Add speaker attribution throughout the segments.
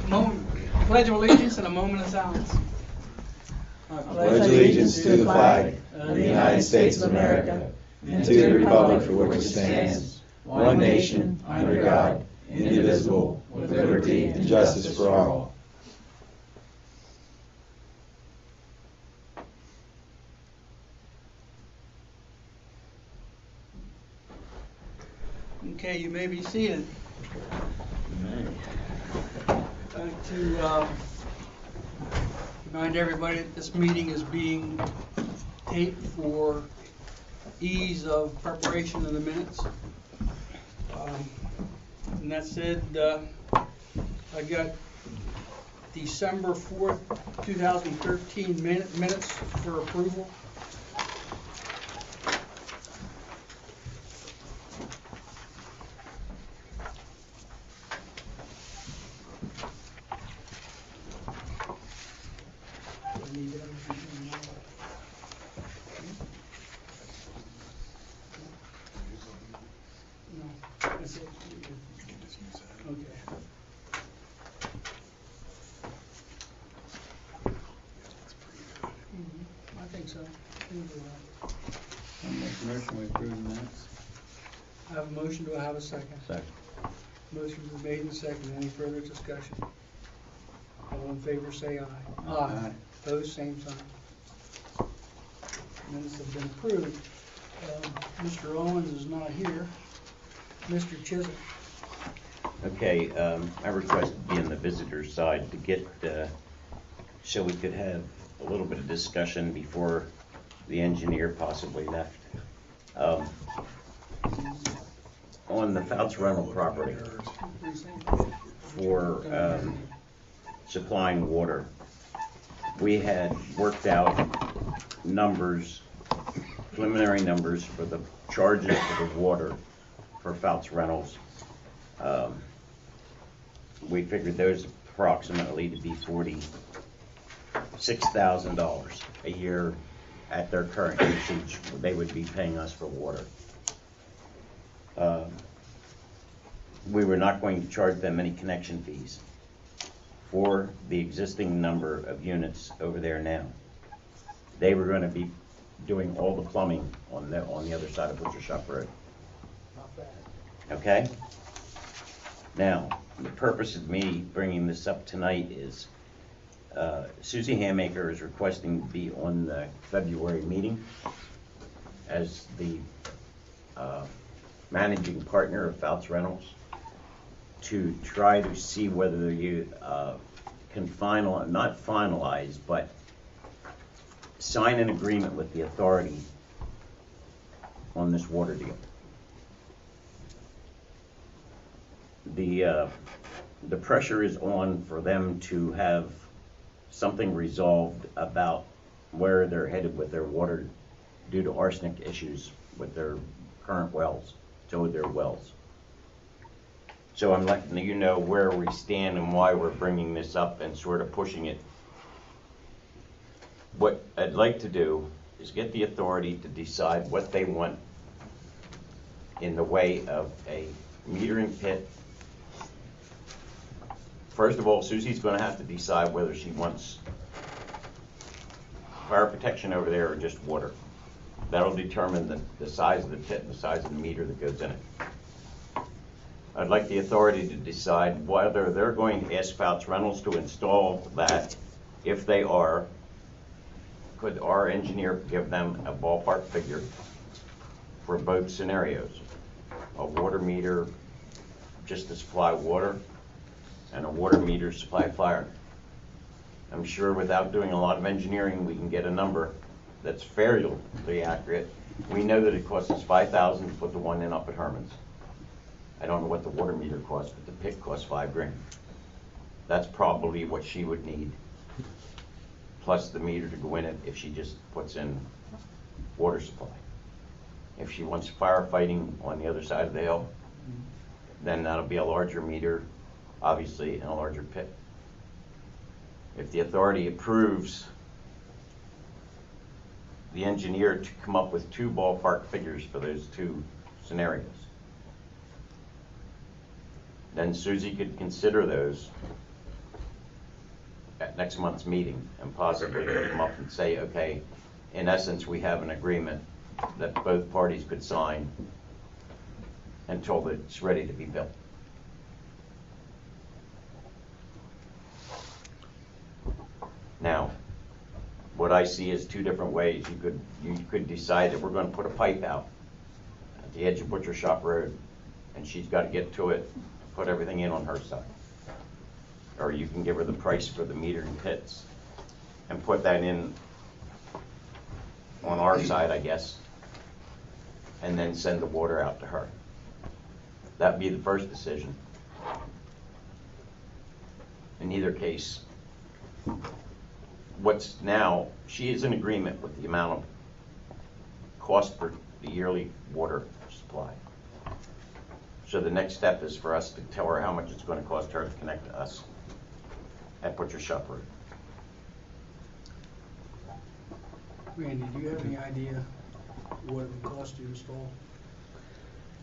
Speaker 1: Pledge of allegiance and a moment of silence.
Speaker 2: I pledge allegiance to the flag of the United States of America and to the republic for which it stands, one nation, under God, indivisible, with liberty and justice for all.
Speaker 1: Okay, you may be seated. I'd like to remind everybody that this meeting is being taped for ease of preparation of the minutes. And that said, I got December 4th, 2013 minutes for approval. I have a motion. Do I have a second?
Speaker 3: Second.
Speaker 1: Motion is made and seconded. Any further discussion? All in favor say aye.
Speaker 3: Aye.
Speaker 1: Opposed, same sign. Minutes have been approved. Mr. Owens is not here. Mr. Chisholm.
Speaker 3: Okay, I request to be on the visitor's side to get, so we could have a little bit of discussion before the engineer possibly left. On the Fouts rental property for supplying water, we had worked out numbers, preliminary numbers for the charges for the water for Fouts rentals. We figured those approximately to be $46,000 a year at their current usage. They would be paying us for water. We were not going to charge them any connection fees for the existing number of units over there now. They were going to be doing all the plumbing on the other side of Butcher Shop Road.
Speaker 1: Not bad.
Speaker 3: Okay? Now, the purpose of me bringing this up tonight is Susie Hammaker is requesting to be on the February meeting as the managing partner of Fouts Rentals to try to see whether you can not finalize, but sign an agreement with the authority on this water deal. The pressure is on for them to have something resolved about where they're headed with their water due to arsenic issues with their current wells, their wells. So I'm letting you know where we stand and why we're bringing this up and sort of pushing it. What I'd like to do is get the authority to decide what they want in the way of a metering pit. First of all, Susie's going to have to decide whether she wants fire protection over there or just water. That'll determine the size of the pit and the size of the meter that goes in it. I'd like the authority to decide whether they're going to ask Fouts Rentals to install that. If they are, could our engineer give them a ballpark figure for both scenarios? A water meter just to supply water, and a water meter to supply fire. I'm sure without doing a lot of engineering, we can get a number that's fairly accurate. We know that it costs us $5,000 to put the one in up at Herman's. I don't know what the water meter costs, but the pit costs $5,000. That's probably what she would need, plus the meter to go in it if she just puts in water supply. If she wants firefighting on the other side of the hill, then that'll be a larger meter, obviously, and a larger pit. If the authority approves the engineer to come up with two ballpark figures for those two scenarios, then Susie could consider those at next month's meeting and possibly come up and say, okay, in essence, we have an agreement that both parties could sign until it's ready to be built. Now, what I see is two different ways. You could decide that we're going to put a pipe out at the edge of Butcher Shop Road, and she's got to get to it, put everything in on her side. Or you can give her the price for the metered pits and put that in on our side, I guess, and then send the water out to her. That'd be the first decision. In either case, what's now, she is in agreement with the amount of cost for the yearly water supply. So the next step is for us to tell her how much it's going to cost her to connect to us at Butcher Shop Road.
Speaker 1: Randy, do you have any idea what it would cost to install?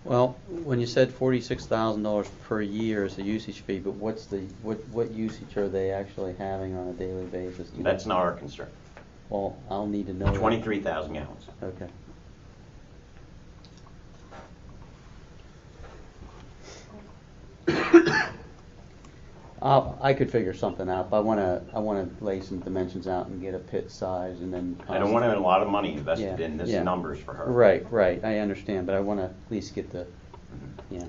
Speaker 4: Well, when you said $46,000 per year is the usage fee, but what's the what usage are they actually having on a daily basis?
Speaker 3: That's not our concern.
Speaker 4: Well, I'll need to know.
Speaker 3: 23,000 gallons.
Speaker 4: Okay. I could figure something out, but I want to lay some dimensions out and get a pit size and then.
Speaker 3: I don't want a lot of money invested
Speaker 4: Yeah,
Speaker 3: in this
Speaker 4: yeah.
Speaker 3: numbers for her.
Speaker 4: Right. I understand, but I want to at least get the. Yeah.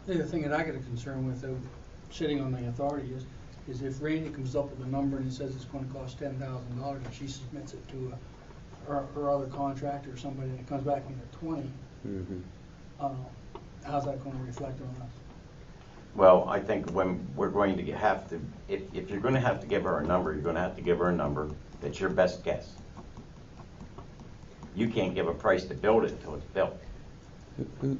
Speaker 1: The other thing that I get a concern with, though, sitting on the authority is if Randy comes up with a number and he says it's going to cost $10,000 and she submits it to her other contractor or somebody and it comes back in at 20, how's that going to reflect on us?
Speaker 3: Well, I think when we're going to have to, if you're going to have to give her a number, you're going to have to give her a number that's your best guess. You can't give a price to build it until it's built.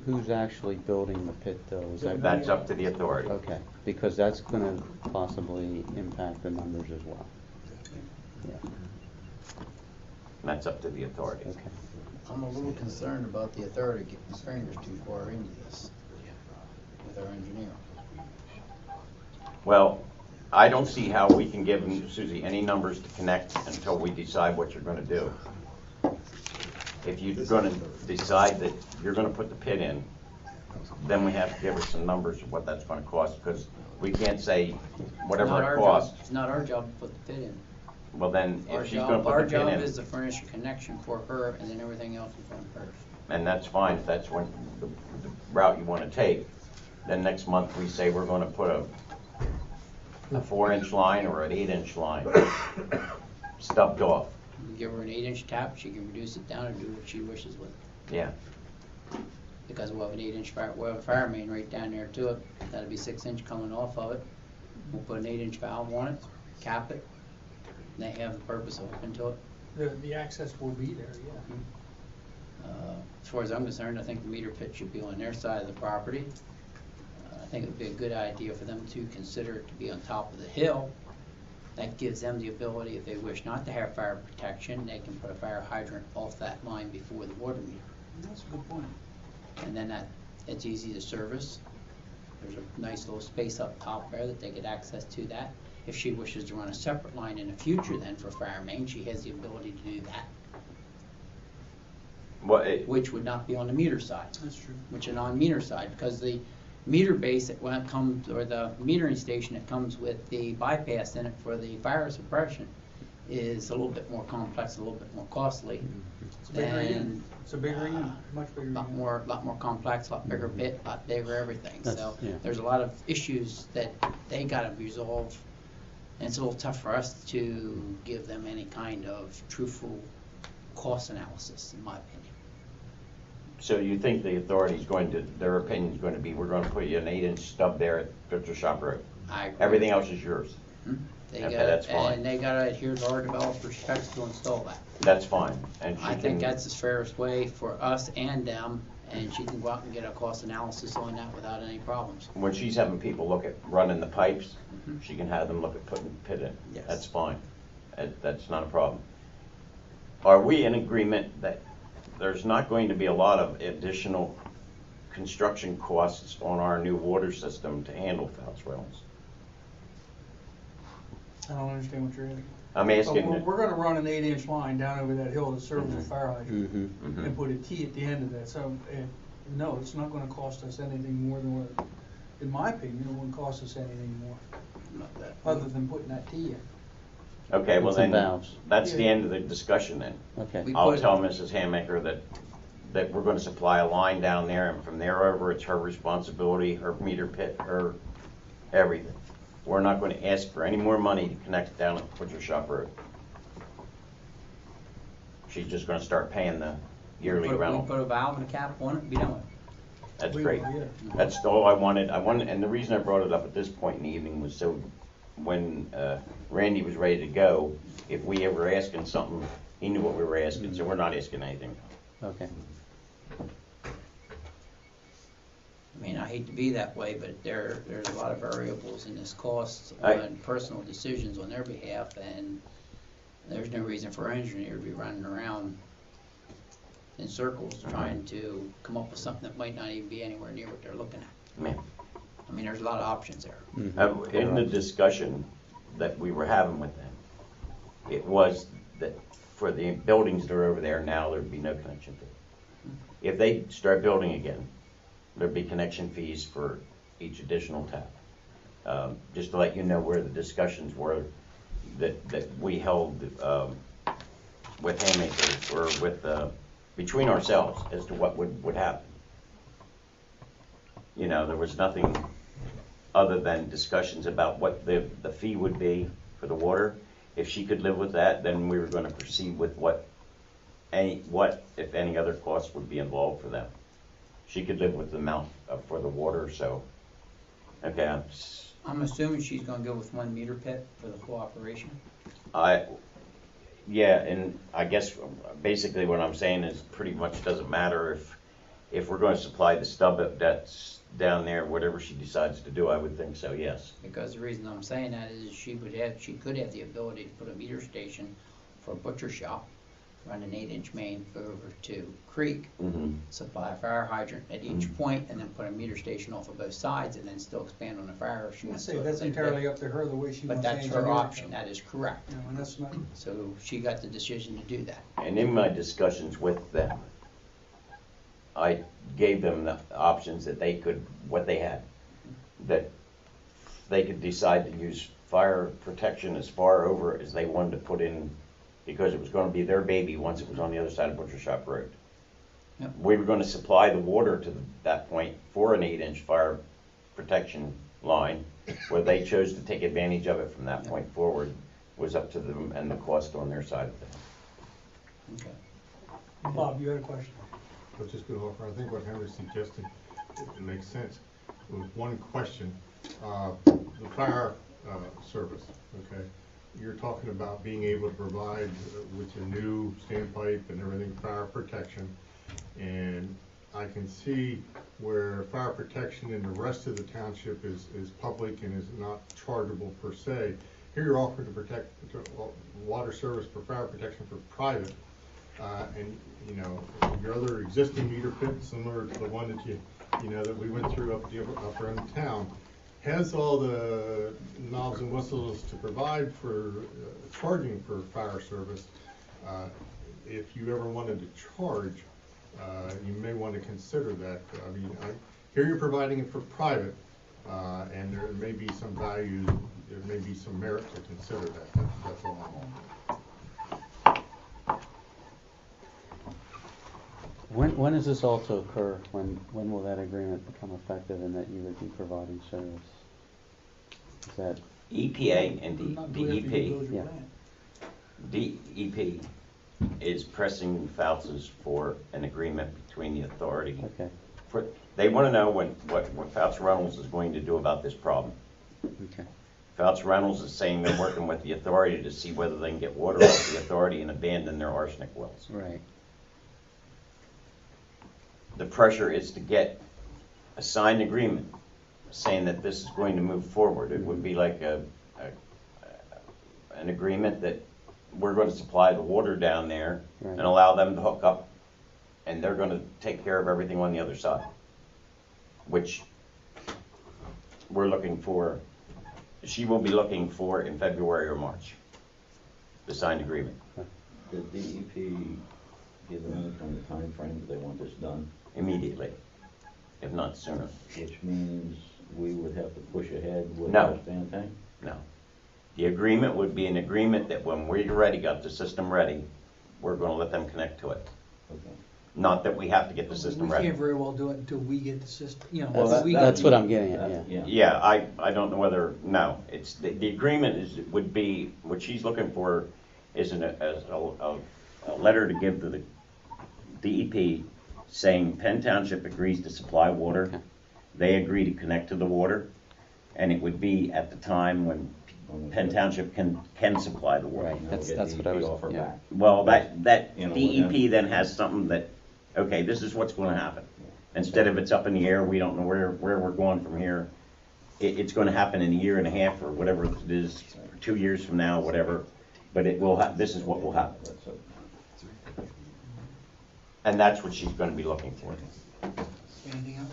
Speaker 4: Who's actually building the pit, though? Is that
Speaker 3: That's up to the authority.
Speaker 4: okay? Because that's going to possibly impact the numbers as well. Yeah.
Speaker 3: And that's up to the authority.
Speaker 4: Okay.
Speaker 5: I'm a little concerned about the authority getting their fingers too far into this with our engineer.
Speaker 3: Well, I don't see how we can give Susie any numbers to connect until we decide what you're going to do. If you're going to decide that you're going to put the pit in, then we have to give her some numbers of what that's going to cost, because we can't say whatever it costs.
Speaker 5: It's not our job to put the pit in.
Speaker 3: Well, then,
Speaker 5: Our
Speaker 3: if she's going to
Speaker 5: job,
Speaker 3: put
Speaker 5: our
Speaker 3: the pit
Speaker 5: job
Speaker 3: in,
Speaker 5: is to furnish a connection for her, and then everything else is on her.
Speaker 3: and that's fine, if that's when the route you want to take, then next month we say we're going to put a 4-inch line or an 8-inch line stubbed off.
Speaker 5: You give her an 8-inch tap, she can reduce it down and do what she wishes with it.
Speaker 3: Yeah.
Speaker 5: Because we'll have an 8-inch fire main right down there to it. That'll be 6-inch coming off of it. We'll put an 8-inch valve on it, cap it. They have the purpose open to it.
Speaker 1: The access will be there, yeah.
Speaker 5: As far as I'm concerned, I think the meter pit should be on their side of the property. I think it would be a good idea for them to consider it to be on top of the hill. That gives them the ability, if they wish not to have fire protection, they can put a fire hydrant off that line before the water meter.
Speaker 1: That's a good point.
Speaker 5: And then it's easy to service. There's a nice little space up top there that they get access to that. If she wishes to run a separate line in the future then for fire main, she has the ability to do that. Which would not be on the meter side.
Speaker 1: That's true.
Speaker 5: Which is on meter side, because the meter base that when it comes, or the metering station that comes with the bypass in it for the fire suppression is a little bit more complex, a little bit more costly.
Speaker 1: It's a bigger unit. It's a bigger unit, much bigger unit.
Speaker 5: Lot more complex, lot bigger pit, lot bigger everything. So
Speaker 4: yeah.
Speaker 5: there's a lot of issues that they gotta resolve. And it's a little tough for us to give them any kind of truthful cost analysis, in my opinion.
Speaker 3: So you think the authority's going to, their opinion's going to be, we're going to put you an 8-inch stub there at Butcher Shop Road.
Speaker 5: I agree.
Speaker 3: Everything else is yours.
Speaker 5: They
Speaker 3: Okay,
Speaker 5: gotta,
Speaker 3: that's fine.
Speaker 5: and they gotta adhere to our developer specs to install that.
Speaker 3: That's fine. And she
Speaker 5: I think
Speaker 3: can-
Speaker 5: that's the fairest way for us and them, and she can go out and get a cost analysis on that without any problems.
Speaker 3: when she's having people look at running the pipes, she can have them look at putting the pit in.
Speaker 5: Yes.
Speaker 3: That's fine. That's not a problem. Are we in agreement that there's not going to be a lot of additional construction costs on our new water system to handle Fouts Wells?
Speaker 1: I don't understand what you're asking.
Speaker 3: I'm
Speaker 1: So
Speaker 3: asking,
Speaker 1: we're gonna run an 8-inch line down over that hill to serve the
Speaker 3: Mhm.
Speaker 1: fire hydrant
Speaker 4: Mm-hmm.
Speaker 1: and put a T at the end of that, so, no, it's not gonna cost us anything more than what, in my opinion, it wouldn't cost us anything more,
Speaker 5: Not that.
Speaker 1: other than putting that T in.
Speaker 3: okay, well
Speaker 4: Some
Speaker 3: then,
Speaker 4: valves.
Speaker 3: that's the end of the discussion then.
Speaker 4: Okay.
Speaker 5: We
Speaker 3: I'll
Speaker 5: put-
Speaker 3: tell Mrs. Hammaker that we're gonna supply a line down there, and from there over, it's her responsibility, her meter pit, her everything. We're not gonna ask for any more money to connect down at Butcher Shop Road. She's just gonna start paying the yearly
Speaker 5: We
Speaker 3: rental.
Speaker 5: put a valve and a cap on it and be done with it.
Speaker 3: That's
Speaker 1: We-
Speaker 3: great.
Speaker 1: yeah.
Speaker 3: That's all I wanted, and the reason I brought it up at this point in the evening was so when Randy was ready to go, if we ever asking something, he knew what we were asking, so we're not asking anything.
Speaker 4: Okay.
Speaker 5: I mean, I hate to be that way, but there's a lot of variables in this cost
Speaker 3: I-
Speaker 5: on personal decisions on their behalf, and there's no reason for an engineer to be running around in circles trying to come up with something that might not even be anywhere near what they're looking at.
Speaker 3: Man.
Speaker 5: I mean, there's a lot of options there.
Speaker 4: Mhm.
Speaker 3: In the discussion that we were having with them, it was that for the buildings that are over there now, there'd be no connection fee. If they start building again, there'd be connection fees for each additional tap. Just to let you know where the discussions were that we held with Haymakers or with, between ourselves as to what would happen. You know, there was nothing other than discussions about what the fee would be for the water. If she could live with that, then we were gonna proceed with what, if any other costs would be involved for them. She could live with the amount for the water, so, okay,
Speaker 5: I'm assuming she's gonna go with one meter pit for the whole operation.
Speaker 3: yeah, and I guess basically what I'm saying is pretty much doesn't matter if we're gonna supply the stub that's down there, whatever she decides to do, I would think so, yes.
Speaker 5: Because the reason I'm saying that is she could have the ability to put a meter station for a butcher shop, run an 8-inch main, go over to Creek,
Speaker 3: Mm-hmm.
Speaker 5: supply a fire hydrant at each point, and then put a meter station off of both sides, and then still expand on the fire if she
Speaker 1: I
Speaker 5: wants
Speaker 1: say
Speaker 5: to.
Speaker 1: that's entirely up to her, the way she
Speaker 5: But
Speaker 1: wants to
Speaker 5: that's
Speaker 1: engineer
Speaker 5: her
Speaker 1: it.
Speaker 5: option, that is correct.
Speaker 1: You know, and that's not,
Speaker 5: So she got the decision to do that.
Speaker 3: And in my discussions with them, I gave them the options that they could, what they had. That they could decide to use fire protection as far over as they wanted to put in, because it was gonna be their baby once it was on the other side of Butcher Shop Road.
Speaker 5: Yep.
Speaker 3: We were gonna supply the water to that point for an 8-inch fire protection line. Where they chose to take advantage of it from that point forward was up to them and the cost on their side of it.
Speaker 5: Okay.
Speaker 1: Bob, you had a question?
Speaker 6: I was just going to offer, I think what Henry's suggesting, it makes sense. With one question, the fire service, okay? You're talking about being able to provide with your new standpipe and everything, fire protection. And I can see where fire protection in the rest of the township is public and is not chargeable per se. Here you're offering to protect water service for fire protection for private. And, you know, your other existing meter pit, similar to the one that you know, that we went through up around town, has all the knobs and whistles to provide for charging for fire service. If you ever wanted to charge, you may want to consider that. I mean, here you're providing it for private, and there may be some value, there may be some merit to consider that. That's all I'm on.
Speaker 4: When does this also occur? When will that agreement become effective and that you would be providing service? Is that,
Speaker 3: EPA and
Speaker 1: Not do it after you build your
Speaker 4: yeah.
Speaker 1: plant.
Speaker 3: DEP is pressing Fouts for an agreement between the authority.
Speaker 4: okay,
Speaker 3: They want to know what Fouts Reynolds is going to do about this problem.
Speaker 4: okay.
Speaker 3: Fouts Reynolds is saying they're working with the authority to see whether they can get water off the authority and abandon their arsenic wells.
Speaker 4: Right.
Speaker 3: The pressure is to get a signed agreement saying that this is going to move forward. It would be like an agreement that we're going to supply the water down there and
Speaker 4: Right.
Speaker 3: allow them to hook up, and they're going to take care of everything on the other side, which we're looking for she will be looking for in February or March, the signed agreement,
Speaker 2: The DEP give them any kind of time frame that they want this done,
Speaker 3: immediately, if not sooner.
Speaker 2: which means we would have to push ahead with
Speaker 3: No.
Speaker 2: our stand tank?
Speaker 3: No. The agreement would be an agreement that when we're ready, got the system ready, we're gonna let them connect to it.
Speaker 2: Okay.
Speaker 3: Not that we have to get the
Speaker 1: We
Speaker 3: system ready.
Speaker 1: can't very well do it until we get the system, you know.
Speaker 2: Well,
Speaker 1: until we get
Speaker 4: That's
Speaker 1: the-
Speaker 4: what I'm getting at, yeah.
Speaker 3: Yeah, I don't know whether, no, it's, the agreement is, would be, what she's looking for is a letter to give to the DEP saying Penn Township agrees to supply water,
Speaker 4: Okay.
Speaker 3: they agree to connect to the water, and it would be at the time when Penn Township can supply the water.
Speaker 4: Right,
Speaker 2: Now
Speaker 4: that's
Speaker 2: get
Speaker 4: what I
Speaker 2: DEP
Speaker 4: was,
Speaker 2: offer
Speaker 4: yeah.
Speaker 2: back.
Speaker 3: Well, that
Speaker 2: You know,
Speaker 3: DEP then has something that, okay, this is what's gonna happen. Instead of it's up in the air, we don't know where we're going from here. It's gonna happen in a year and a half or whatever it is, 2 years from now, whatever. But it will this is what will happen.
Speaker 2: That's it.
Speaker 3: And that's what she's gonna be looking for.
Speaker 1: Anything else?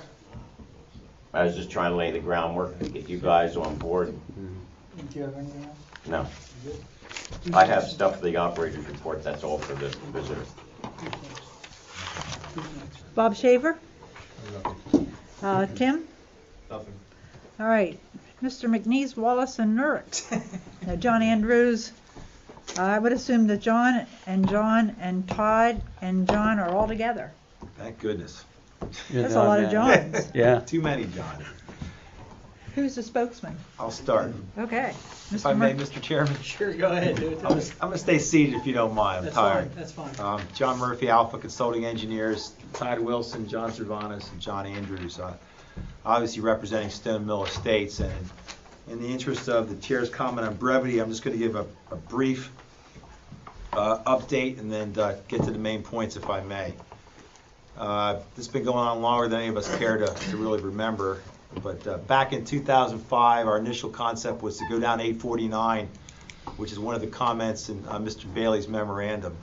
Speaker 3: I was just trying to lay the groundwork to get you guys on board.
Speaker 1: Do you have anything else?
Speaker 3: No,
Speaker 1: You good?
Speaker 3: I have stuff for the operator's report, that's all for the visitor.
Speaker 1: Who's next?
Speaker 7: Bob Shaver?
Speaker 6: Nothing.
Speaker 7: Tim?
Speaker 6: Nothing.
Speaker 7: All right. Mr. McNeese, Wallace, and Nurick. Now, John Andrews, I would assume that John and Todd and John are all together.
Speaker 8: Thank goodness.
Speaker 7: That's a lot of Johns.
Speaker 4: Yeah.
Speaker 8: Too many, John.
Speaker 7: Who's the spokesman?
Speaker 8: I'll start.
Speaker 7: Okay.
Speaker 8: If I may,
Speaker 7: Mur-
Speaker 8: Mr. Chairman,
Speaker 1: Sure, go ahead, do it.
Speaker 8: I'm gonna stay seated if you don't mind. I'm
Speaker 1: That's
Speaker 8: tired.
Speaker 1: fine, that's fine.
Speaker 8: John Murphy, Alpha Consulting Engineers, Todd Wilson, John Cervantes, and John Andrews, obviously representing Stone Mill Estates. And in the interest of the chair's comment on brevity, I'm just going to give a brief update and then get to the main points if I may. This has been going on longer than any of us care to really remember. But back in 2005, our initial concept was to go down 849, which is one of the comments in Mr. Bailey's memorandum.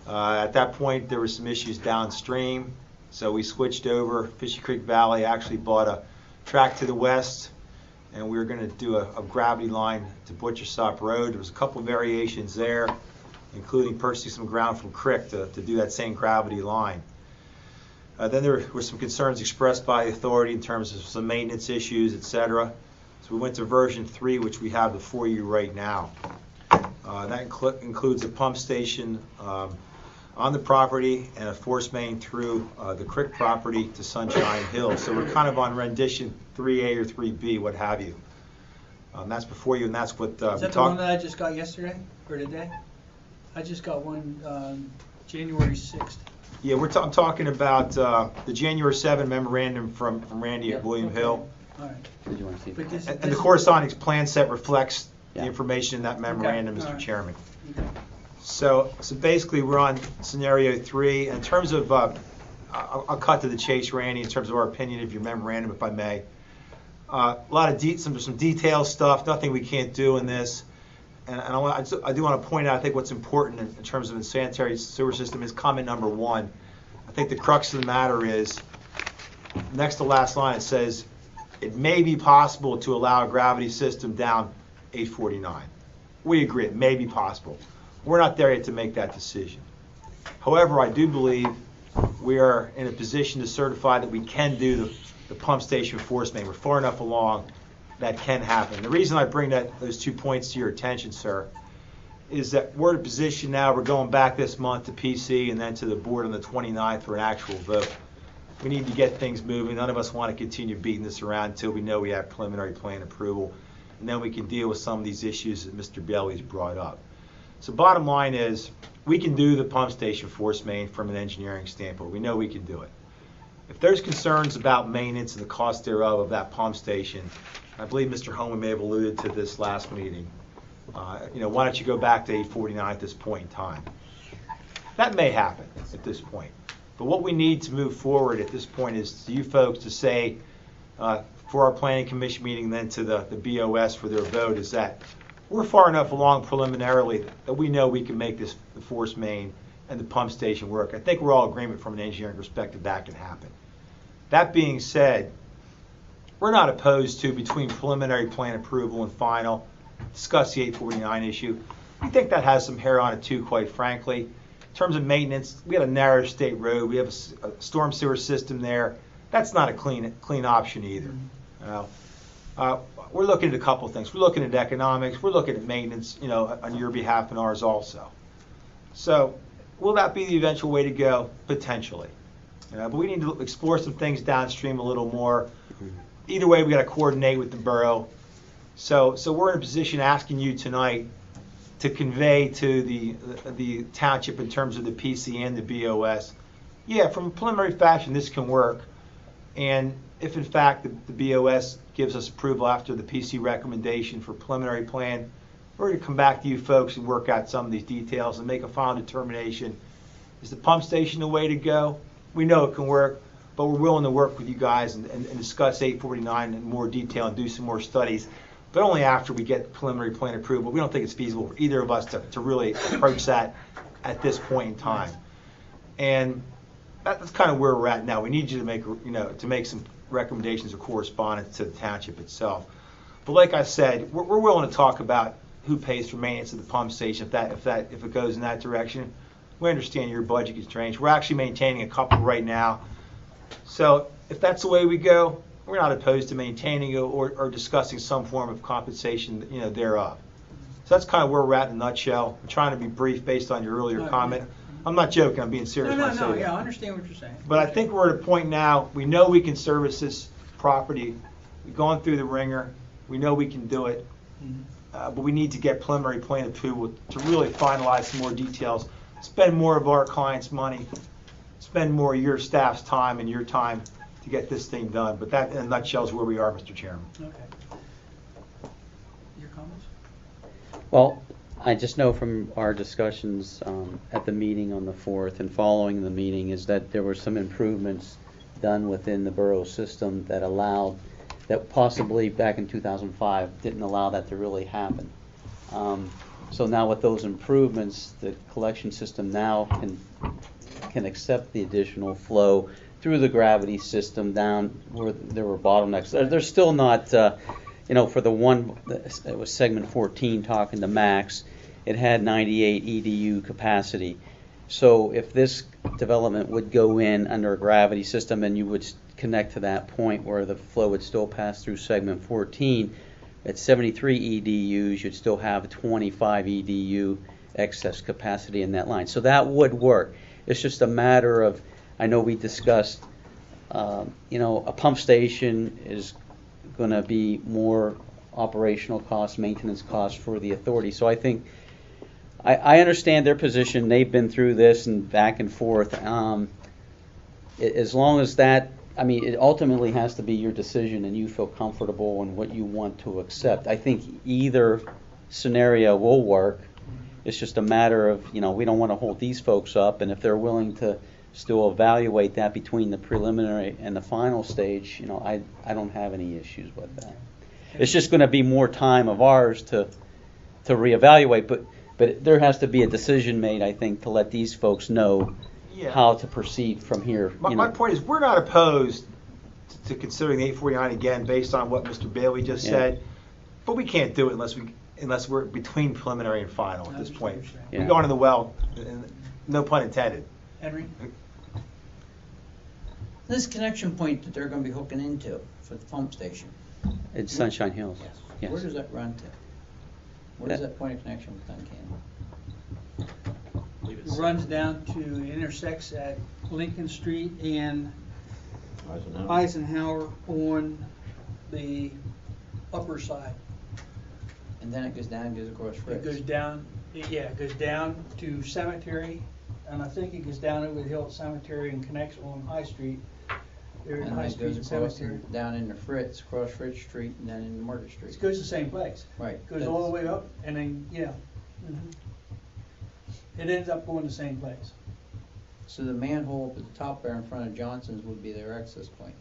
Speaker 8: At that point, there were some issues downstream, so we switched over. Fishy Creek Valley actually bought a track to the west, and we were going to do a gravity line to Butchersop Road. There was a couple variations there, including purchasing some ground from Crick to do that same gravity line. Then there were some concerns expressed by the authority in terms of some maintenance issues, et cetera. So we went to version 3, which we have before you right now. That includes a pump station on the property and a force main through the Crick property to Sunshine Hill. So we're kind of on rendition 3A or 3B, what have you. That's before you, and that's what
Speaker 1: Is
Speaker 8: we
Speaker 1: that the one
Speaker 8: talked.
Speaker 1: that I just got yesterday, or today? I just got one, January 6th.
Speaker 8: Yeah, I'm talking about the January 7 memorandum from Randy at
Speaker 1: Yep,
Speaker 8: William
Speaker 1: okay.
Speaker 8: Hill.
Speaker 1: All right.
Speaker 4: Did you want to see?
Speaker 1: But this,
Speaker 8: And the
Speaker 1: this-
Speaker 8: corresponding plan set reflects the
Speaker 4: Yeah.
Speaker 8: information in that memorandum,
Speaker 1: Okay, all
Speaker 8: Mr.
Speaker 1: right.
Speaker 8: Chairman.
Speaker 1: Okay.
Speaker 8: So basically, we're on scenario 3. In terms of, I'll cut to the chase, Randy, in terms of our opinion of your memorandum, if I may. A lot of some detailed stuff, nothing we can't do in this. And I do want to point out, I think what's important in terms of the sanitary sewer system is comment number 1. I think the crux of the matter is, next to last line, it says, it may be possible to allow a gravity system down 849. We agree, it may be possible. We're not there yet to make that decision. However, I do believe we are in a position to certify that we can do the pump station force main. We're far enough along that can happen. The reason I bring those 2 points to your attention, sir, is that we're in a position now, we're going back this month to PC and then to the board on the 29th for an actual vote. We need to get things moving. None of us want to continue beating this around until we know we have preliminary plan approval, and then we can deal with some of these issues that Mr. Bailey's brought up. So bottom line is, we can do the pump station force main from an engineering standpoint. We know we can do it. If there's concerns about maintenance and the cost thereof of that pump station, I believe Mr. Holman may have alluded to this last meeting. Why don't you go back to 849 at this point in time? That may happen at this point. But what we need to move forward at this point is to you folks to say, for our planning commission meeting and then to the BOS for their vote, is that we're far enough along preliminarily that we know we can make the force main and the pump station work. I think we're all in agreement from an engineering perspective that can happen. That being said, we're not opposed to, between preliminary plan approval and final, discuss the 849 issue. We think that has some hair on it too, quite frankly. In terms of maintenance, we have a narrow state road, we have a storm sewer system there. That's not a clean option either. We're looking at a couple things. We're looking at economics, we're looking at maintenance, on your behalf and ours also. So, will that be the eventual way to go? Potentially. But we need to explore some things downstream a little more. Either way, we got to coordinate with the borough. So we're in a position asking you tonight to convey to the township in terms of the PC and the BOS. Yeah, from a preliminary fashion, this can work. And if in fact the BOS gives us approval after the PC recommendation for preliminary plan, we're going to come back to you folks and work out some of these details and make a final determination. Is the pump station the way to go? We know it can work, but we're willing to work with you guys and discuss 849 in more detail and do some more studies, but only after we get preliminary plan approval. We don't think it's feasible for either of us to really approach that at this point in time. And that's kind of where we're at now. We need you to make some recommendations or correspondence to the township itself. But like I said, we're willing to talk about who pays for maintenance of the pump station if it goes in that direction. We understand your budget constraints. We're actually maintaining a couple right now. So if that's the way we go, we're not opposed to maintaining it or discussing some form of compensation, thereof. So that's kind of where we're at in a nutshell. I'm trying to be brief based on your earlier comment. I'm not joking. I'm being serious.
Speaker 1: No, yeah, I understand what you're saying.
Speaker 8: But I think we're at a point now, we know we can service this property. We've gone through the ringer. We know we can do it. But we need to get preliminary plan approval to really finalize some more details, spend more of our clients' money, spend more of your staff's time and your time to get this thing done. But that, in a nutshell, is where we are, Mr. Chairman.
Speaker 1: Okay. Your comments?
Speaker 4: Well, I just know from our discussions at the meeting on the 4th and following the meeting is that there were some improvements done within the borough system that possibly back in 2005 didn't allow that to really happen. So now with those improvements, the collection system now can accept the additional flow through the gravity system down where there were bottlenecks. They're still not, for the one, it was segment 14 talking to Max, it had 98 EDU capacity. So if this development would go in under a gravity system and you would connect to that point where the flow would still pass through segment 14, at 73 EDUs, you'd still have 25 EDU excess capacity in that line. So that would work. It's just a matter of, I know we discussed, a pump station is going to be more operational costs, maintenance costs for the authority. So I think, I understand their position. They've been through this and back and forth. As long as that, it ultimately has to be your decision and you feel comfortable in what you want to accept. I think either scenario will work. It's just a matter of, we don't want to hold these folks up, and if they're willing to still evaluate that between the preliminary and the final stage, I don't have any issues with that. It's just going to be more time of ours to reevaluate, but there has to be a decision made, I think, to let these folks know how to proceed from here.
Speaker 8: My point is, we're not opposed to considering the 849 again based on what Mr. Bailey just said, but we can't do it unless we're between preliminary and final at this point.
Speaker 4: Yeah.
Speaker 8: We're going to the well, no pun intended.
Speaker 1: Henry?
Speaker 5: This connection point that they're going to be hooking into for the pump station.
Speaker 4: It's Sunshine Hills. Yes.
Speaker 5: Where does that run to? What is that point of connection with Duncan?
Speaker 1: It runs down to, intersects at Lincoln Street and Eisenhower on the upper side.
Speaker 5: And then it goes down and goes across Fritz.
Speaker 1: It goes down to Cemetery, and I think it goes down over the hill at Cemetery and connects on High Street. There in
Speaker 5: and
Speaker 1: High
Speaker 5: then
Speaker 1: Street
Speaker 5: it
Speaker 1: and
Speaker 5: goes across
Speaker 1: Cemetery.
Speaker 5: down into Fritz, across Fritz Street, and then into Market Street.
Speaker 1: It goes the same place.
Speaker 5: Right.
Speaker 1: Goes all the way up, and then, it ends up going the same place.
Speaker 5: So the manhole up at the top there in front of Johnson's would be their access point.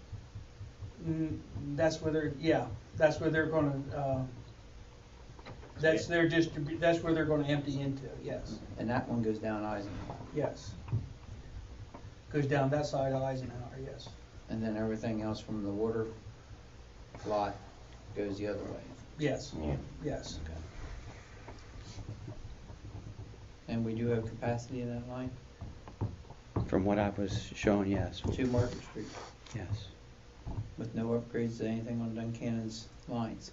Speaker 1: That's where they're gonna, that's where they're gonna empty into, yes.
Speaker 5: And that one goes down Eisenhower.
Speaker 1: Yes. Goes down that side of Eisenhower, yes.
Speaker 5: And then everything else from the water lot goes the other way.
Speaker 1: Yes,
Speaker 3: Yeah.
Speaker 1: yes.
Speaker 5: And we do have capacity in that line?
Speaker 4: From what I was shown, yes,
Speaker 5: To Market Street,
Speaker 4: yes.
Speaker 5: with no upgrades to anything on Duncannon's lines.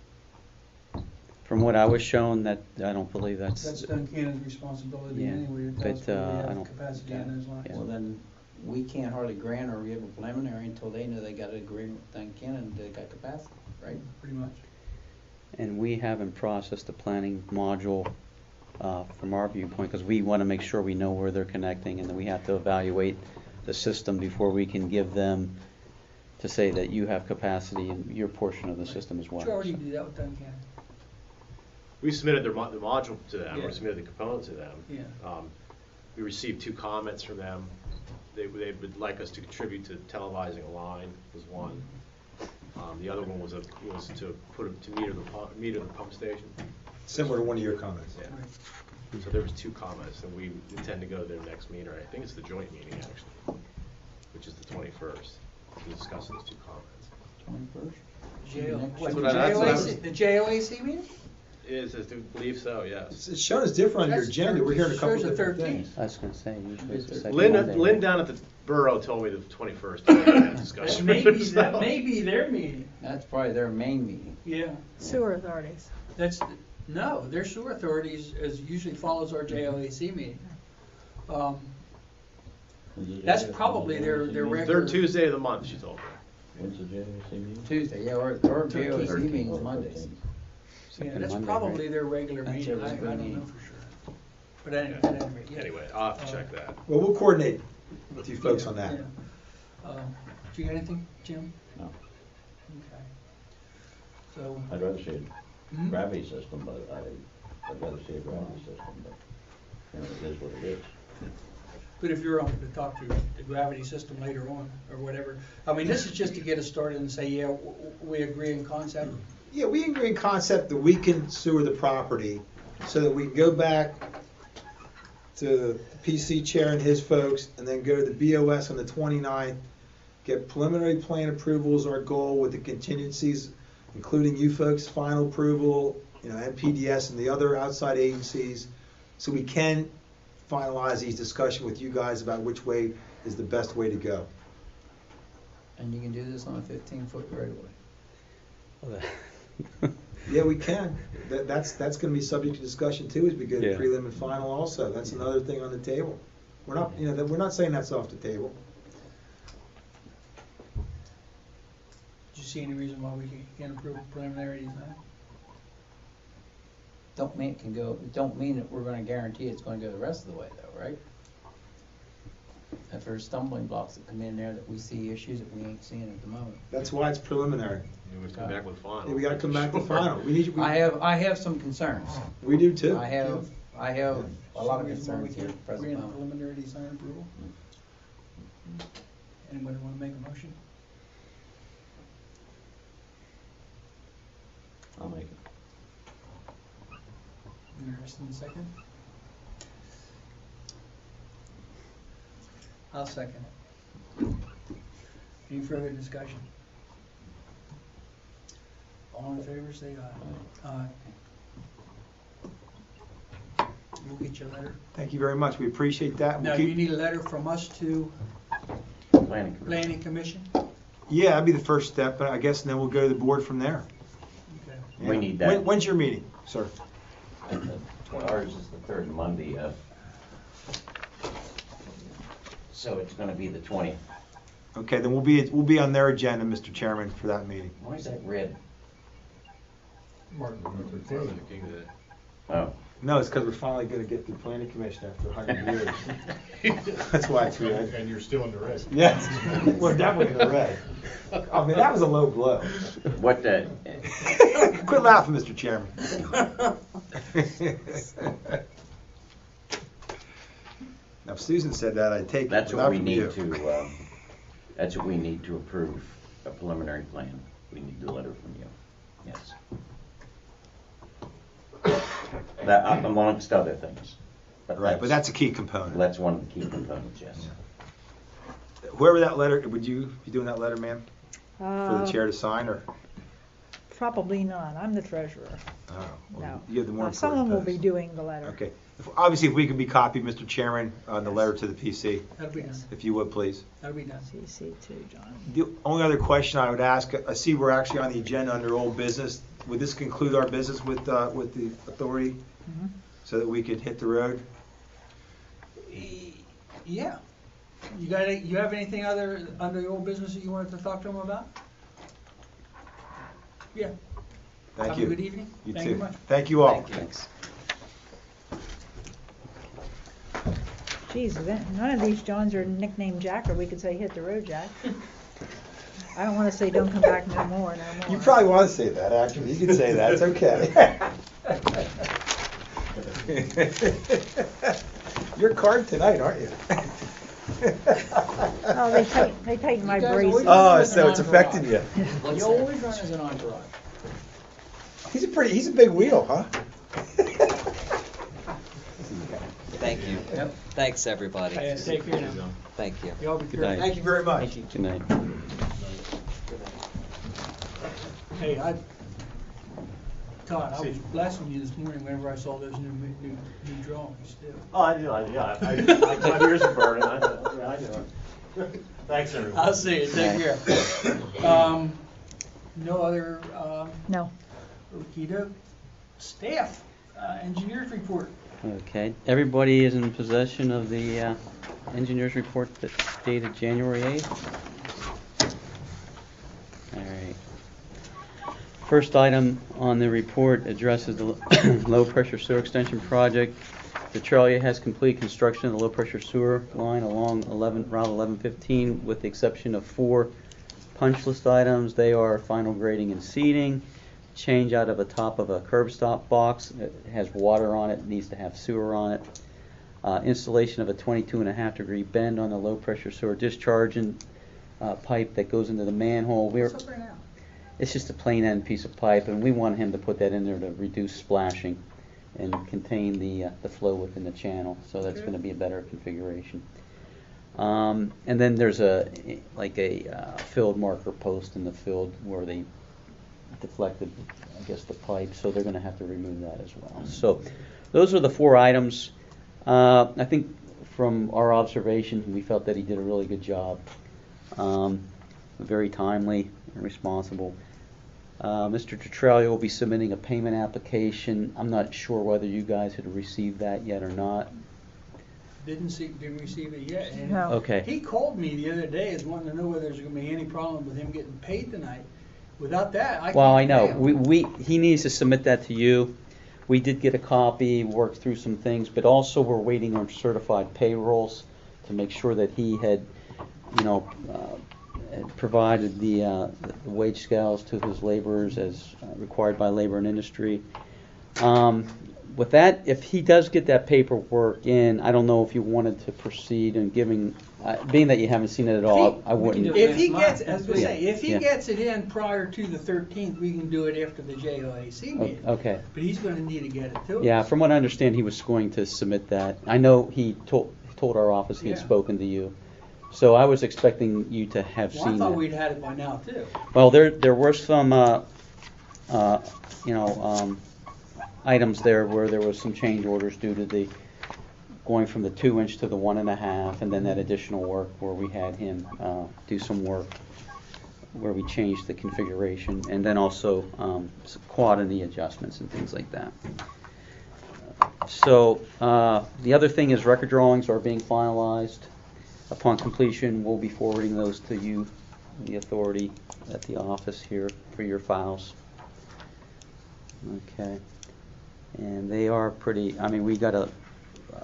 Speaker 4: From what I was shown, that, I don't believe
Speaker 1: That's
Speaker 4: that's,
Speaker 1: Duncannon's responsibility
Speaker 4: Yeah,
Speaker 1: anyway, to tell us
Speaker 4: but,
Speaker 1: whether we
Speaker 4: I
Speaker 1: have
Speaker 4: don't-
Speaker 1: capacity in those lines.
Speaker 5: Well, then, we can't hardly grant or give a preliminary until they know they got an agreement with Duncannon, they got capacity, right?
Speaker 1: Pretty much.
Speaker 4: and we haven't processed the planning module from our viewpoint, because we want to make sure we know where they're connecting, and then we have to evaluate the system before we can give them to say that you have capacity in your portion of the system as well.
Speaker 1: Did you already do that with Duncannon?
Speaker 9: We submitted the module to them,
Speaker 1: Yeah.
Speaker 9: or submitted the component to them.
Speaker 1: Yeah.
Speaker 9: We received 2 comments from them. They would like us to contribute to televising a line, was one. The other one was to meter the pump station.
Speaker 8: Similar to one of your comments.
Speaker 9: Yeah.
Speaker 1: Right.
Speaker 9: So there was 2 comments, and we intend to go to their next meeting, or I think it's the joint meeting actually, which is the 21st, to discuss those 2 comments.
Speaker 5: 21st?
Speaker 1: What,
Speaker 9: That's what I was-
Speaker 1: the JOAC meeting?
Speaker 9: Is, I believe so, yes.
Speaker 8: It's shown as different on your
Speaker 1: That's
Speaker 8: agenda. We're hearing a couple
Speaker 1: Thursday,
Speaker 8: different
Speaker 1: 13th.
Speaker 8: things.
Speaker 4: I was going to say, usually it's the second
Speaker 9: Lynn
Speaker 4: Monday.
Speaker 9: down at the borough told me the 21st, to have that discussion.
Speaker 1: That may be their meeting.
Speaker 5: That's probably their main meeting.
Speaker 1: Yeah.
Speaker 7: Sewer authorities.
Speaker 1: No, their sewer authorities usually follows our JOAC meeting. That's probably their regular.
Speaker 9: Third Tuesday of the month, she told me.
Speaker 2: When's the JOC meeting?
Speaker 5: Tuesday, yeah, our JOAC meeting is Mondays.
Speaker 1: Yeah,
Speaker 4: Second
Speaker 1: that's
Speaker 4: Monday,
Speaker 1: probably
Speaker 4: right?
Speaker 1: their regular
Speaker 5: That's
Speaker 1: meeting.
Speaker 5: their
Speaker 1: I
Speaker 5: regular
Speaker 1: don't know
Speaker 5: meeting.
Speaker 1: for sure. But at any rate, yeah.
Speaker 9: Anyway, I'll have to check that.
Speaker 8: Well, we'll coordinate with you folks on that.
Speaker 1: Yeah. Do you got anything, Jim?
Speaker 2: No.
Speaker 1: Okay. So,
Speaker 2: I'd rather see
Speaker 1: Hmm?
Speaker 2: a gravity system, but I'd rather see a gravity system, but, you know, it is what it is.
Speaker 1: but if you're on to talk to the gravity system later on, or whatever, I mean, this is just to get us started and say, yeah, we agree in concept.
Speaker 8: Yeah, we agree in concept that we can sewer the property so that we can go back to the PC chair and his folks, and then go to the BOS on the 29th, get preliminary plan approval is our goal with the contingencies, including you folks' final approval, you know, NPDS and the other outside agencies, so we can finalize these discussions with you guys about which way is the best way to go.
Speaker 5: And you can do this on a 15-foot right of way.
Speaker 8: Yeah, we can. That's going to be subject to discussion too as we go to
Speaker 4: Yeah.
Speaker 8: prelim and final also. That's another thing on the table. We're not, you know, we're not saying that's off the table.
Speaker 1: Did you see any reason why we can't approve preliminary design?
Speaker 5: Don't mean it can go, don't mean that we're gonna guarantee it's gonna go the rest of the way though, right? If there's stumbling blocks that come in there that we see issues that we ain't seeing at the moment.
Speaker 8: That's why it's preliminary.
Speaker 9: You would come back with final.
Speaker 8: Yeah, we got to come back to
Speaker 9: Sure.
Speaker 8: final.
Speaker 5: I have some concerns.
Speaker 8: We do too.
Speaker 5: I have a lot of
Speaker 1: Some reason why we
Speaker 5: concerns here at the
Speaker 1: can't
Speaker 5: present
Speaker 1: grant
Speaker 5: moment.
Speaker 1: preliminary design approval? Anybody want to make a motion?
Speaker 2: I'll make it.
Speaker 1: Interested in a second? I'll second it. Any further discussion? All in favor, say aye. Aye. We'll get you a letter.
Speaker 8: Thank you very much. We appreciate that.
Speaker 1: Now,
Speaker 8: We'll
Speaker 1: you
Speaker 8: keep-
Speaker 1: need a letter from us to
Speaker 3: Planning commission.
Speaker 1: Planning Commission?
Speaker 8: Yeah, that'd be the first step, but I guess then we'll go to the board from there.
Speaker 1: Okay.
Speaker 3: We need that.
Speaker 8: When's your meeting, sir?
Speaker 3: Ours is the 3rd Monday of, so it's gonna be the 20th.
Speaker 8: Okay, then we'll be on their agenda, Mr. Chairman, for that meeting.
Speaker 3: Why is that red?
Speaker 6: Martin Luther King.
Speaker 3: Oh,
Speaker 8: No, it's because we're finally going to get through planning commission after 100 years. That's why it's red.
Speaker 6: And you're still in the red.
Speaker 8: Yes, we're definitely in the red. I mean, that was a low blow.
Speaker 3: what the,
Speaker 8: Quit laughing, Mr. Chairman. Now, if Susan said that, I'd take it.
Speaker 3: that's
Speaker 8: but
Speaker 3: what
Speaker 8: not
Speaker 3: we
Speaker 8: from
Speaker 3: need
Speaker 8: you.
Speaker 3: to, that's what we need to approve, a preliminary plan. We need the letter from you, yes. That, amongst other things.
Speaker 8: Right, but that's a key component.
Speaker 3: That's one of the key components, yes.
Speaker 8: Whoever that letter, would you be doing that letter, ma'am? For the
Speaker 7: Uh,
Speaker 8: chair to sign, or?
Speaker 7: Probably not. I'm the treasurer.
Speaker 8: Oh, well,
Speaker 7: No.
Speaker 8: you have the more important
Speaker 7: Someone will be
Speaker 8: post.
Speaker 7: doing the letter.
Speaker 8: Okay. Obviously, if we could be copied, Mr. Chairman, on the letter to the PC,
Speaker 1: That'll be done,
Speaker 8: if you would, please.
Speaker 1: that'll be done.
Speaker 7: CC too, John.
Speaker 8: The only other question I would ask, I see we're actually on the agenda under old business. Would this conclude our business with the authority
Speaker 7: Mhm.
Speaker 8: so that we could hit the road?
Speaker 1: Yeah. You have anything other, under the old business that you wanted to talk to them about? Yeah.
Speaker 8: Thank
Speaker 1: Have
Speaker 8: you.
Speaker 1: a good evening.
Speaker 8: You
Speaker 1: Thank
Speaker 8: too.
Speaker 1: you much.
Speaker 8: Thank you all.
Speaker 4: Thanks.
Speaker 7: Geez, none of these Johns are nicknamed Jack, or we could say hit the road, Jack. I don't want to say don't come back no more, no more.
Speaker 8: You probably want to say that, actually. You can say that. It's okay. You're card tonight, aren't you?
Speaker 7: Oh, they tighten my
Speaker 1: You guys
Speaker 7: braces.
Speaker 1: always-
Speaker 8: Oh, so it's affecting you.
Speaker 1: You always run as an entourage.
Speaker 8: He's a big wheel, huh?
Speaker 10: Thank you.
Speaker 1: Yep.
Speaker 10: Thanks, everybody.
Speaker 1: Hey, take care now.
Speaker 10: Thank you.
Speaker 1: Y'all be
Speaker 4: Good
Speaker 1: careful.
Speaker 4: night.
Speaker 8: Thank you very much.
Speaker 4: Good night.
Speaker 1: Hey, Todd, I was blessing you this morning whenever I saw those new drawings too.
Speaker 9: Oh, I do, my ears are burning, I know. Thanks, everyone.
Speaker 1: I'll see you, take care. No other,
Speaker 7: No.
Speaker 1: okey-doke. Staff, engineers report.
Speaker 4: Okay, everybody is in possession of the engineer's report that's dated January 8th. All right. First item on the report addresses the low-pressure sewer extension project. Detralia has complete construction of the low-pressure sewer line along Route 1115 with the exception of 4 punch list items. They are final grading and seeding, change out of the top of a curb stop box. It has water on it, needs to have sewer on it. Installation of a 22.5 degree bend on the low pressure sewer discharge pipe that goes into the manhole.
Speaker 1: What's up right now?
Speaker 4: It's just a plain end piece of pipe, and we want him to put that in there to reduce splashing and contain the flow within the channel. So that's going to be a better configuration. And then there's a field marker post in the field where they deflected, I guess, the pipe, so they're going to have to remove that as well. So those are the 4 items. I think from our observation, we felt that he did a really good job. Very timely and responsible. Mr. Detralia will be submitting a payment application. I'm not sure whether you guys had received that yet or not.
Speaker 1: Didn't receive it yet. And
Speaker 7: No.
Speaker 4: Okay.
Speaker 1: he called me the other day, is wanting to know whether there's gonna be any problem with him getting paid tonight. Without that, I can't
Speaker 4: Well, I know.
Speaker 1: pay him.
Speaker 4: He needs to submit that to you. We did get a copy, worked through some things, but also we're waiting on certified payrolls to make sure that he had, provided the wage scales to his laborers as required by Labor and Industry. With that, if he does get that paperwork in, I don't know if you wanted to proceed in giving, being that you haven't seen it at all, I wouldn't.
Speaker 1: If he gets, I was gonna say, if he
Speaker 4: Yeah.
Speaker 1: gets it in prior to the 13th, we can do it after the JOAC meeting.
Speaker 4: Okay.
Speaker 1: But he's gonna need to get it to us.
Speaker 4: Yeah, from what I understand, he was going to submit that. I know he told our office he had
Speaker 1: Yeah.
Speaker 4: spoken to you. So I was expecting you to have
Speaker 1: Well, I
Speaker 4: seen
Speaker 1: thought
Speaker 4: that.
Speaker 1: we'd had it by now too.
Speaker 4: Well, there were some, items there where there was some change orders due to the going from the 2-inch to the 1.5, and then that additional work where we had him do some work where we changed the configuration, and then also some quantity adjustments and things like that. So the other thing is record drawings are being finalized. Upon completion, we'll be forwarding those to you, the authority at the office here for your files. Okay. And they are pretty, we got to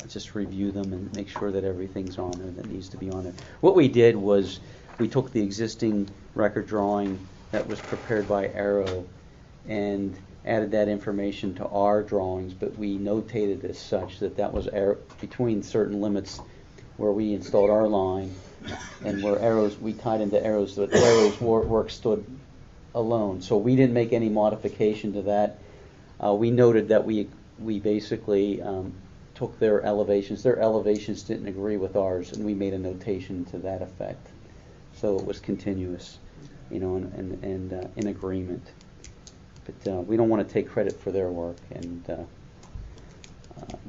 Speaker 4: just review them and make sure that everything's on there that needs to be on there. What we did was we took the existing record drawing that was prepared by Arrow and added that information to our drawings, but we notated as such that was between certain limits where we installed our line and where we tied into Arrow's, that Arrow's work stood alone. So we didn't make any modification to that. We noted that we basically took their elevations. Their elevations didn't agree with ours, and we made a notation to that effect. So it was continuous, and in agreement. But we don't want to take credit for their work, and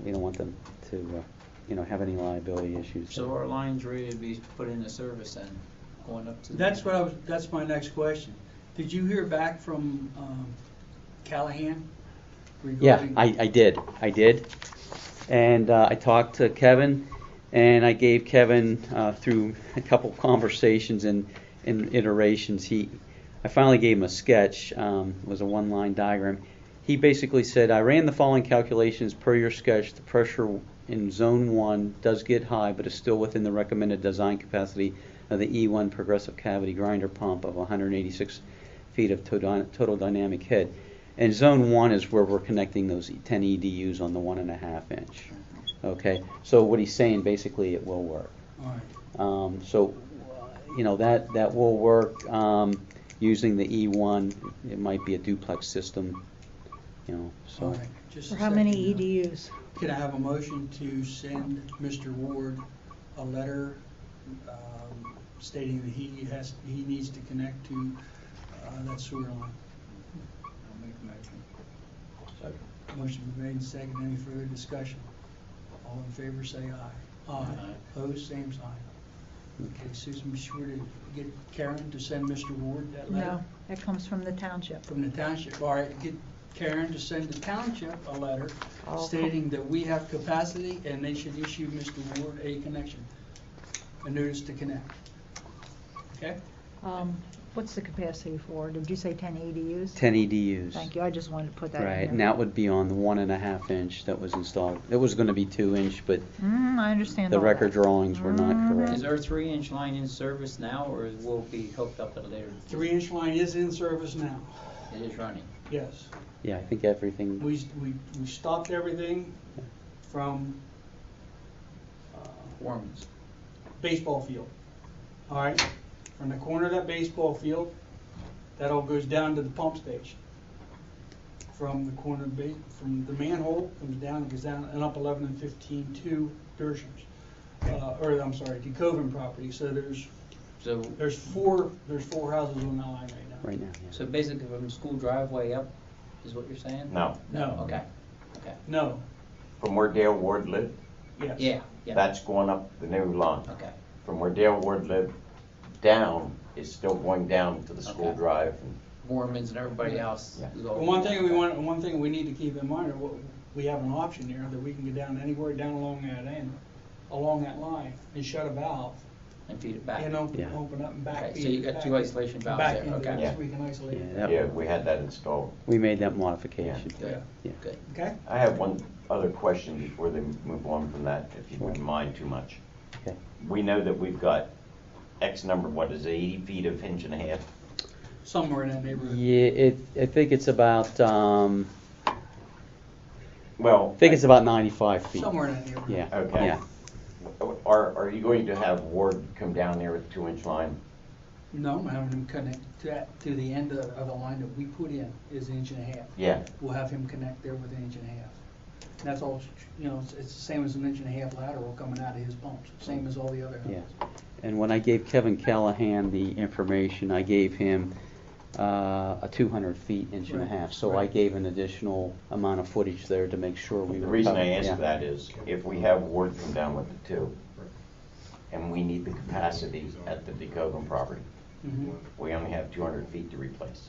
Speaker 4: we don't want them to, have any liability issues.
Speaker 5: So our line's ready to be put into service and going up to.
Speaker 1: That's my next question. Did you hear back from Callahan?
Speaker 4: Yeah,
Speaker 1: regarding-
Speaker 4: I did. And I talked to Kevin, and I gave Kevin, through a couple conversations and iterations, I finally gave him a sketch. It was a one-line diagram. He basically said, I ran the following calculations per your sketch. The pressure in zone 1 does get high, but is still within the recommended design capacity of the E1 progressive cavity grinder pump of 186 feet of total dynamic head. And zone 1 is where we're connecting those 10 EDUs on the 1.5 inch. Okay, so what he's saying, basically, it will work.
Speaker 1: All right.
Speaker 4: So, that will work using the E1. It might be a duplex system,
Speaker 1: All
Speaker 4: so.
Speaker 1: right. Just
Speaker 7: For
Speaker 1: a
Speaker 7: how many
Speaker 1: second now.
Speaker 7: EDUs?
Speaker 1: Can I have a motion to send Mr. Ward a letter stating that he needs to connect to that sewer line?
Speaker 5: I'll make a motion.
Speaker 1: Motion been made and seconded. Any further discussion? All in favor, say aye. Aye.
Speaker 5: Aye.
Speaker 1: Opposed, same sign. Okay, Susan, be sure to get Karen to send Mr. Ward that letter.
Speaker 7: No, that comes from the township.
Speaker 1: From the township. All right, get Karen to send the township a letter
Speaker 7: Oh, cool.
Speaker 1: stating that we have capacity and they should issue Mr. Ward a connection, a notice to connect. Okay?
Speaker 7: What's the capacity for? Did you say 10 EDUs?
Speaker 4: 10 EDUs.
Speaker 7: Thank you, I just wanted to put that in there.
Speaker 4: Right, and that would be on the 1.5 inch that was installed. It was going to be 2 inch, but
Speaker 7: I understand
Speaker 4: the
Speaker 7: all
Speaker 4: record
Speaker 7: that.
Speaker 4: drawings were not correct.
Speaker 5: Is our 3-inch line in service now, or will it be hooked up at a later?
Speaker 1: 3-inch line is in service now.
Speaker 5: It is running.
Speaker 1: Yes.
Speaker 4: Yeah, I think everything.
Speaker 1: We stopped everything from
Speaker 5: Foreman's.
Speaker 1: baseball field. All right? From the corner of that baseball field, that all goes down to the pump station. From the corner of from the manhole, comes down, goes down and up 11 and 15 to Dershams. DeCoven property. So there's four houses on that line right now.
Speaker 4: Right now, yeah.
Speaker 5: So basically from the school driveway up, is what you're saying?
Speaker 3: No.
Speaker 1: No.
Speaker 5: Okay.
Speaker 1: No.
Speaker 3: From where Dale Ward lived,
Speaker 1: Yes.
Speaker 5: Yeah.
Speaker 3: that's going up the new line.
Speaker 5: Okay.
Speaker 3: From where Dale Ward lived down is still going down to the school
Speaker 5: Okay.
Speaker 3: drive.
Speaker 5: Foreman's and everybody else.
Speaker 3: Yeah.
Speaker 5: is all-
Speaker 1: Well, one thing we need to keep in mind, we have an option here that we can get down anywhere down along that end, along that line, and shut a valve,
Speaker 5: And feed it back.
Speaker 1: and open
Speaker 4: Yeah.
Speaker 1: up and back.
Speaker 5: Okay, so you got two isolation valves
Speaker 1: back
Speaker 5: there,
Speaker 1: into
Speaker 5: okay.
Speaker 1: it,
Speaker 3: Yeah.
Speaker 1: so we can isolate
Speaker 4: Yeah,
Speaker 1: it.
Speaker 4: that-
Speaker 3: Yeah, we had that installed.
Speaker 4: We made that modification.
Speaker 1: Yeah.
Speaker 4: Yeah.
Speaker 5: Good.
Speaker 1: Okay?
Speaker 3: I have one other question before they move on from that, if you wouldn't mind too much.
Speaker 4: Okay.
Speaker 3: We know that we've got X number, 80 feet of 1.5 inch?
Speaker 1: Somewhere in that neighborhood.
Speaker 4: Yeah, I think it's about,
Speaker 3: Well.
Speaker 4: I think it's about 95 feet.
Speaker 1: Somewhere in that neighborhood.
Speaker 4: Yeah.
Speaker 3: Okay.
Speaker 4: Yeah.
Speaker 3: Are you going to have Ward come down there with a 2-inch line?
Speaker 1: No, I'm having him connect to the end of the line that we put in is 1.5 inches.
Speaker 3: Yeah.
Speaker 1: We'll have him connect there with 1.5 inches. That's all, it's the same as 1.5 inch lateral coming out of his pumps, same as all the other houses.
Speaker 4: Yeah. And when I gave Kevin Callahan the information, I gave him a 200 feet, inch and a
Speaker 1: Right.
Speaker 4: half. So I
Speaker 1: Right.
Speaker 4: gave an additional amount of footage there to make sure we
Speaker 3: The
Speaker 4: were
Speaker 3: reason I
Speaker 4: covered.
Speaker 3: ask
Speaker 4: Yeah.
Speaker 3: that is, if we have Ward come down with the 2, and we need the capacity at the DeCoven property,
Speaker 1: Mhm.
Speaker 3: we only have 200 feet to replace.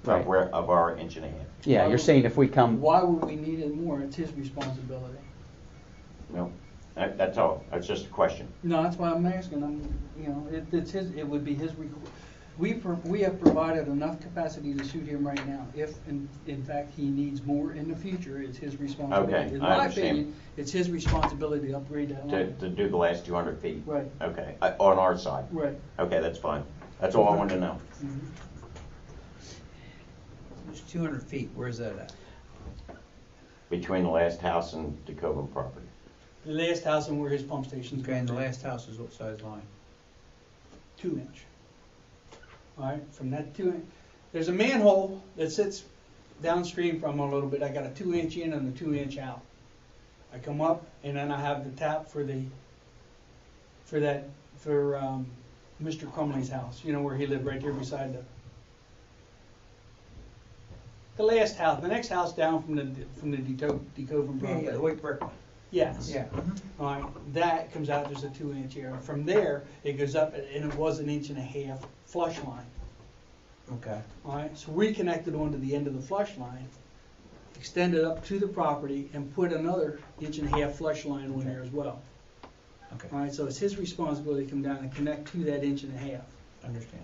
Speaker 4: Right.
Speaker 3: Of our 1.5 inch.
Speaker 4: Yeah, you're saying if we come,
Speaker 1: Why would we need it more? It's his responsibility.
Speaker 3: No, that's all. That's just a question.
Speaker 1: No, that's why I'm asking. It's his. It would be his. We have provided enough capacity to suit him right now. If in fact he needs more in the future, it's his responsibility.
Speaker 3: Okay,
Speaker 1: In
Speaker 3: I
Speaker 1: my
Speaker 3: understand.
Speaker 1: opinion, it's his responsibility to upgrade that line.
Speaker 3: To do the last 200 feet?
Speaker 1: Right.
Speaker 3: Okay, on our side?
Speaker 1: Right.
Speaker 3: Okay, that's fine. That's all I wanted to know.
Speaker 1: Mhm.
Speaker 11: There's 200 feet, where's that at?
Speaker 3: Between the last house and DeCoven property.
Speaker 1: The last house and where his pump station's
Speaker 11: Okay, and the
Speaker 1: going.
Speaker 11: last house is what size line?
Speaker 1: 2 inch. All right, from that 2 inch, there's a manhole that sits downstream from a little bit. I got a 2 inch in and a 2 inch out. I come up and then I have the tap for Mr. Crumley's house. You know where he lived, right there beside The last house, the next house down from the Decoven
Speaker 11: Yeah,
Speaker 1: property.
Speaker 11: the white brick one.
Speaker 1: Yes.
Speaker 11: Yeah.
Speaker 1: All right, that comes out, there's a 2-inch area. From there, it goes up, and it was 1.5 inch flush line.
Speaker 11: Okay.
Speaker 1: All right, so we connected onto the end of the flush line, extended up to the property, and put another 1.5 inch flush line on there as well.
Speaker 11: Okay.
Speaker 1: All right, so it's his responsibility to come down and connect to that 1.5 inch.
Speaker 11: Understand.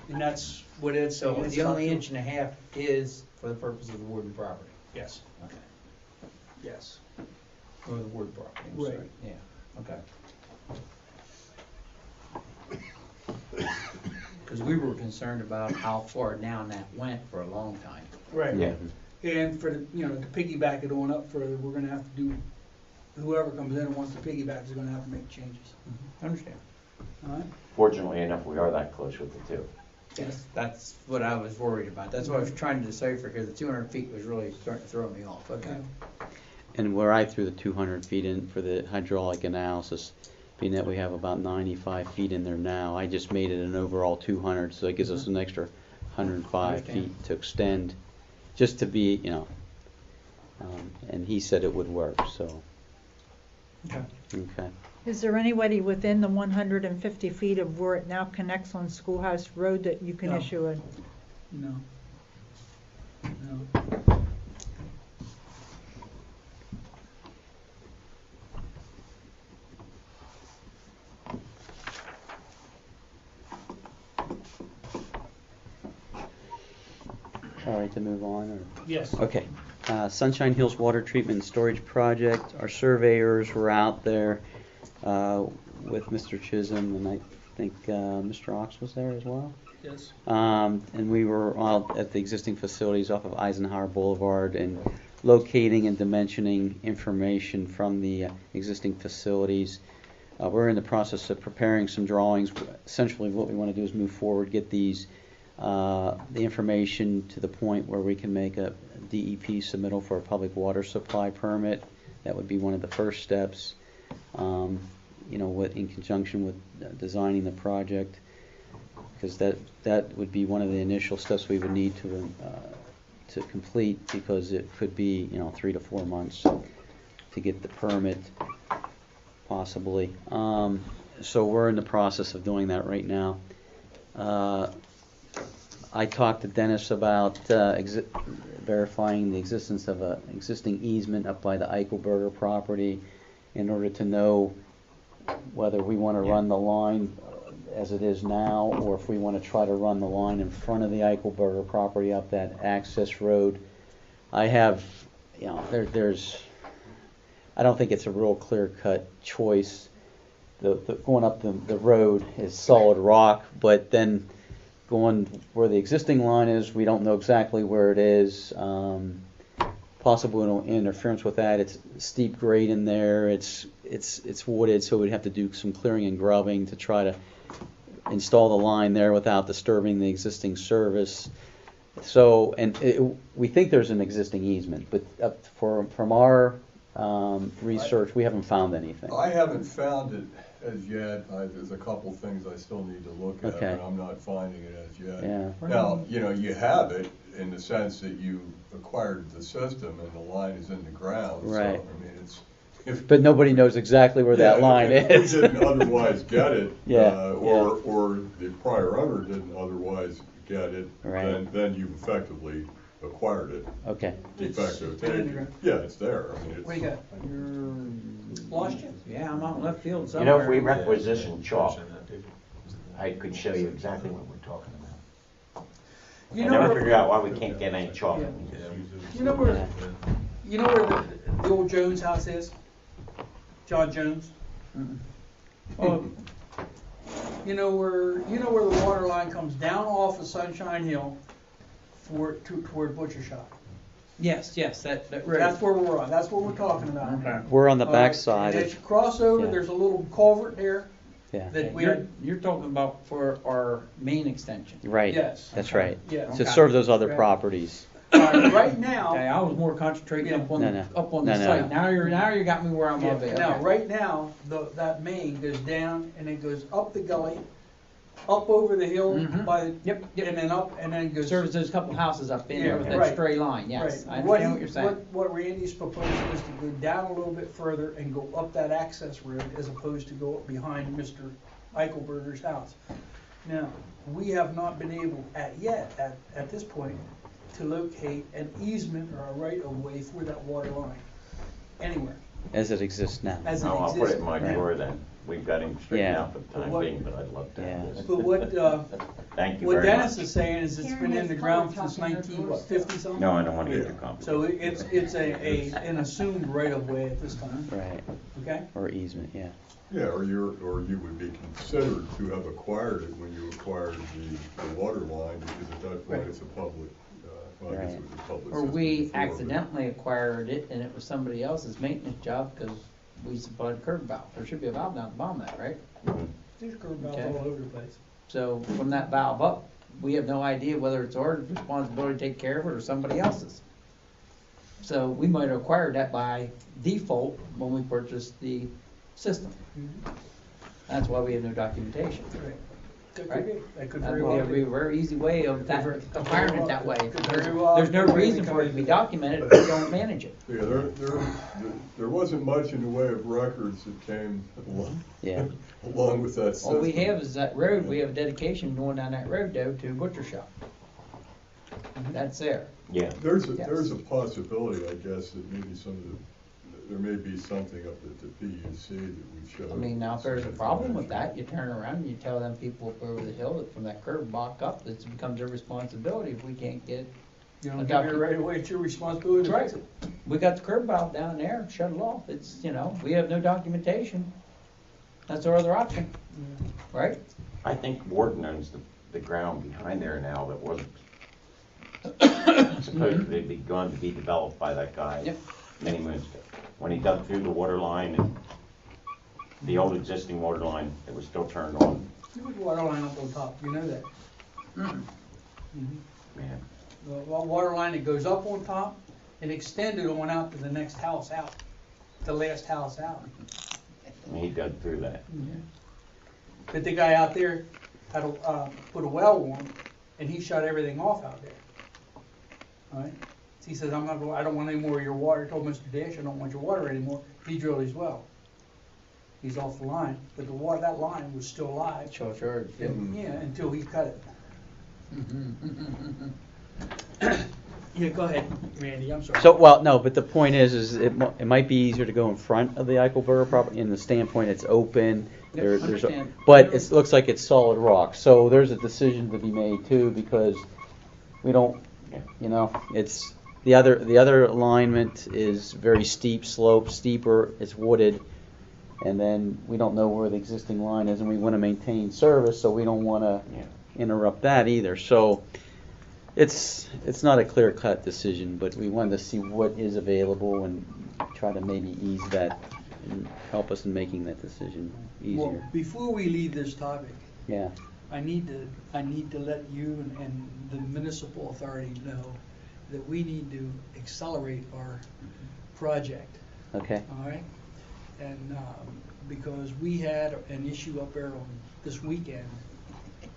Speaker 1: And that's what Ed said.
Speaker 11: So the only 1.5 inch is for the purpose of the Warden property?
Speaker 1: Yes,
Speaker 11: Okay.
Speaker 1: yes.
Speaker 11: Or the Ward property, I'm
Speaker 1: Right.
Speaker 11: sorry. Yeah, okay. Because we were concerned about how far down that went for a long time.
Speaker 1: Right.
Speaker 4: Yeah.
Speaker 1: And for the, to piggyback it on up further, we're gonna have to do, whoever comes in and wants to piggyback is gonna have to make changes.
Speaker 11: Understand.
Speaker 1: All right?
Speaker 3: Fortunately enough, we are that close with the two.
Speaker 11: Yes, that's what I was worried about. That's what I was trying to decipher here. The 200 feet was really starting to throw me off. Okay.
Speaker 4: And where I threw the 200 feet in for the hydraulic analysis, being that we have about 95 feet in there now, I just made it an overall 200, so that gives us an extra 105
Speaker 11: Understand.
Speaker 4: feet to extend, just to be, and he said it would work, so,
Speaker 11: Okay.
Speaker 4: okay.
Speaker 7: Is there anybody within the 150 feet of where it now connects on Schoolhouse Road that you can
Speaker 1: No.
Speaker 7: issue a?
Speaker 1: No.
Speaker 4: All right, to move on, or?
Speaker 1: Yes.
Speaker 4: Okay. Sunshine Hills Water Treatment and Storage Project. Our surveyors were out there with Mr. Chisholm, and I think Mr. Ox was there as well.
Speaker 1: Yes.
Speaker 4: And we were out at the existing facilities off of Eisenhower Boulevard and locating and dimensioning information from the existing facilities. We're in the process of preparing some drawings. Essentially, what we want to do is move forward, get these the information to the point where we can make a DEP submittal for a public water supply permit. That would be one of the first steps, in conjunction with designing the project, because that would be one of the initial steps we would need to complete, because it could be 3 to 4 months to get the permit, possibly. So we're in the process of doing that right now. I talked to Dennis about verifying the existence of an existing easement up by the Eichelberger property in order to know whether we want to run the line as it is now, or if we want to try to run the line in front of the Eichelberger property up that access road. I have, there's, I don't think it's a real clear-cut choice. Going up the road is solid rock, but then going where the existing line is, we don't know exactly where it is. Possible interference with that. It's steep grade in there. It's wooded, so we'd have to do some clearing and grubbing to try to install the line there without disturbing the existing service. So, we think there's an existing easement, but from our research, we haven't found anything.
Speaker 12: I haven't found it as yet. There's a couple things I still need to look at,
Speaker 4: Okay.
Speaker 12: but I'm not finding it as yet.
Speaker 4: Yeah.
Speaker 12: Now, you have it in the sense that you acquired the system and the line is in the ground.
Speaker 4: Right.
Speaker 12: So, I mean, if
Speaker 4: But nobody knows exactly where that line is.
Speaker 12: If we didn't otherwise get it,
Speaker 4: Yeah,
Speaker 12: or the prior owner didn't otherwise get it,
Speaker 4: Right.
Speaker 12: then you've effectively acquired it.
Speaker 4: Okay.
Speaker 12: De facto
Speaker 1: It's in the
Speaker 12: taken.
Speaker 1: ground.
Speaker 12: Yeah, it's there. I mean, it's.
Speaker 1: What do you got? Lost you?
Speaker 11: Yeah, I'm out in left field
Speaker 3: You
Speaker 11: somewhere.
Speaker 3: know, if we requisition chalk, I could show you exactly what we're talking about.
Speaker 1: You
Speaker 3: I
Speaker 1: know
Speaker 3: never
Speaker 1: where-
Speaker 3: figured out why we can't get any chalk.
Speaker 1: Yeah. You know where the old Jones house is? John Jones?
Speaker 11: Oh,
Speaker 1: You know where the water line comes down off of Sunshine Hill toward Butcher Shop?
Speaker 11: yes, that road.
Speaker 1: That's where we're on. That's what we're talking about.
Speaker 11: Okay.
Speaker 4: We're on the
Speaker 1: All
Speaker 4: back
Speaker 1: right,
Speaker 4: side.
Speaker 1: and as you cross over,
Speaker 4: Yeah.
Speaker 1: there's a little culvert there
Speaker 4: Yeah.
Speaker 1: that we
Speaker 11: You're talking about for our main extension.
Speaker 4: Right.
Speaker 1: Yes.
Speaker 4: That's right.
Speaker 1: Yeah.
Speaker 4: To serve those other
Speaker 1: Right.
Speaker 4: properties.
Speaker 1: Right now.
Speaker 11: Okay, I was more concentrating
Speaker 1: Yeah.
Speaker 11: up on
Speaker 4: No,
Speaker 11: the
Speaker 4: no.
Speaker 11: up on
Speaker 4: No,
Speaker 11: the
Speaker 4: no,
Speaker 11: site.
Speaker 4: no.
Speaker 11: Now you got me where I'm
Speaker 1: Yeah,
Speaker 11: at.
Speaker 1: now,
Speaker 11: Okay.
Speaker 1: right now, that main goes down and it goes up the gully up over the hill
Speaker 5: Mhm.
Speaker 1: by,
Speaker 5: Yep, yep.
Speaker 1: and then up, and then goes.
Speaker 5: Serves those couple houses up in there with that
Speaker 1: Right.
Speaker 5: stray line, yes.
Speaker 1: Right.
Speaker 5: I understand what you're saying.
Speaker 1: What Randy's proposing is to go down a little bit further and go up that access road as opposed to go up behind Mr. Eichelberger's house. Now, we have not been able at this point, to locate an easement or a right of way for that water line anywhere.
Speaker 4: As it exists now.
Speaker 1: As it
Speaker 3: I'll put it in my
Speaker 1: exists.
Speaker 3: drawer then. We've got him straightened
Speaker 4: Yeah.
Speaker 3: out for the
Speaker 1: But
Speaker 3: time
Speaker 1: what-
Speaker 3: being, but I'd love to have
Speaker 4: Yeah.
Speaker 3: this.
Speaker 1: But
Speaker 3: Thank you
Speaker 1: what
Speaker 3: very
Speaker 1: Dennis
Speaker 3: much.
Speaker 1: is saying is it's been in the ground since 50 something?
Speaker 3: No, I don't want to get too
Speaker 1: So
Speaker 3: complicated.
Speaker 1: it's an assumed right of way at this time,
Speaker 4: Right,
Speaker 1: okay?
Speaker 4: or easement, yeah.
Speaker 12: Yeah, or you would be considered to have acquired it when you acquired the water line, because at that point
Speaker 1: Right.
Speaker 12: it's a public, well, I guess it was a public
Speaker 5: Or
Speaker 12: system
Speaker 5: we
Speaker 12: before, but-
Speaker 5: accidentally acquired it and it was somebody else's maintenance job because we supplied a curb valve. There should be a valve down at the bottom of that, right?
Speaker 1: There's curb valves
Speaker 5: Okay.
Speaker 1: all over the place.
Speaker 5: So from that valve up, we have no idea whether it's our responsibility to take care of it or somebody else's. So we might have acquired that by default when we purchased the system. That's why we have no documentation.
Speaker 1: Right. That
Speaker 5: Right.
Speaker 1: could be, that could
Speaker 5: That
Speaker 1: very
Speaker 5: would
Speaker 1: well
Speaker 5: be a
Speaker 1: be.
Speaker 5: very easy way of that, acquiring it that way.
Speaker 1: Could very well-
Speaker 5: There's no
Speaker 1: could very
Speaker 5: reason
Speaker 1: well
Speaker 5: for it to
Speaker 1: come
Speaker 5: be
Speaker 1: into that.
Speaker 5: documented if we don't manage it.
Speaker 12: Yeah, there wasn't much in the way of records that came
Speaker 4: Yeah.
Speaker 12: along with that system.
Speaker 5: All we have is that road, we have a dedication going down that road though to butcher shop. That's there.
Speaker 3: Yeah.
Speaker 12: There's
Speaker 5: Yes.
Speaker 12: a possibility, I guess, that maybe there may be something up at the PUC that we showed.
Speaker 5: I mean, now if there's a problem with that, you turn around and you tell them people up over the hill that from that curb block up, that it becomes their responsibility if we can't get,
Speaker 1: You don't give it right away, it's your responsibility to
Speaker 5: Right.
Speaker 1: fix it.
Speaker 5: we got the curb valve down there, shut it off. It's, we have no documentation. That's our other option, right?
Speaker 3: I think Ward owns the ground behind there now that wasn't supposedly going to be developed by that guy
Speaker 5: Yep.
Speaker 3: many moons ago. When he dug through the water line and the old existing water line, it was still turned on.
Speaker 1: You put the water line up on top, you know that.
Speaker 5: Mm.
Speaker 3: Man,
Speaker 1: The water line that goes up on top and extended on out to the next house out, the last house out.
Speaker 3: and he dug through that.
Speaker 1: But the guy out there had put a well on, and he shut everything off out there. All right? He says, I don't want any more of your water. He told Mr. Dash, I don't want your water anymore. He drilled his well. He's off the line, but that line was still live.
Speaker 5: Sure.
Speaker 1: Yeah, until he cut it. Yeah, go ahead, Randy, I'm sorry.
Speaker 4: So, well, no, but the point is it might be easier to go in front of the Eichelberger property in the standpoint it's open. There's
Speaker 5: understand.
Speaker 4: but it looks like it's solid rock. So there's a decision to be made too, because we don't, it's the other alignment is very steep slope, steeper, it's wooded, and then we don't know where the existing line is, and we want to maintain service, so we don't want to interrupt that either. So it's not a clear-cut decision, but we wanted to see what is available and try to maybe ease that and help us in making that decision easier.
Speaker 1: Well, before we leave this topic,
Speaker 4: Yeah.
Speaker 1: I need to let you and the municipal authority know that we need to accelerate our project,
Speaker 4: Okay.
Speaker 1: all right? And because we had an issue up there on this weekend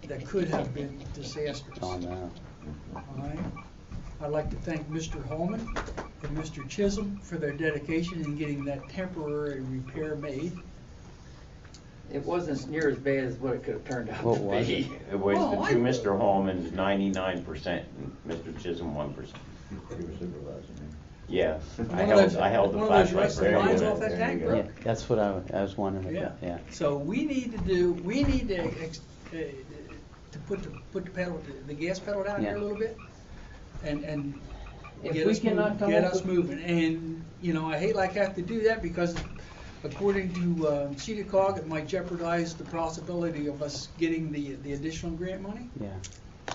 Speaker 1: that could have been disastrous.
Speaker 4: Oh, no.
Speaker 1: All right. I'd like to thank Mr. Holman and Mr. Chisholm for their dedication in getting that temporary repair made.
Speaker 11: It wasn't near as bad as what it could have turned out
Speaker 4: What
Speaker 11: to
Speaker 4: was
Speaker 11: be.
Speaker 3: It was
Speaker 1: Oh,
Speaker 3: the
Speaker 1: I-
Speaker 3: two Mr. Holman's 99% and Mr. Chisholm 1%. Yeah, I held the
Speaker 1: One of those
Speaker 3: flashlight
Speaker 1: rusty
Speaker 3: there.
Speaker 1: lines off that tank,
Speaker 4: Yeah,
Speaker 1: bro.
Speaker 4: that's what I was wondering.
Speaker 1: Yeah.
Speaker 4: Yeah.
Speaker 1: So we need to put the gas pedal down here a
Speaker 4: Yeah.
Speaker 1: little bit and
Speaker 11: If
Speaker 1: get
Speaker 11: we
Speaker 1: us
Speaker 11: cannot come
Speaker 1: get
Speaker 11: up
Speaker 1: us
Speaker 11: with-
Speaker 1: moving. And, I hate like I have to do that because according to CEDACOG, it might jeopardize the possibility of us getting the additional grant money.
Speaker 4: Yeah.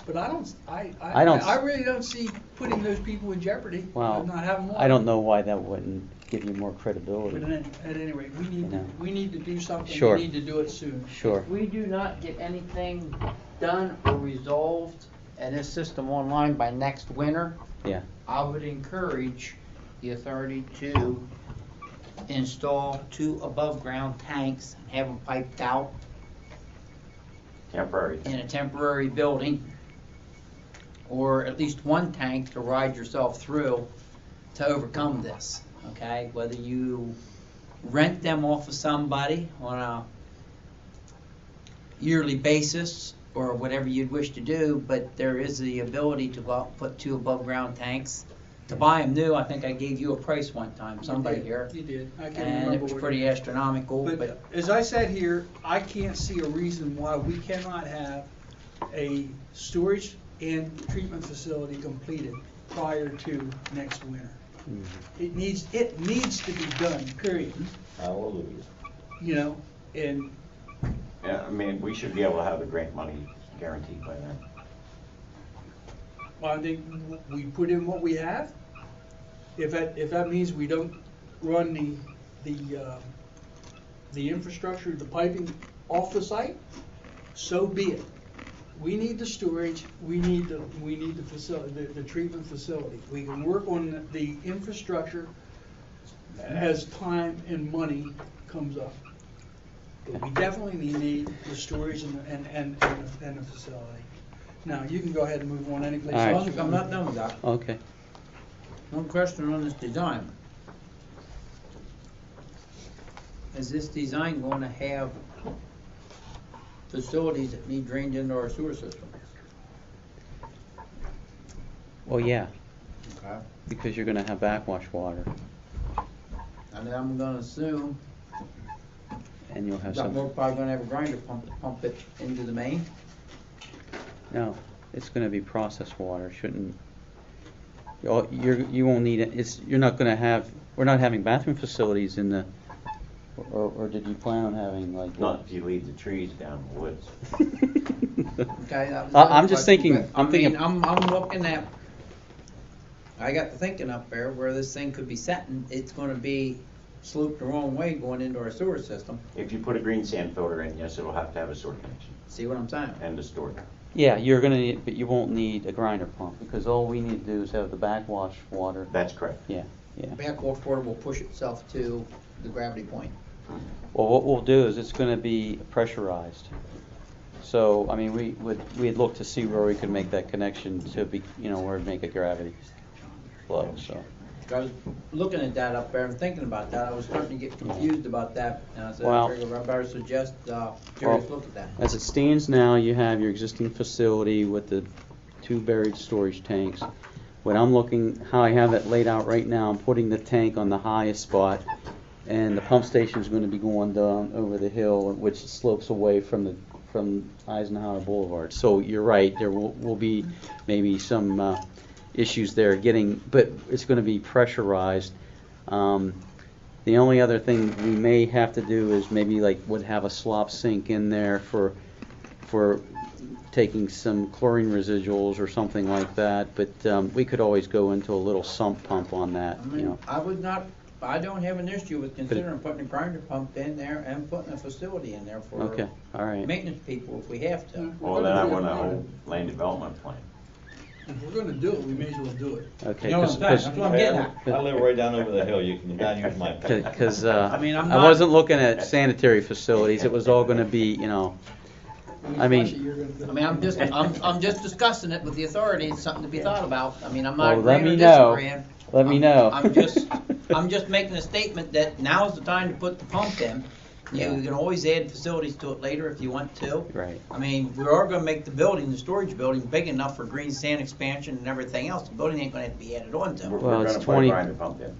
Speaker 1: But I don't,
Speaker 4: I
Speaker 1: really don't see putting those people in jeopardy
Speaker 4: Well,
Speaker 1: of not having water.
Speaker 4: I don't know why that wouldn't give you more credibility.
Speaker 1: But at any rate, we need to do something.
Speaker 4: Sure.
Speaker 1: We need to do it soon.
Speaker 4: Sure.
Speaker 5: If we do not get anything done or resolved and this system online by next winter,
Speaker 4: Yeah.
Speaker 5: I would encourage the authority to install 2 above-ground tanks, have them piped out,
Speaker 3: Temporary.
Speaker 5: in a temporary building, or at least one tank to ride yourself through to overcome this, okay? Whether you rent them off of somebody on a yearly basis or whatever you'd wish to do, but there is the ability to go out and put 2 above-ground tanks. To buy them new, I think I gave you a price one time, somebody here,
Speaker 1: You did. I can't
Speaker 5: and
Speaker 1: remember
Speaker 5: it was
Speaker 1: what
Speaker 5: pretty
Speaker 1: it-
Speaker 5: astronomical,
Speaker 1: But
Speaker 5: but
Speaker 1: as I said here, I can't see a reason why we cannot have a storage and treatment facility completed prior to next winter. It needs to be done, period.
Speaker 3: Hallelujah.
Speaker 1: You know, and
Speaker 3: Yeah, I mean, we should be able to have the grant money guaranteed by then.
Speaker 1: I think we put in what we have. If that means we don't run the infrastructure, the piping off the site, so be it. We need the storage, we need the facility, the treatment facility. We can work on the infrastructure as time and money comes up. But we definitely need the storage and the facility. Now, you can go ahead and move on any place.
Speaker 4: All right.
Speaker 1: else.
Speaker 5: I'm not done with that.
Speaker 4: Okay.
Speaker 5: One question on this design. Is this design going to have facilities that need drained into our sewer system?
Speaker 4: Well, yeah,
Speaker 5: Okay.
Speaker 4: because you're gonna have backwash water,
Speaker 5: And I'm gonna assume
Speaker 4: and you'll have
Speaker 5: that we're
Speaker 4: some,
Speaker 5: probably gonna have a grinder pump it into the main.
Speaker 4: no, it's gonna be processed water, shouldn't, you won't need it, you're not gonna have, we're not having bathroom facilities in the, or did you plan on having like?
Speaker 3: Not if you leave the trees down in the woods.
Speaker 5: Okay, that was
Speaker 4: I'm just
Speaker 5: another question,
Speaker 4: thinking-
Speaker 5: but,
Speaker 4: I'm thinking-
Speaker 5: I'm looking at, I got the thinking up there where this thing could be setting, it's gonna be sloped the wrong way going into our sewer system.
Speaker 3: If you put a green sand filter in, yes, it'll have to have a sewer connection
Speaker 5: See what I'm saying?
Speaker 3: and a storage.
Speaker 4: Yeah, you're gonna need, but you won't need a grinder pump, because all we need to do is have the backwash water.
Speaker 3: That's correct.
Speaker 4: Yeah.
Speaker 5: Backwash water will push itself to the gravity point.
Speaker 4: Well, what we'll do is it's gonna be pressurized. So, I mean, we'd look to see where we could make that connection to be, where it'd make a gravity flow, so.
Speaker 5: I was looking at that up there and thinking about that, I was starting to get confused about that, and I said,
Speaker 4: Well-
Speaker 5: I figured I better suggest, Jerry's
Speaker 4: Well,
Speaker 5: look at that.
Speaker 4: As it stands now, you have your existing facility with the 2 buried storage tanks. When I'm looking, how I have it laid out right now, I'm putting the tank on the highest spot, and the pump station's gonna be going down over the hill, which slopes away from Eisenhower Boulevard. So you're right, there will be maybe some issues there but it's gonna be pressurized. The only other thing we may have to do is maybe would have a slop sink in there for taking some chlorine residuals or something like that, but we could always go into a little sump pump on that,
Speaker 5: I mean, I don't have an issue with considering putting a grinder pump in there and putting a facility in there for
Speaker 4: Okay, all right.
Speaker 5: maintenance people if we have to.
Speaker 3: Well, then I want a whole land development plan.
Speaker 1: If we're gonna do it, we may as well do it.
Speaker 4: Okay,
Speaker 5: You know what I'm saying? That's what I'm getting at.
Speaker 2: I live right down over the hill, you can down use my pen.
Speaker 4: because
Speaker 5: I mean, I'm
Speaker 4: I
Speaker 5: not-
Speaker 4: wasn't looking at sanitary facilities, it was all gonna be, I mean-
Speaker 1: You're gonna do it.
Speaker 5: I mean, I'm just discussing it with the authority, it's something to be thought about. I mean, I'm not
Speaker 4: Well, let
Speaker 5: agreeing or
Speaker 4: me know.
Speaker 5: disagreeing.
Speaker 4: Let me know.
Speaker 5: I'm just making a statement that now's the time to put the pump in. You can always add facilities to it later if you want to.
Speaker 4: Right.
Speaker 5: I mean, we are gonna make the storage building, big enough for green sand expansion and everything else. The building ain't gonna have to be added on to,
Speaker 3: We're
Speaker 4: Well, it's
Speaker 3: gonna put a
Speaker 4: 20
Speaker 3: grinder pump in.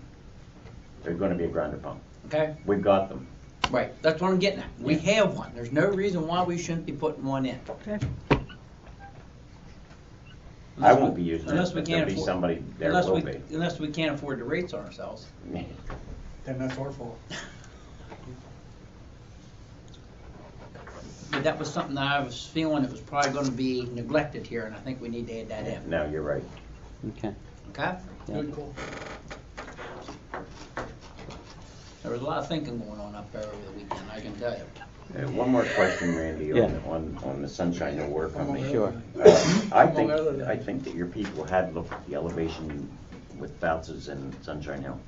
Speaker 3: There's gonna be a grinder pump.
Speaker 5: okay?
Speaker 3: We've got them.
Speaker 5: Right, that's what I'm getting at. We have one. There's no reason why we shouldn't be putting one in.
Speaker 7: Okay.
Speaker 3: I won't be using it,
Speaker 5: Unless we
Speaker 3: but there'll
Speaker 5: can't
Speaker 3: be
Speaker 5: afford-
Speaker 3: somebody there will be.
Speaker 5: Unless we can't afford the rates on ourselves.
Speaker 1: Then that's our fault.
Speaker 5: But that was something that I was feeling it was probably gonna be neglected here, and I think we need to add that in,
Speaker 3: No, you're right.
Speaker 4: Okay.
Speaker 5: okay?
Speaker 4: Yeah.
Speaker 1: Good call.
Speaker 5: There was a lot of thinking going on up there over the weekend, I can tell you.
Speaker 3: One more question, Randy,
Speaker 4: Yeah.
Speaker 3: on the Sunshine No Work Company.
Speaker 4: Sure.
Speaker 3: I think that your people had looked at the elevation with Boutz's and Sunshine Hill.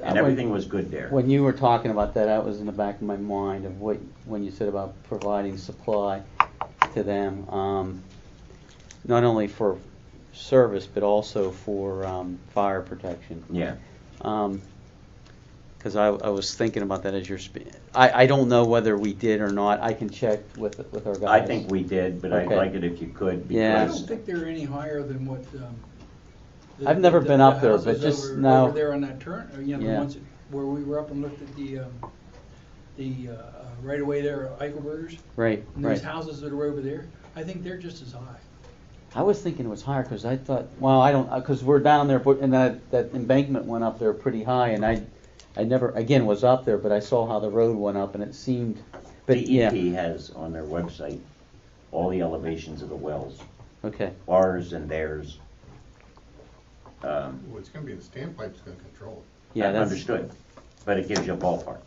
Speaker 3: And everything was good there.
Speaker 4: When you were talking about that, that was in the back of my mind of when you said about providing supply. to them, not only for service, but also for fire protection.
Speaker 3: Yeah.
Speaker 4: Because I was thinking about that as you're speaking. I don't know whether we did or not. I can check with our guys.
Speaker 3: I think we did, but I'd
Speaker 4: Okay.
Speaker 3: like it if you could,
Speaker 4: Yeah.
Speaker 1: I
Speaker 3: because
Speaker 1: don't think they're any higher than what,
Speaker 4: I've never been up there, but
Speaker 1: houses
Speaker 4: just
Speaker 1: over-
Speaker 4: now-
Speaker 1: Over there on that turn, or, you know, the
Speaker 4: Yeah.
Speaker 1: ones where we were up and looked at the right away there, Eichelbergers.
Speaker 4: Right,
Speaker 1: And those
Speaker 4: right.
Speaker 1: houses that are over there, I think they're just as high.
Speaker 4: I was thinking it was higher because I thought, well, I don't, because we're down there, and that embankment went up there pretty high, and I never, again, was up there, but I saw how the road went up, and it seemed, but yeah,
Speaker 3: DEP has on their website all the elevations of the wells,
Speaker 4: okay,
Speaker 3: ours and theirs.
Speaker 6: Well, it's gonna be the standpipe's gonna control it.
Speaker 4: yeah, that's
Speaker 3: Understood, but it gives you a ballpark.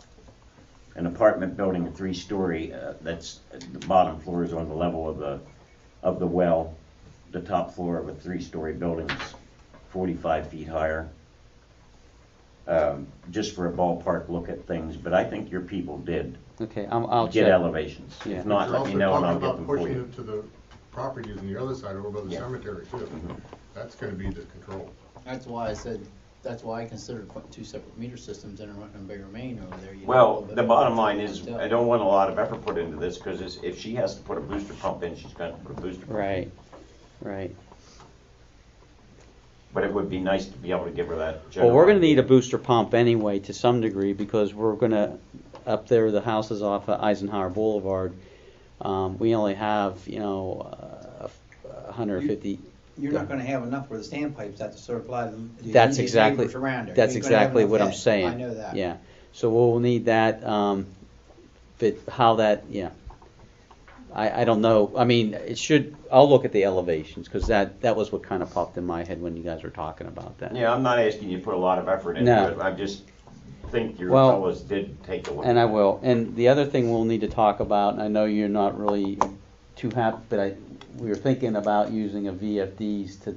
Speaker 3: An apartment building, a 3-story, that's, the bottom floor is on the level of the well. The top floor of a 3-story building is 45 feet higher. Just for a ballpark look at things, but I think your people did
Speaker 4: okay. I'll
Speaker 3: get
Speaker 4: check.
Speaker 3: elevations.
Speaker 4: Yeah.
Speaker 3: If not,
Speaker 6: You're
Speaker 3: let me know and I'll
Speaker 6: also
Speaker 3: get
Speaker 6: talking
Speaker 3: them
Speaker 6: about
Speaker 3: for
Speaker 6: pushing
Speaker 3: you.
Speaker 6: it to the properties on the other side over by the
Speaker 3: Yeah.
Speaker 6: cemetery too.
Speaker 3: Mhm.
Speaker 6: That's gonna be the control.
Speaker 5: That's why I said, that's why I considered putting 2 separate meter systems in and running a bigger main over there. You know, a
Speaker 3: Well,
Speaker 5: little bit
Speaker 3: the
Speaker 5: more
Speaker 3: bottom line is,
Speaker 5: control.
Speaker 3: I don't want a lot of effort put into this, because if she has to put a booster pump in, she's going to put a booster pump in.
Speaker 4: Right, right.
Speaker 3: But it would be nice to be able to give her that
Speaker 4: Well,
Speaker 3: general
Speaker 4: we're going to
Speaker 3: idea.
Speaker 4: need a booster pump anyway to some degree because we're going to, up there, the houses off of Eisenhower Boulevard, we only have, 150.
Speaker 11: You're not gonna have enough where the standpipes have to supply the
Speaker 4: That's
Speaker 11: immediate
Speaker 4: exactly,
Speaker 11: neighbors around there.
Speaker 4: that's
Speaker 11: You ain't gonna have
Speaker 4: exactly
Speaker 11: enough
Speaker 4: what I'm
Speaker 11: head.
Speaker 4: saying.
Speaker 11: I know that.
Speaker 4: Yeah, so we'll need that, but how that, yeah. I don't know, I mean, it should, I'll look at the elevations, because that was what kind of popped in my head when you guys were talking about that.
Speaker 3: Yeah, I'm not asking you to put a lot of effort into
Speaker 4: No.
Speaker 3: it, I just think your
Speaker 4: Well,
Speaker 3: fellows did take a look.
Speaker 4: And I
Speaker 3: at it.
Speaker 4: will. And the other thing we'll need to talk about, and I know you're not really too happy, but we were thinking about using a VFDs to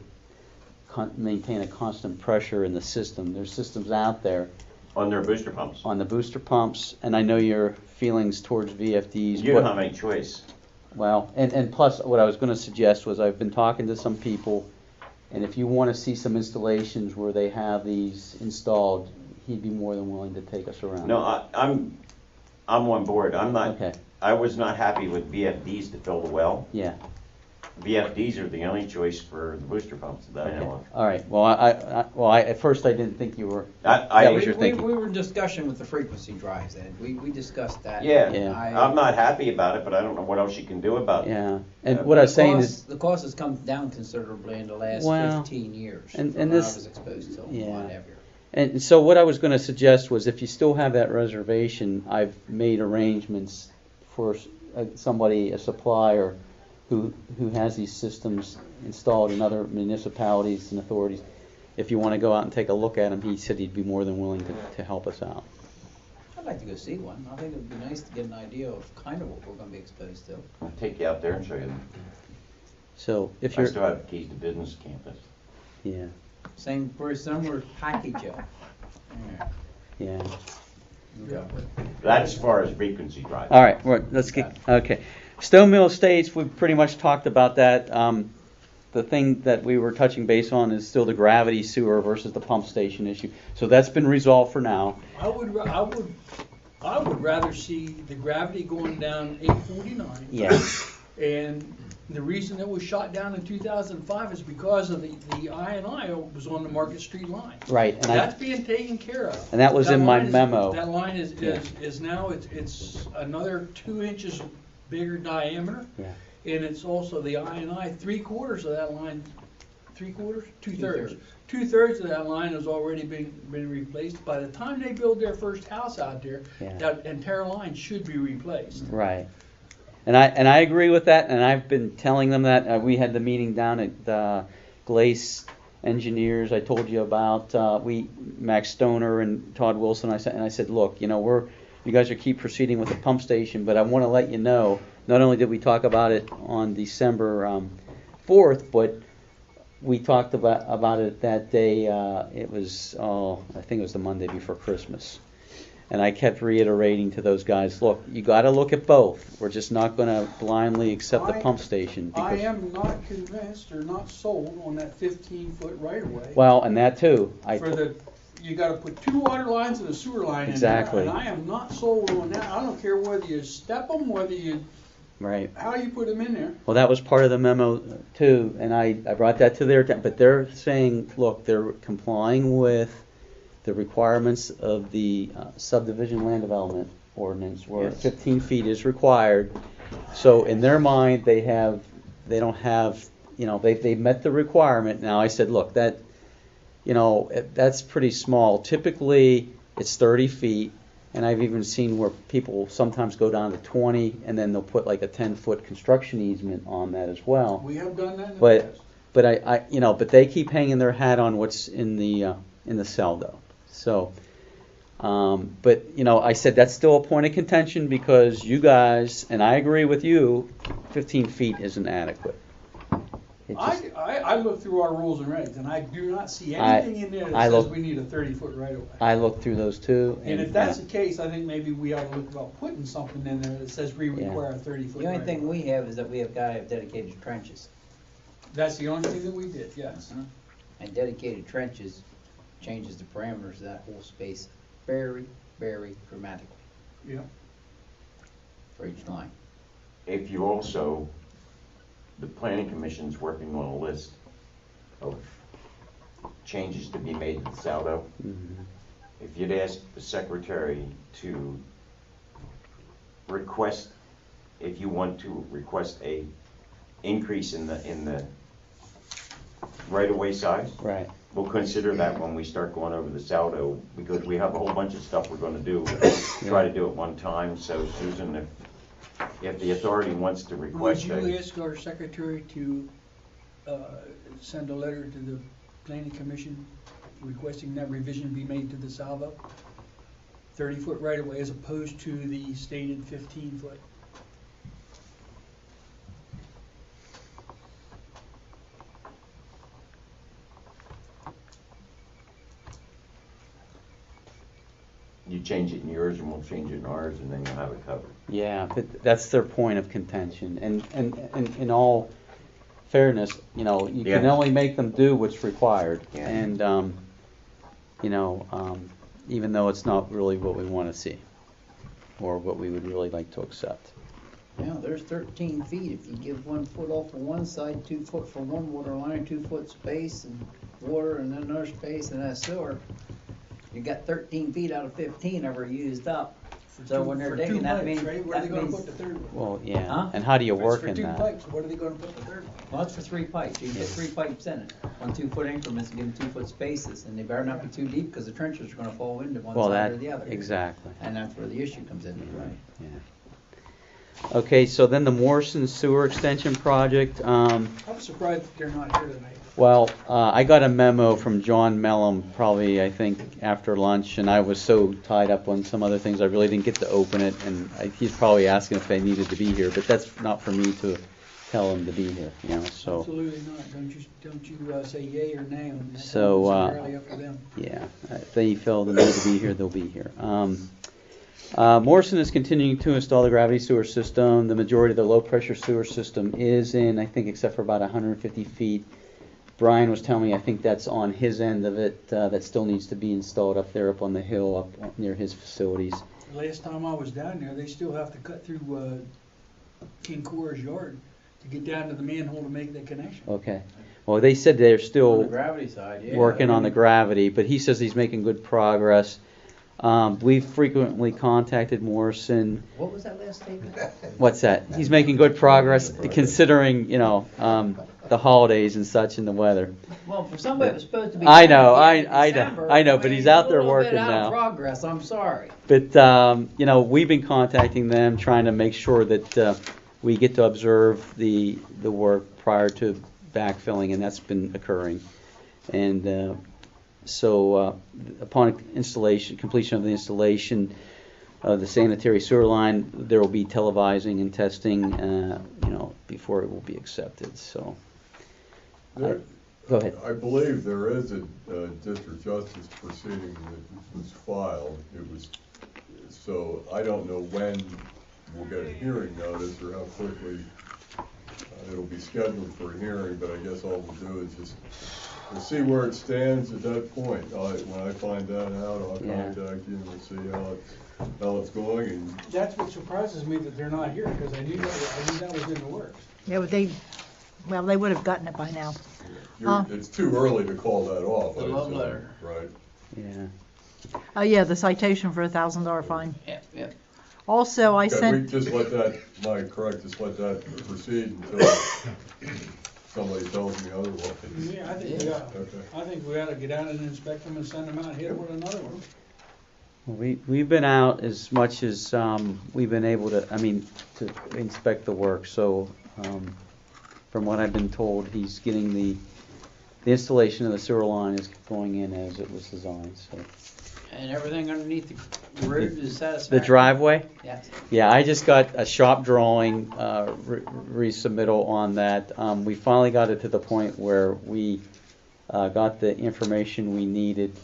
Speaker 4: maintain a constant pressure in the system. There's systems out there
Speaker 3: On their booster pumps.
Speaker 4: on the booster pumps, and I know your feelings towards VFDs.
Speaker 3: You don't have any choice.
Speaker 4: Well, and plus, what I was going to suggest was I've been talking to some people, and if you want to see some installations where they have these installed, he'd be more than willing to take us around.
Speaker 3: No, I'm on board.
Speaker 4: Okay.
Speaker 3: I was not happy with VFDs to fill the well.
Speaker 4: Yeah.
Speaker 3: VFDs are the only choice for the booster pumps that I know of.
Speaker 4: All right. Well, I at first I didn't think you were.
Speaker 3: I-
Speaker 4: that was your
Speaker 11: We
Speaker 4: thinking.
Speaker 11: were in discussion with the frequency drives, Ed. We discussed that.
Speaker 3: Yeah,
Speaker 4: Yeah.
Speaker 3: I'm not happy about it, but I don't know what else you can do about it.
Speaker 4: Yeah. And what I was saying is,
Speaker 5: The cost has come down considerably in the last
Speaker 4: Well,
Speaker 5: 15 years.
Speaker 4: and
Speaker 5: from when
Speaker 4: this-
Speaker 5: I was exposed to a
Speaker 4: yeah.
Speaker 5: lot heavier.
Speaker 4: and so what I was going to suggest was if you still have that reservation, I've made arrangements for somebody, a supplier, who has these systems installed in other municipalities and authorities. If you want to go out and take a look at them, he said he'd be more than willing to help us out.
Speaker 5: I'd like to go see one. I think it would be nice to get an idea of kind of what we're going to be exposed to.
Speaker 3: I'll take you out there and show you.
Speaker 4: So if
Speaker 3: I
Speaker 4: you're,
Speaker 3: still have the keys to business campus.
Speaker 4: yeah,
Speaker 5: Same, very similar package.
Speaker 4: yeah.
Speaker 3: That's as far as frequency drive.
Speaker 4: All right, let's get, okay. Stone Mill Estates, we've pretty much talked about that. The thing that we were touching base on is still the gravity sewer versus the pump station issue. So that's been resolved for now.
Speaker 1: I would rather see the gravity going down 849.
Speaker 4: Yeah.
Speaker 1: And the reason it was shot down in 2005 is because of the I&I was on the Market Street line.
Speaker 4: Right, and
Speaker 1: That's being taken care of.
Speaker 4: And that was in my
Speaker 1: line
Speaker 4: memo.
Speaker 1: That line
Speaker 4: Yeah.
Speaker 1: is now, it's another 2 inches bigger diameter.
Speaker 4: Yeah.
Speaker 1: And it's also the I&I, 3/4 of that line, 3/4, 2/3. 2/3 of that line has already been replaced. By the time they build their first house out there,
Speaker 4: Yeah.
Speaker 1: that entire line should be replaced.
Speaker 4: Right. And I agree with that, and I've been telling them that. We had the meeting down at Glace Engineers I told you about. Max Stoner and Todd Wilson, I said, look, you guys are keep proceeding with the pump station, but I want to let you know, not only did we talk about it on December 4th, but we talked about it that day. It was, I think it was the Monday before Christmas. And I kept reiterating to those guys, look, you gotta look at both. We're just not gonna blindly accept the pump station.
Speaker 1: I
Speaker 4: because
Speaker 1: am not convinced or not sold on that 15-foot right-of-way.
Speaker 4: Well, and that too.
Speaker 1: You gotta put 2 water lines and a sewer line in
Speaker 4: Exactly.
Speaker 1: there, and I am not sold on that. I don't care whether you step them,
Speaker 4: Right.
Speaker 1: how you put them in there.
Speaker 4: Well, that was part of the memo too, and I brought that to their attention. But they're saying, look, they're complying with the requirements of the subdivision land development ordinance, where 15 feet is required. So in their mind, they don't have, they met the requirement. Now I said, look, that's pretty small. Typically, it's 30 feet. And I've even seen where people sometimes go down to 20, and then they'll put like a 10-foot construction easement on that as well.
Speaker 1: We have done that in the past.
Speaker 4: But they keep hanging their hat on what's in the cell though. So, I said that's still a point of contention because you guys, and I agree with you, 15 feet isn't adequate.
Speaker 1: I looked through our rules and regs, and I do not see anything in there that says we need a 30-foot right-of-way.
Speaker 4: I looked through those too.
Speaker 1: And if that's the case, I think maybe we ought to look about putting something in there that says we require a 30-foot
Speaker 11: The only
Speaker 1: right-of-way.
Speaker 11: thing we have is that we have got to have dedicated trenches.
Speaker 1: That's the only thing that we did, yes.
Speaker 11: And dedicated trenches changes the parameters of that whole space very, very dramatically
Speaker 1: Yeah.
Speaker 11: for each line.
Speaker 3: If you also, the planning commission's working on a list of changes to be made to the Saldo. If you'd ask the secretary to request, if you want to request a increase in the right-of-way size,
Speaker 4: Right.
Speaker 3: we'll consider that when we start going over the Saldo, because we have a whole bunch of stuff we're gonna do, try to do it one time. So Susan, if the authority wants to request
Speaker 1: Would you ask our secretary to send a letter to the planning commission requesting that revision be made to the Salvo? 30-foot right-of-way as opposed to the stated 15-foot.
Speaker 3: you change it in yours and we'll change it in ours, and then you'll have it covered.
Speaker 4: Yeah, but that's their point of contention. And in all fairness, you can only make them do what's required.
Speaker 11: Yeah.
Speaker 4: And, even though it's not really what we want to see or what we would really like to accept.
Speaker 5: Well, there's 13 feet. If you give 1 foot off on one side, 2 foot for one water line, 2 foot space and water, and then another space and that sewer, you got 13 feet out of 15 ever used up. So when they're digging, that means,
Speaker 1: right? Where are they gonna put the third one?
Speaker 4: Well, yeah.
Speaker 5: Huh?
Speaker 4: And how do you
Speaker 1: If
Speaker 4: work in
Speaker 1: it's for 2
Speaker 4: that?
Speaker 1: pipes, what are they gonna put the third one?
Speaker 5: well, that's for 3 pipes. You can get 3 pipes in it on 2 foot increments and give them 2 foot spaces. And they better not be too deep because the trenches are gonna fall into one
Speaker 4: Well,
Speaker 5: side
Speaker 4: that,
Speaker 5: or the other.
Speaker 4: exactly.
Speaker 5: And that's where the issue comes in.
Speaker 4: Right, yeah. Okay, so then the Morrison Sewer Extension Project,
Speaker 1: I'm surprised that they're not here tonight.
Speaker 4: well, I got a memo from John Mellum probably, I think, after lunch, and I was so tied up on some other things, I really didn't get to open it, and he's probably asking if they needed to be here, but that's not for me to tell him to be here, so.
Speaker 1: Absolutely not. Don't you say yay or nay on that.
Speaker 4: So,
Speaker 1: It's entirely up to them.
Speaker 4: Yeah, if they feel the need to be here, they'll be here. Morrison is continuing to install the gravity sewer system. The majority of the low-pressure sewer system is in, I think, except for about 150 feet. Brian was telling me, I think that's on his end of it, that still needs to be installed up there, up on the hill, up near his facilities.
Speaker 1: Last time I was down there, they still have to cut through King Cora's yard to get down to the manhole to make that connection.
Speaker 4: Okay. Well, they said they're
Speaker 5: On the
Speaker 4: still
Speaker 5: gravity side, yeah.
Speaker 4: working on the gravity, but he says he's making good progress. We've frequently contacted Morrison.
Speaker 5: What was that last statement?
Speaker 4: What's that? He's making good progress considering, the holidays and such and the weather.
Speaker 5: Well, for somebody that was supposed to be.
Speaker 4: I know,
Speaker 5: done in
Speaker 4: I
Speaker 5: December,
Speaker 4: know, but he's out there working
Speaker 5: A little bit out
Speaker 4: now.
Speaker 5: of progress, I'm sorry.
Speaker 4: But, we've been contacting them, trying to make sure that we get to observe the work prior to backfilling, and that's been occurring. And so upon completion of the installation of the sanitary sewer line, there will be televising and testing, before it will be accepted. So, go ahead.
Speaker 12: I believe there is a district justice proceeding that was filed. It was so I don't know when we'll get a hearing notice or how quickly it'll be scheduled for a hearing, but I guess all we'll do is just, we'll see where it stands at that point. When I find that out, I'll contact you and we'll see how it's going. And
Speaker 1: That's what surprises me, that they're not here, because I knew that was in the works.
Speaker 7: Yeah, but they would have gotten it by now.
Speaker 12: it's too early to call that off.
Speaker 5: The
Speaker 12: I
Speaker 5: love
Speaker 12: assume,
Speaker 5: letter.
Speaker 12: right?
Speaker 4: Yeah.
Speaker 7: Oh, yeah, the citation for $1,000 fine.
Speaker 5: Yep.
Speaker 7: Also, I
Speaker 12: Okay,
Speaker 7: sent.
Speaker 12: we just let that, am I correct, just let that proceed until somebody tells me otherwise?
Speaker 1: Yeah, I think we ought to get out and inspect them and send them out here with another one.
Speaker 4: Well, we've been out as much as we've been able to, to inspect the work. So from what I've been told, he's getting the installation of the sewer line is going in as it was designed. So
Speaker 5: And everything underneath the road is satisfactory?
Speaker 4: the driveway?
Speaker 5: Yes.
Speaker 4: Yeah, I just got a shop drawing resubmittal on that. We finally got it to the point where we got the information we needed.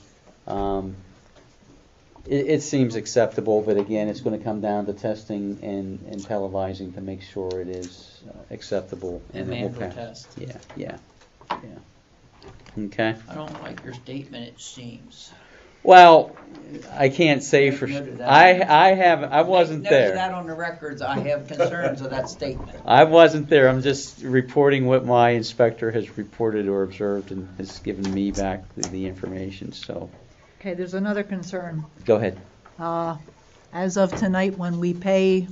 Speaker 4: It seems acceptable, but again, it's going to come down to testing and televising to make sure it is acceptable.
Speaker 5: And
Speaker 4: it will
Speaker 5: manual
Speaker 4: pass.
Speaker 5: test.
Speaker 4: Yeah. Okay.
Speaker 5: I don't like your statement, it seems.
Speaker 4: Well, I can't say for
Speaker 5: Make
Speaker 4: sure.
Speaker 5: note of that.
Speaker 4: I wasn't
Speaker 5: Make note of
Speaker 4: there.
Speaker 5: that on the records. I have concerns of that statement.
Speaker 4: I wasn't there. I'm just reporting what my inspector has reported or observed and has given me back the information. So,
Speaker 7: Okay, there's another concern.
Speaker 4: go ahead.
Speaker 7: As of tonight, when we pay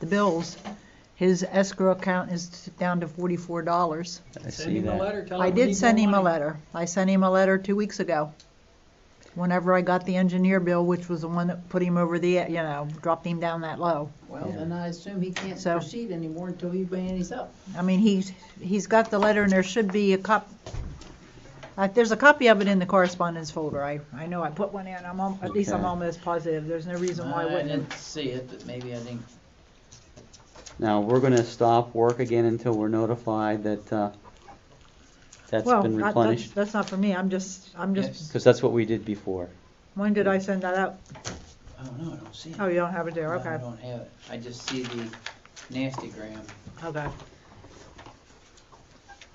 Speaker 7: the bills, his escrow account is down to $44.
Speaker 4: I
Speaker 1: Send
Speaker 4: see
Speaker 1: him a
Speaker 4: that.
Speaker 1: letter, tell him
Speaker 7: I
Speaker 1: we
Speaker 7: did
Speaker 1: need
Speaker 7: send
Speaker 1: more
Speaker 7: him a
Speaker 1: money.
Speaker 7: letter. I sent him a letter 2 weeks ago. Whenever I got the engineer bill, which was the one that put him over the, dropped him down that low.
Speaker 5: Well, then I assume he can't
Speaker 7: So-
Speaker 5: proceed anymore until he pays up.
Speaker 7: I mean, he's got the letter, and there should be a there's a copy of it in the correspondence folder. I know I put one in. At least I'm
Speaker 4: Okay.
Speaker 7: almost positive. There's no reason why I
Speaker 5: I
Speaker 7: wouldn't.
Speaker 5: didn't see it, but maybe I didn't.
Speaker 4: Now, we're going to stop work again until we're notified that that's
Speaker 7: Well,
Speaker 4: been replenished.
Speaker 7: that's not for me. I'm just.
Speaker 5: Yes.
Speaker 4: Because that's what we did before.
Speaker 7: When did I send that out?
Speaker 5: Oh, no, I don't see it.
Speaker 7: Oh, you don't have it there.
Speaker 5: No,
Speaker 7: Okay.
Speaker 5: I don't have it. I just see the nasty gram.
Speaker 7: Okay.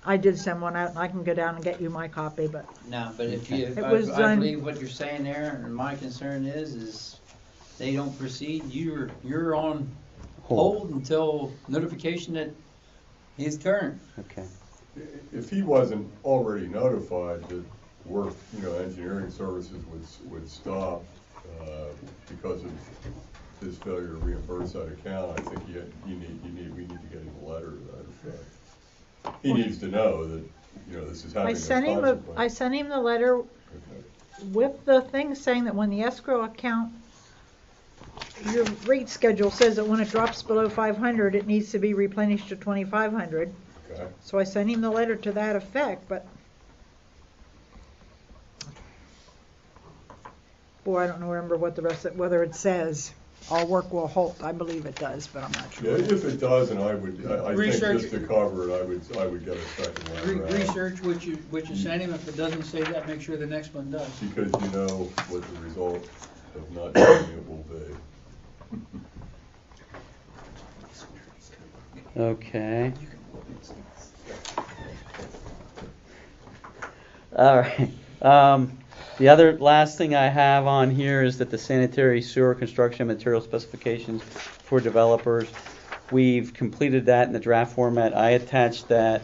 Speaker 7: I did send one out, and I can go down and get you my copy, but
Speaker 5: No, but if you,
Speaker 7: It was
Speaker 5: I
Speaker 7: done-
Speaker 5: believe what you're saying there, and my concern is they don't proceed, you're on hold until notification that he's current.
Speaker 4: Okay.
Speaker 12: If he wasn't already notified that work, engineering services would stop because of his failure to reimburse that account, I think we need to get him a letter to that effect. He needs to know that, this is having
Speaker 7: I
Speaker 12: a
Speaker 7: sent him the letter
Speaker 12: Okay.
Speaker 7: with the thing saying that when the escrow account, your rate schedule says that when it drops below 500, it needs to be replenished to 2,500.
Speaker 12: Okay.
Speaker 7: So I sent him the letter to that effect, but boy, I don't remember what the rest of, whether it says all work will halt. I believe it does, but I'm not
Speaker 12: Yeah,
Speaker 7: sure.
Speaker 12: if it does, and I think
Speaker 1: Research
Speaker 12: just to cover it, I would get a second letter out.
Speaker 1: Research what you send him. If it doesn't say that, make sure the next one does.
Speaker 12: Because you know what the result of not doing it will be.
Speaker 4: Okay. All right. The other last thing I have on here is that the sanitary sewer construction material specifications for developers. We've completed that in the draft format. I attached that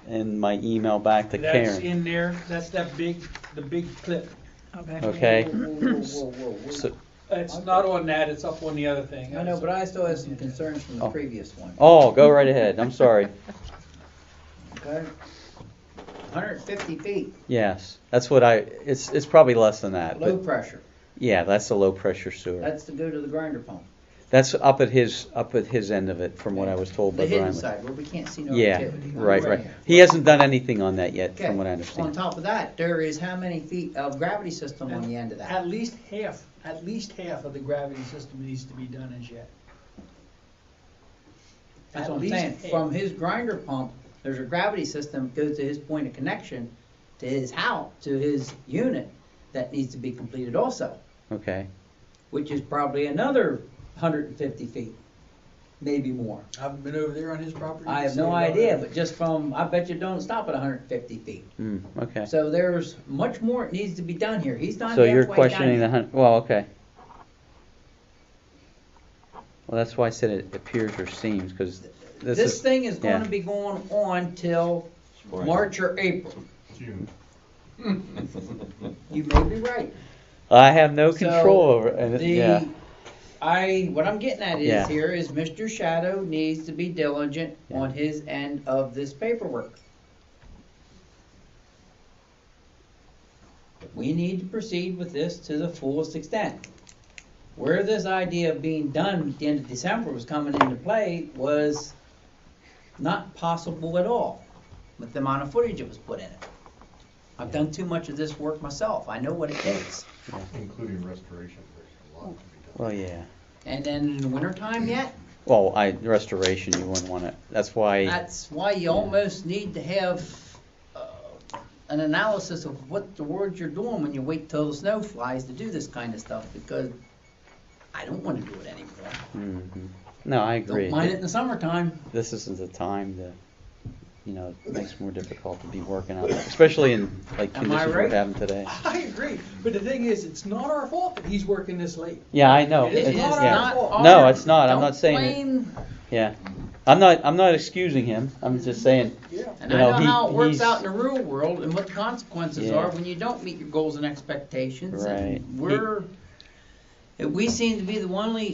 Speaker 4: in my email back to Karen.
Speaker 1: That's in there. That's the big clip.
Speaker 7: Okay.
Speaker 4: Okay.
Speaker 5: Whoa.
Speaker 4: So,
Speaker 1: It's not on that. It's up on the other thing.
Speaker 5: I know, but I still have some concerns from the
Speaker 4: Oh.
Speaker 5: previous one.
Speaker 4: oh, go right ahead. I'm sorry.
Speaker 5: Okay? 150 feet,
Speaker 4: Yes, that's what it's probably less than that.
Speaker 5: low
Speaker 4: But
Speaker 5: pressure.
Speaker 4: yeah, that's the low pressure sewer.
Speaker 5: That's to go to the grinder pump.
Speaker 4: That's up at his end of it, from what I was told by
Speaker 5: The hidden
Speaker 4: Brian.
Speaker 5: side, where we can't see no
Speaker 4: Yeah,
Speaker 5: activity.
Speaker 4: right. He hasn't done anything on that yet,
Speaker 5: Okay.
Speaker 4: from what I
Speaker 5: On
Speaker 4: understand.
Speaker 5: top of that, there is how many feet of gravity system on the end of that?
Speaker 1: At least half of the gravity system needs to be done as yet.
Speaker 5: That's
Speaker 1: At
Speaker 5: what I'm
Speaker 1: least
Speaker 5: saying.
Speaker 1: half.
Speaker 5: From his grinder pump, there's a gravity system goes to his point of connection, to his house, to his unit, that needs to be completed also.
Speaker 4: Okay.
Speaker 11: which is probably another 150 feet, maybe more.
Speaker 1: I haven't been over there on his property.
Speaker 11: I have no idea, but just from, I bet you don't stop at 150 feet.
Speaker 4: Okay.
Speaker 11: So there's much more that needs to be done here. He's not
Speaker 4: So
Speaker 11: halfway
Speaker 4: you're
Speaker 11: done
Speaker 4: questioning
Speaker 11: yet.
Speaker 4: well, okay. Well, that's why I said it appears or seems, because
Speaker 11: This thing is
Speaker 4: yeah.
Speaker 11: going to be going on till March or April.
Speaker 6: June.
Speaker 11: You may be right.
Speaker 4: I have no
Speaker 11: So,
Speaker 4: control over it. Yeah.
Speaker 11: What I'm getting at is
Speaker 4: Yeah.
Speaker 11: here is Mr. Shadow needs to be diligent on his end of this paperwork. We need to proceed with this to the fullest extent. Where this idea of being done at the end of December was coming into play was not possible at all with the amount of footage that was put in it. I've done too much of this work myself. I know what it takes.
Speaker 6: Including restoration, there's a lot to be done.
Speaker 4: Well, yeah.
Speaker 11: And then in the wintertime yet,
Speaker 4: Well, restoration, you wouldn't want to. That's why.
Speaker 11: that's why you almost need to have an analysis of what the words you're doing when you wait till the snow flies to do this kind of stuff, because I don't want to do it anymore.
Speaker 4: No, I agree.
Speaker 11: Don't mind it in the summertime.
Speaker 4: This isn't the time to, it makes it more difficult to be working out, especially in like
Speaker 11: Am I
Speaker 4: conditions we're
Speaker 11: right?
Speaker 4: having today.
Speaker 1: I agree, but the thing is, it's not our fault that he's working this late.
Speaker 4: Yeah, I know.
Speaker 1: It is
Speaker 4: It's-
Speaker 1: not
Speaker 4: yeah.
Speaker 1: our fault.
Speaker 4: No, it's not. I'm
Speaker 11: Don't
Speaker 4: not saying it.
Speaker 11: blame-
Speaker 4: Yeah, I'm not excusing him. I'm just saying.
Speaker 1: Yeah.
Speaker 11: And
Speaker 4: You
Speaker 11: I
Speaker 4: know,
Speaker 11: know how it works
Speaker 4: he's-
Speaker 11: out in the real world and what the consequences
Speaker 4: Yeah.
Speaker 11: are when you don't meet your goals and expectations.
Speaker 4: Right.
Speaker 11: And we seem to be the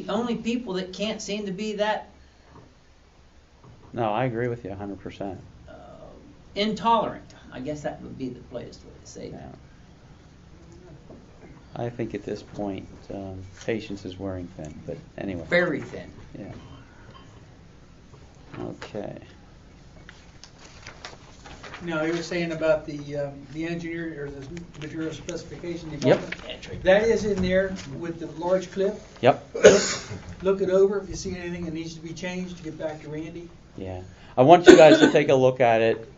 Speaker 11: only people that can't seem to be that
Speaker 4: No, I agree with you 100%.
Speaker 11: intolerant. I guess that would be the plainest way to say that.
Speaker 4: I think at this point, patience is wearing thin. But anyway.
Speaker 11: Very thin.
Speaker 4: Yeah. Okay.
Speaker 1: Now, you were saying about the engineer or the material specification
Speaker 4: Yep.
Speaker 1: department. That is in there with the large clip.
Speaker 4: Yep.
Speaker 1: Look it over. If you see anything that needs to be changed, get back to Randy.
Speaker 4: Yeah. I want you guys to take a look at it.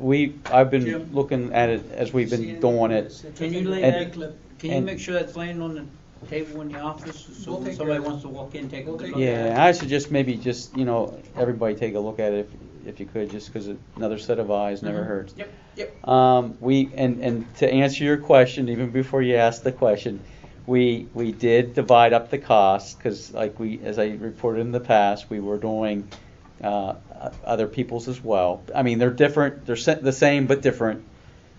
Speaker 4: I've been
Speaker 1: Jim?
Speaker 4: looking at it as we've been doing it.
Speaker 11: Can you lay
Speaker 4: And-
Speaker 11: that clip? Can you
Speaker 4: and-
Speaker 11: make sure that's laying on the table in the office, so
Speaker 1: We'll
Speaker 11: when
Speaker 1: take
Speaker 11: somebody
Speaker 1: care of it.
Speaker 11: wants to walk in, take a
Speaker 1: We'll
Speaker 11: good
Speaker 1: take
Speaker 11: look at it?
Speaker 4: Yeah, I suggest maybe just, everybody take a look at it if you could, just because another set of eyes never hurts.
Speaker 11: Yep, yep.
Speaker 4: And to answer your question, even before you asked the question, we did divide up the costs, because as I reported in the past, we were doing other people's as well. I mean, they're different, they're the same but different,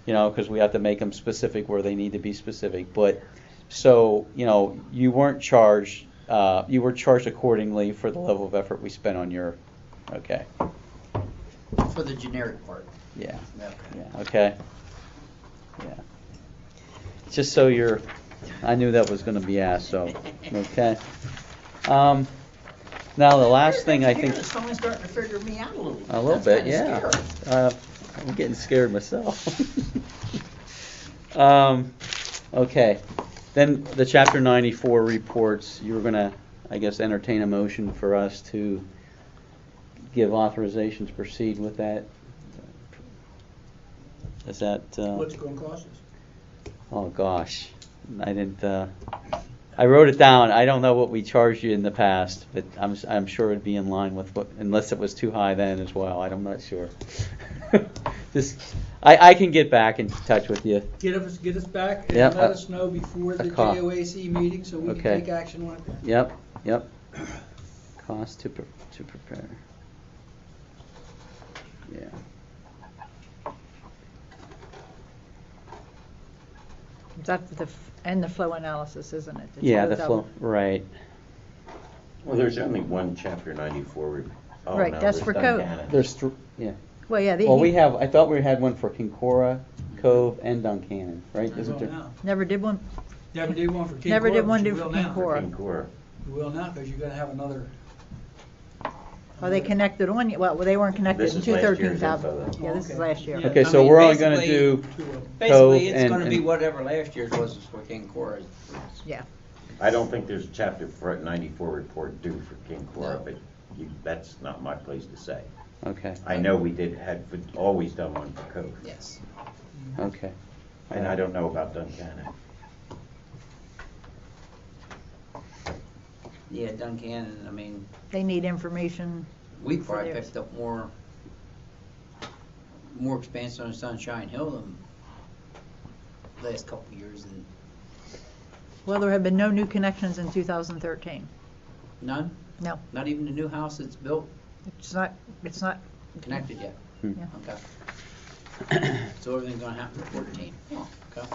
Speaker 4: because we have to make them specific where they need to be specific. But so, you weren't charged, you were charged accordingly for the level of effort we spent on your, okay.
Speaker 11: For the generic part.
Speaker 4: Yeah.
Speaker 11: Okay.
Speaker 4: Yeah, okay. Yeah. Just so I knew that was gonna be asked, so, okay. Now, the last thing I think.
Speaker 11: It's only starting to figure me out a little bit.
Speaker 4: A little
Speaker 11: That's
Speaker 4: bit,
Speaker 11: kinda
Speaker 4: yeah.
Speaker 11: scary.
Speaker 4: I'm getting scared myself. Okay. Then the Chapter 94 reports, you were gonna, I guess, entertain a motion for us to give authorization to proceed with that. Is that?
Speaker 1: What's it going to cost us?
Speaker 4: Oh gosh, I didn't. I wrote it down. I don't know what we charged you in the past, but I'm sure it'd be in line with what, unless it was too high then as well. I'm not sure. Just, I can get back in touch with you.
Speaker 1: Get us back and
Speaker 4: Yep,
Speaker 1: let us know before the
Speaker 4: call.
Speaker 1: JOAC meeting so we
Speaker 4: Okay.
Speaker 1: can take action on it.
Speaker 4: Yep. Cost to prepare. Yeah.
Speaker 7: That's and the flow analysis, isn't it? It's
Speaker 4: Yeah,
Speaker 7: both
Speaker 4: the
Speaker 7: of
Speaker 4: flow,
Speaker 7: them.
Speaker 4: right.
Speaker 3: Well, there's only one Chapter 94.
Speaker 7: Right, that's
Speaker 3: there's
Speaker 7: for
Speaker 3: Duncannon.
Speaker 7: code.
Speaker 4: There's yeah.
Speaker 7: Well, yeah,
Speaker 4: Well, I thought we had one for Kincora, Cove, and Duncannon, right?
Speaker 1: We
Speaker 4: Isn't
Speaker 1: will
Speaker 4: there?
Speaker 1: now.
Speaker 7: never did one.
Speaker 1: Never did one for King
Speaker 7: Never did
Speaker 1: Cora,
Speaker 7: one
Speaker 1: but
Speaker 7: do
Speaker 1: you
Speaker 7: for
Speaker 1: will
Speaker 7: King
Speaker 1: now.
Speaker 7: Cora.
Speaker 3: King Cora.
Speaker 1: You will now, because you're going to have another.
Speaker 7: Are they connected on yet? Well, they weren't connected
Speaker 3: This
Speaker 7: in
Speaker 3: is last year's
Speaker 7: 213,000.
Speaker 3: info, though.
Speaker 7: Yeah, this is last year.
Speaker 4: Okay,
Speaker 11: I
Speaker 4: so
Speaker 11: mean,
Speaker 4: we're only gonna
Speaker 11: basically-
Speaker 4: do Cove
Speaker 11: Basically, it's gonna
Speaker 4: and-
Speaker 11: be whatever last year's was for King Cora.
Speaker 7: Yeah.
Speaker 3: I don't think there's a Chapter 94 report due for King Cora,
Speaker 11: No.
Speaker 3: but that's not my place to say.
Speaker 4: Okay.
Speaker 3: I know we had always done one for Cove,
Speaker 11: Yes.
Speaker 4: Okay.
Speaker 3: and I don't know about Duncannon.
Speaker 5: Yeah, Duncannon, I mean,
Speaker 7: They need information.
Speaker 5: we
Speaker 7: For
Speaker 5: probably
Speaker 7: theirs.
Speaker 5: picked up more expansion on Sunshine Hill than last couple of years, and
Speaker 7: Well, there have been no new connections in 2013.
Speaker 5: none,
Speaker 7: No,
Speaker 5: not even the new house that's built,
Speaker 7: it's not,
Speaker 5: connected yet.
Speaker 4: Hmm.
Speaker 7: Yeah.
Speaker 5: Okay. So everything's gonna happen at 14. Oh, okay.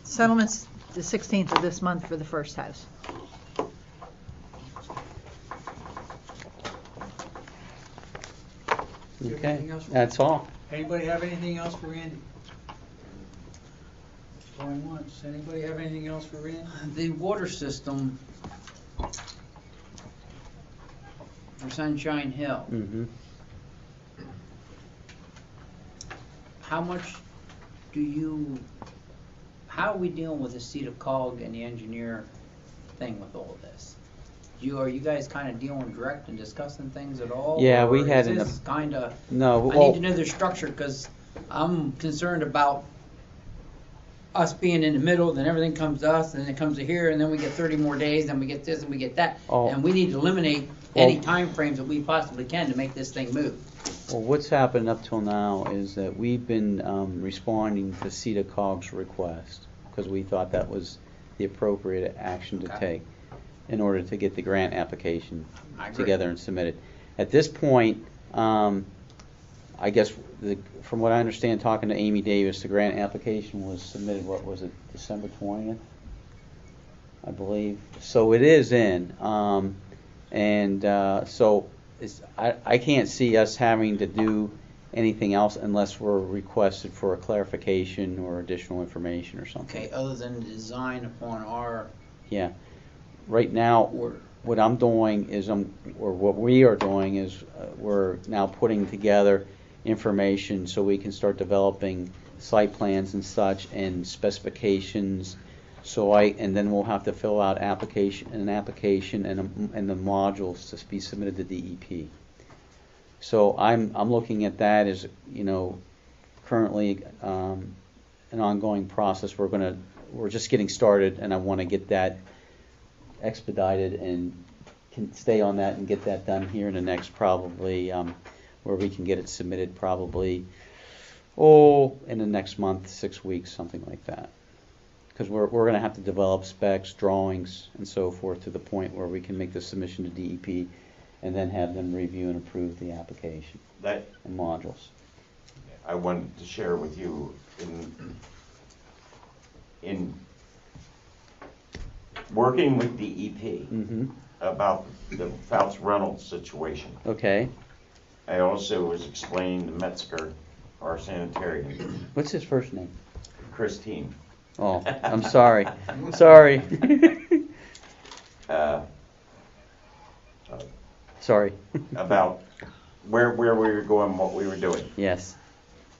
Speaker 7: settlements the 16th of this month for the first house.
Speaker 1: You have
Speaker 4: Okay,
Speaker 1: anything else?
Speaker 4: that's all.
Speaker 1: Anybody have anything else for Randy? Going once. Anybody have anything else for Randy?
Speaker 5: The water system for Sunshine Hill,
Speaker 4: Mm-hmm.
Speaker 5: how much how are we dealing with the seat of COG and the engineer thing with all of this? Are you guys kind of dealing direct and discussing things at all?
Speaker 4: Yeah, we
Speaker 5: or
Speaker 4: had
Speaker 5: is
Speaker 4: an-
Speaker 5: this kind of,
Speaker 4: No,
Speaker 5: I
Speaker 4: well,
Speaker 5: need to know the structure, because I'm concerned about us being in the middle, then everything comes to us, and then it comes to here, and then we get 30 more days, then we get this, and we get that.
Speaker 4: Oh.
Speaker 5: And we need to eliminate any
Speaker 4: Well-
Speaker 5: timeframes that we possibly can to make this thing move.
Speaker 4: well, what's happened up till now is that we've been responding to CEDACOG's request, because we thought that was the appropriate action to
Speaker 5: Okay.
Speaker 4: take in order to get the grant application
Speaker 5: I agree.
Speaker 4: together and submitted. At this point, I guess, from what I understand, talking to Amy Davis, the grant application was submitted, what was it, December 20th? I believe. So it is in. So I can't see us having to do anything else unless we're requested for a clarification or additional information or something.
Speaker 5: Okay, other than design upon our
Speaker 4: Yeah. Right now,
Speaker 5: order.
Speaker 4: what I'm doing is, or what we are doing is, we're now putting together information so we can start developing site plans and such and specifications. And then we'll have to fill out an application and the modules to be submitted to DEP. So I'm looking at that as, currently an ongoing process. We're just getting started, and I want to get that expedited and can stay on that and get that done here in the next probably, where we can get it submitted probably, in the next month, 6 weeks, something like that. Because we're going to have to develop specs, drawings, and so forth to the point where we can make the submission to DEP and then have them review and approve the application
Speaker 3: That
Speaker 4: and modules.
Speaker 3: I wanted to share with you in working with DEP
Speaker 4: Mm-hmm.
Speaker 3: about the Fouts Reynolds situation.
Speaker 4: Okay.
Speaker 3: I also was explaining to Metzger, our sanitarian,
Speaker 4: What's his first name?
Speaker 3: Christine,
Speaker 4: Oh, I'm sorry. Sorry. Sorry.
Speaker 3: about where we were going, what we were doing.
Speaker 4: Yes.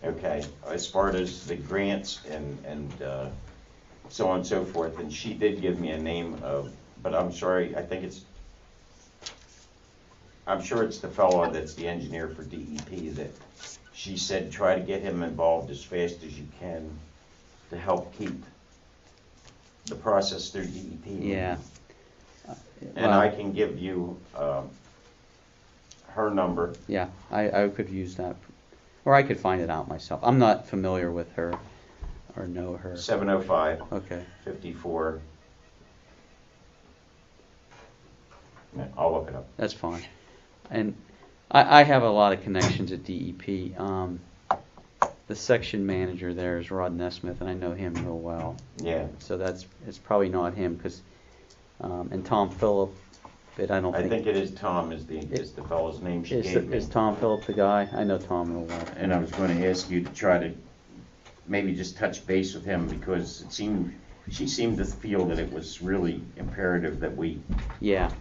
Speaker 3: Okay, as far as the grants and so on and so forth, and she did give me a name of, but I'm sorry, I'm sure it's the fellow that's the engineer for DEP that she said try to get him involved as fast as you can to help keep the process through DEP.
Speaker 4: Yeah.
Speaker 3: And I can give you her number.
Speaker 4: Yeah, I could use that. Or I could find it out myself. I'm not familiar with her or know her.
Speaker 3: 705
Speaker 4: Okay.
Speaker 3: 54. Yeah, I'll look it up.
Speaker 4: That's fine. And I have a lot of connections at DEP. The section manager there is Rod Nesmith, and I know him real well.
Speaker 3: Yeah.
Speaker 4: So it's probably not him, because and Tom Phillip, but I don't
Speaker 3: I
Speaker 4: think.
Speaker 3: think it is Tom is the fellow's name she gave me.
Speaker 4: Is Tom Phillip the guy? I know Tom real well.
Speaker 3: And I was going to ask you to try to maybe just touch base with him, because she seemed to feel that it was really imperative that we
Speaker 4: Yeah.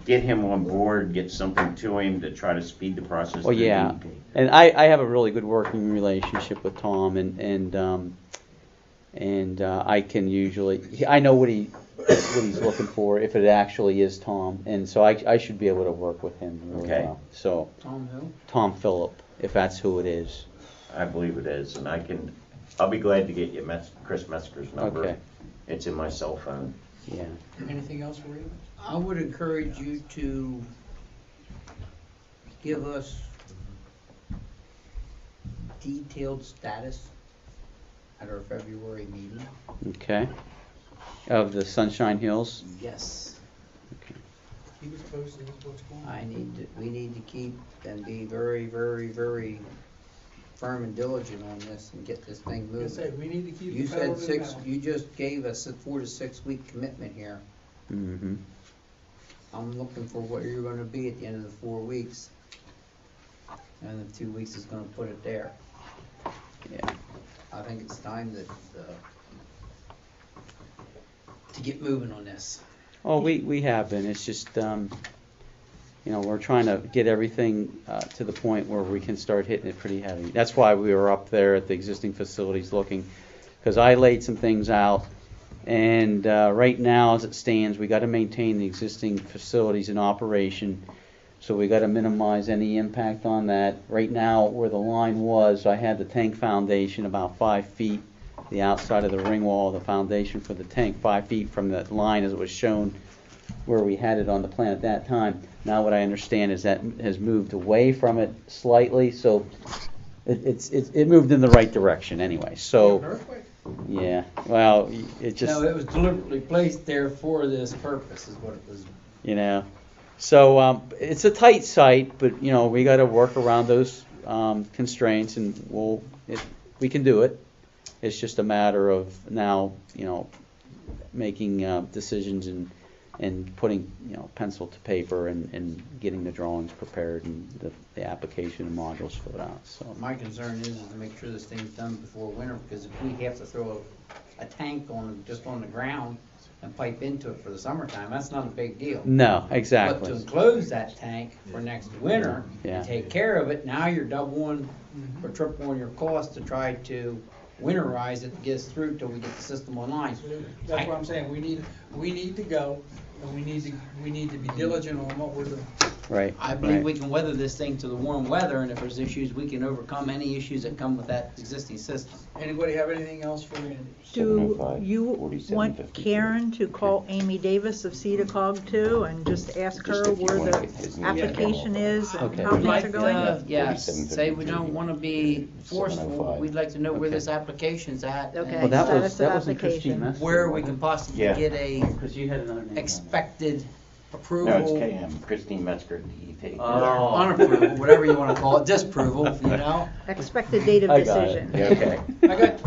Speaker 3: get him on board, get something to him to try to speed the process.
Speaker 4: Well,
Speaker 3: through
Speaker 4: yeah,
Speaker 3: DEP.
Speaker 4: and I have a really good working relationship with Tom, and I can usually, I know what he's looking for, if it actually is Tom, and so I should be able to work with him really
Speaker 3: Okay.
Speaker 4: well. So
Speaker 5: Tom who?
Speaker 4: Tom Phillip, if that's who it is.
Speaker 3: I believe it is, and I'll be glad to get you Chris Metzger's number.
Speaker 4: Okay.
Speaker 3: It's in my cell phone.
Speaker 4: Yeah.
Speaker 1: Anything else for you?
Speaker 5: I would encourage you to give us detailed status at our February meeting.
Speaker 4: Okay. Of the Sunshine Hills?
Speaker 5: Yes.
Speaker 1: Keep us posted with what's going on.
Speaker 5: We need to keep and be very, very, very firm and diligent on this and get this thing
Speaker 1: Like I say,
Speaker 5: moving.
Speaker 1: we need to keep
Speaker 5: You
Speaker 1: the pedal
Speaker 5: said
Speaker 1: to the
Speaker 5: six,
Speaker 1: metal.
Speaker 5: you just gave us a 4 to 6 week commitment here.
Speaker 4: Mm-hmm.
Speaker 5: I'm looking for what you're gonna be at the end of the 4 weeks. And the 2 weeks is gonna put it there.
Speaker 4: Yeah.
Speaker 5: I think it's time to get moving on this.
Speaker 4: Well, we have been. It's just, we're trying to get everything to the point where we can start hitting it pretty heavy. That's why we were up there at the existing facilities looking, because I laid some things out. And right now, as it stands, we got to maintain the existing facilities in operation. So we got to minimize any impact on that. Right now, where the line was, I had the tank foundation about 5 feet, the outside of the ring wall of the foundation for the tank, 5 feet from the line as it was shown where we had it on the plan at that time. Now what I understand is that has moved away from it slightly, so it moved in the right direction anyway. So,
Speaker 1: Earthquake?
Speaker 4: yeah, well, it just...
Speaker 5: No, it was deliberately placed there for this purpose, is what it was.
Speaker 4: So it's a tight site, but we got to work around those constraints, and we can do it. It's just a matter of now, making decisions and putting pencil to paper and getting the drawings prepared and the application and modules filled out. So
Speaker 5: My concern is to make sure this thing's done before winter, because if we have to throw a tank just on the ground and pipe into it for the summertime, that's not a big deal.
Speaker 4: no,
Speaker 5: But
Speaker 4: exactly.
Speaker 5: to enclose that tank for next winter
Speaker 4: Yeah.
Speaker 5: and take care of it, now you're doubling or tripling your cost to try to winterize it to get us through till we get the system online.
Speaker 1: That's what I'm saying, we need to go, and we need to be diligent on what we're doing.
Speaker 4: Right.
Speaker 5: I believe
Speaker 4: right.
Speaker 5: we can weather this thing to the warm weather, and if there's issues, we can overcome any issues that come with that existing system.
Speaker 1: Anybody have anything else for Randy?
Speaker 7: Do
Speaker 3: 705,
Speaker 7: you
Speaker 3: 47,
Speaker 7: want
Speaker 3: 53.
Speaker 7: Karen to call Amy Davis of CEDACOG too and just ask her
Speaker 3: Just if you
Speaker 7: where
Speaker 3: wanna
Speaker 7: the
Speaker 3: get his name
Speaker 7: application
Speaker 3: down.
Speaker 7: is and
Speaker 4: Okay.
Speaker 7: how
Speaker 5: We'd
Speaker 7: things
Speaker 5: like
Speaker 7: are going?
Speaker 5: to, yes,
Speaker 3: 47,
Speaker 5: say we
Speaker 3: 53,
Speaker 5: don't want to be forceful,
Speaker 3: 705.
Speaker 5: we'd like to know where
Speaker 4: Okay.
Speaker 5: this application's at.
Speaker 7: Okay.
Speaker 5: and
Speaker 4: Well, that
Speaker 7: Status
Speaker 4: was
Speaker 7: of
Speaker 4: in Christine
Speaker 7: application.
Speaker 4: Messer,
Speaker 5: where we
Speaker 4: wasn't
Speaker 5: can
Speaker 4: it?
Speaker 5: possibly
Speaker 3: Yeah.
Speaker 5: get a
Speaker 4: Because you had another name.
Speaker 5: expected approval.
Speaker 3: No, it's KM, Christine Metzger, DEP.
Speaker 4: Oh.
Speaker 5: Unapproval, whatever you want to call it, disapproval,
Speaker 7: Expected date of
Speaker 4: I got it.
Speaker 7: decision.
Speaker 4: Yeah, okay.
Speaker 1: I got,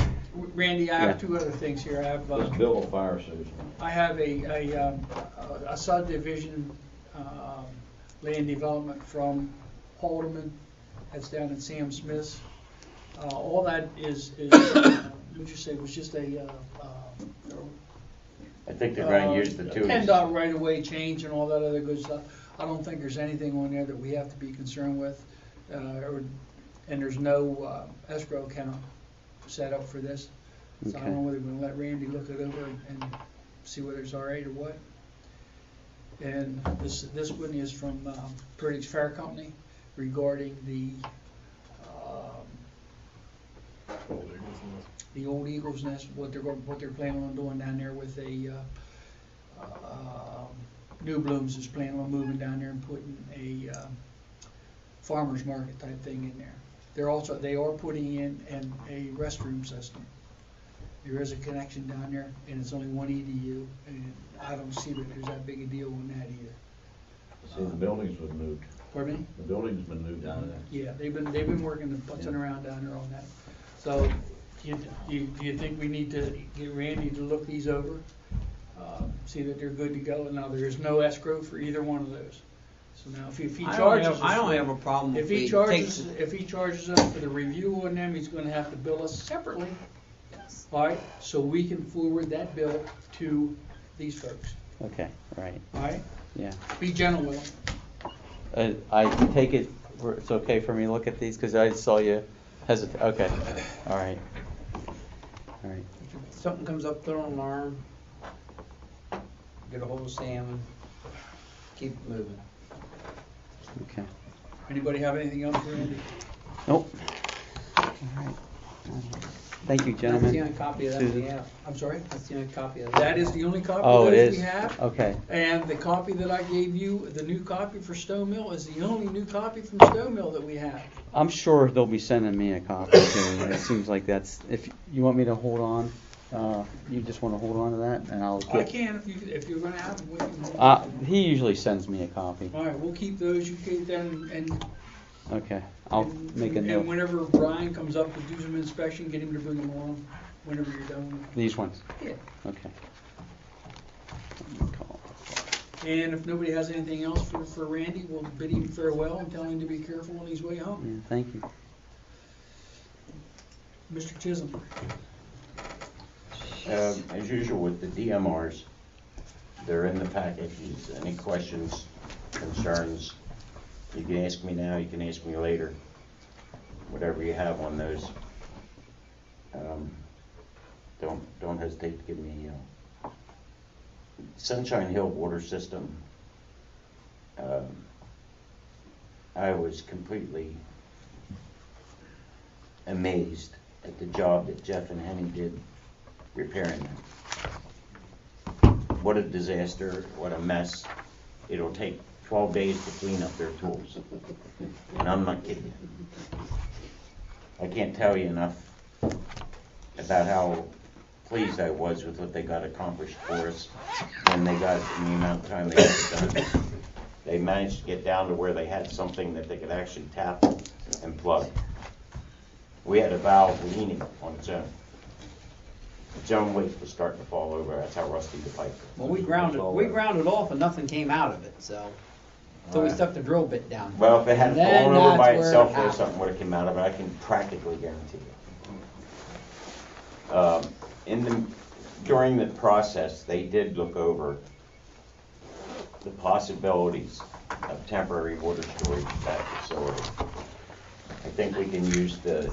Speaker 1: Randy, I have
Speaker 4: Yeah.
Speaker 1: two other things here. I have,
Speaker 2: build a fire station.
Speaker 1: I have a subdivision, land development from Haldeman, that's down at Sam Smith's. All that is, what'd you say, was just
Speaker 3: I think they're going to use the two.
Speaker 1: PennDOT right-of-way change and all that other good stuff. I don't think there's anything on there that we have to be concerned with, and there's no escrow account set up for this. So I don't know whether we're gonna let Randy look it over and see whether it's all right or what. And this one is from British Fair Company regarding the old Eagles Nest, what they're planning on doing down there with New Blooms is planning on moving down there and putting a farmer's market type thing in there. They are putting in a restroom system. There is a connection down there, and it's only one EDU, and I don't see that there's that big a deal on that either.
Speaker 2: See, the building's been moved.
Speaker 1: Pardon me?
Speaker 2: The building's been moved down there.
Speaker 1: Yeah, they've been working the putzing around down there on that. So, do you think we need to get Randy to look these over? See that they're good to go, and now there is no escrow for either one of those. So now if he charges us.
Speaker 5: I don't have a problem
Speaker 1: If he charges us for the review on them, he's gonna have to bill us separately. All right, so we can forward that bill to these folks,
Speaker 4: Okay, right,
Speaker 1: all right?
Speaker 4: yeah.
Speaker 1: Be gentle with them.
Speaker 4: I take it, it's okay for me to look at these, because I saw you hesitate, okay, all right. All right,
Speaker 5: If something comes up, throw an alarm, get a hold of Sam, and keep it moving.
Speaker 4: okay.
Speaker 1: Anybody have anything else for Randy?
Speaker 4: Nope. All right. Thank you,
Speaker 11: That's
Speaker 4: gentlemen.
Speaker 11: the only copy of that we
Speaker 4: Susan?
Speaker 11: have.
Speaker 1: I'm sorry?
Speaker 11: That's the only copy of
Speaker 1: That is the only copy
Speaker 4: Oh,
Speaker 1: of
Speaker 4: it
Speaker 1: those
Speaker 4: is?
Speaker 1: we have.
Speaker 4: Okay.
Speaker 1: And the copy that I gave you, the new copy for Stone Mill, is the only new copy from Stone Mill that we have.
Speaker 4: I'm sure they'll be sending me a copy too. It seems like that's, if you want me to hold on, you just want to hold on to that and I'll
Speaker 1: I
Speaker 4: get.
Speaker 1: can, if you're gonna have them, we can.
Speaker 4: He usually sends me a copy.
Speaker 1: All right, we'll keep those, you keep them, and.
Speaker 4: Okay, I'll make a
Speaker 1: And
Speaker 4: note.
Speaker 1: whenever Brian comes up to do some inspection, get him to bring them along, whenever you're done.
Speaker 4: These ones?
Speaker 1: Yeah.
Speaker 4: Okay.
Speaker 1: And if nobody has anything else for Randy, we'll bid him farewell and tell him to be careful on his way home.
Speaker 4: Yeah, thank you.
Speaker 1: Mr. Chisholm.
Speaker 3: As usual with the DMRs, they're in the packages. Any questions, concerns, you can ask me now, you can ask me later, whatever you have on those. Don't hesitate to give me, Sunshine Hill water system. I was completely amazed at the job that Jeff and Henny did repairing them. What a disaster, what a mess. It'll take 12 days to clean up their tools. And I'm not kidding you. I can't tell you enough about how pleased I was with what they got accomplished for us when they got it in the amount of time they got it done. They managed to get down to where they had something that they could actually tap and plug. We had a valve leaning on its own. Its own weight was starting to fall over. That's how rusty the pipe was.
Speaker 11: Well, we ground it off and nothing came out of it, so we stuck the drill bit down.
Speaker 3: Well, if it had
Speaker 11: And then
Speaker 3: fallen over by
Speaker 11: that's where
Speaker 3: itself,
Speaker 11: it
Speaker 3: there
Speaker 11: happened.
Speaker 3: something would have come out of it. I can practically guarantee you. During the process, they did look over the possibilities of temporary water storage at that facility. I think we can use the